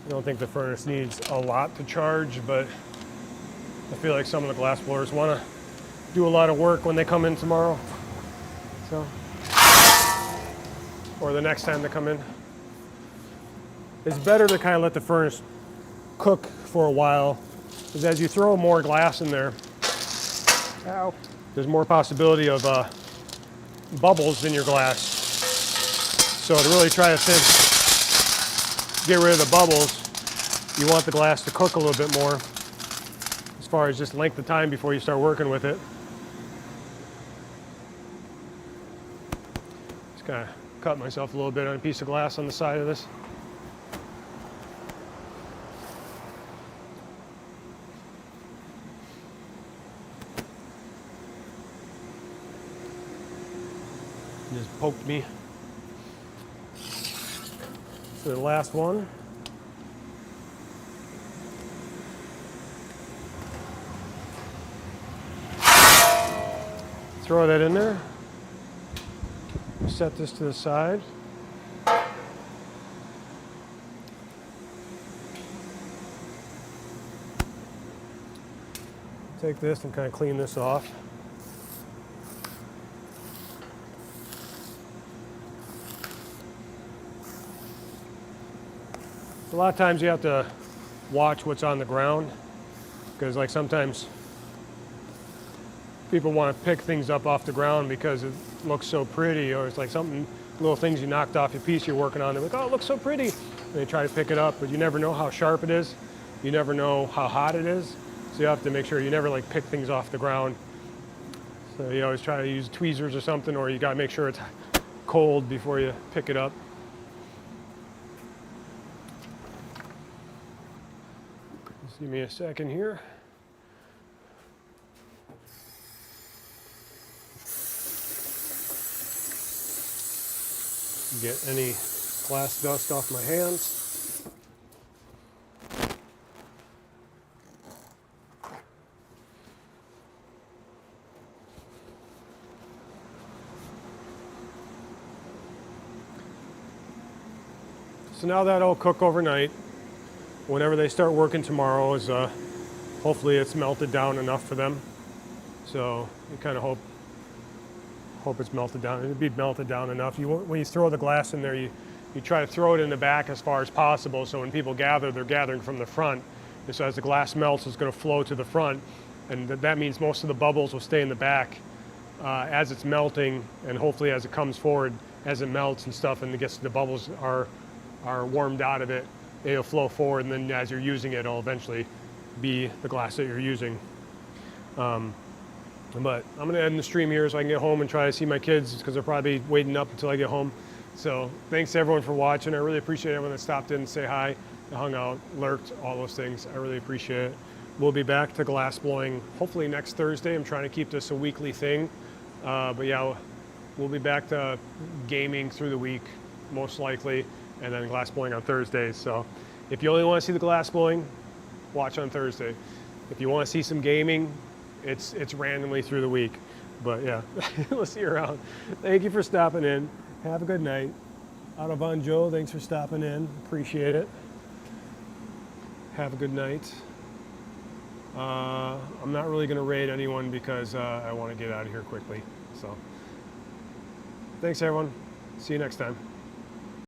I don't think the furnace needs a lot to charge, but I feel like some of the glass blowers want to do a lot of work when they come in tomorrow. So, or the next time they come in. It's better to kind of let the furnace cook for a while, because as you throw more glass in there, there's more possibility of bubbles in your glass. So to really try to get rid of the bubbles, you want the glass to cook a little bit more as far as just length of time before you start working with it. Just kind of cut myself a little bit on a piece of glass on the side of this. Just poked me. So the last one. Throw that in there. set this to the side. Take this and kind of clean this off. A lot of times you have to watch what's on the ground, because like sometimes people want to pick things up off the ground because it looks so pretty, or it's like something, little things you knocked off your piece you're working on, they're like, oh, it looks so pretty, and they try to pick it up, but you never know how sharp it is, you never know how hot it is, so you have to make sure you never like pick things off the ground. So you always try to use tweezers or something, or you got to make sure it's cold before you pick it up. Just give me a second here. Get any glass dust off my hands. So now that'll cook overnight. Whenever they start working tomorrow, is hopefully it's melted down enough for them. So you kind of hope it's melted down. It'd be melted down enough. When you throw the glass in there, you try to throw it in the back as far as possible, so when people gather, they're gathering from the front. And so as the glass melts, it's going to flow to the front, and that means most of the bubbles will stay in the back as it's melting, and hopefully as it comes forward, as it melts and stuff, and the bubbles are warmed out of it, it'll flow forward, and then as you're using it, it'll eventually be the glass that you're using. But I'm going to end the stream here so I can get home and try to see my kids, because they're probably waiting up until I get home. So thanks to everyone for watching. I really appreciate everyone that stopped in and say hi, hung out, lurked, all those things. I really appreciate it. We'll be back to glass blowing hopefully next Thursday. I'm trying to keep this a weekly thing. But yeah, we'll be back to gaming through the week, most likely, and then glass blowing on Thursdays. So if you only want to see the glass blowing, watch on Thursday. If you want to see some gaming, it's randomly through the week. But yeah, we'll see you around. Thank you for stopping in. Have a good night. Autobahn Joe, thanks for stopping in. Appreciate it. Have a good night. I'm not really going to raid anyone because I want to get out of here quickly. So thanks, everyone. See you next time.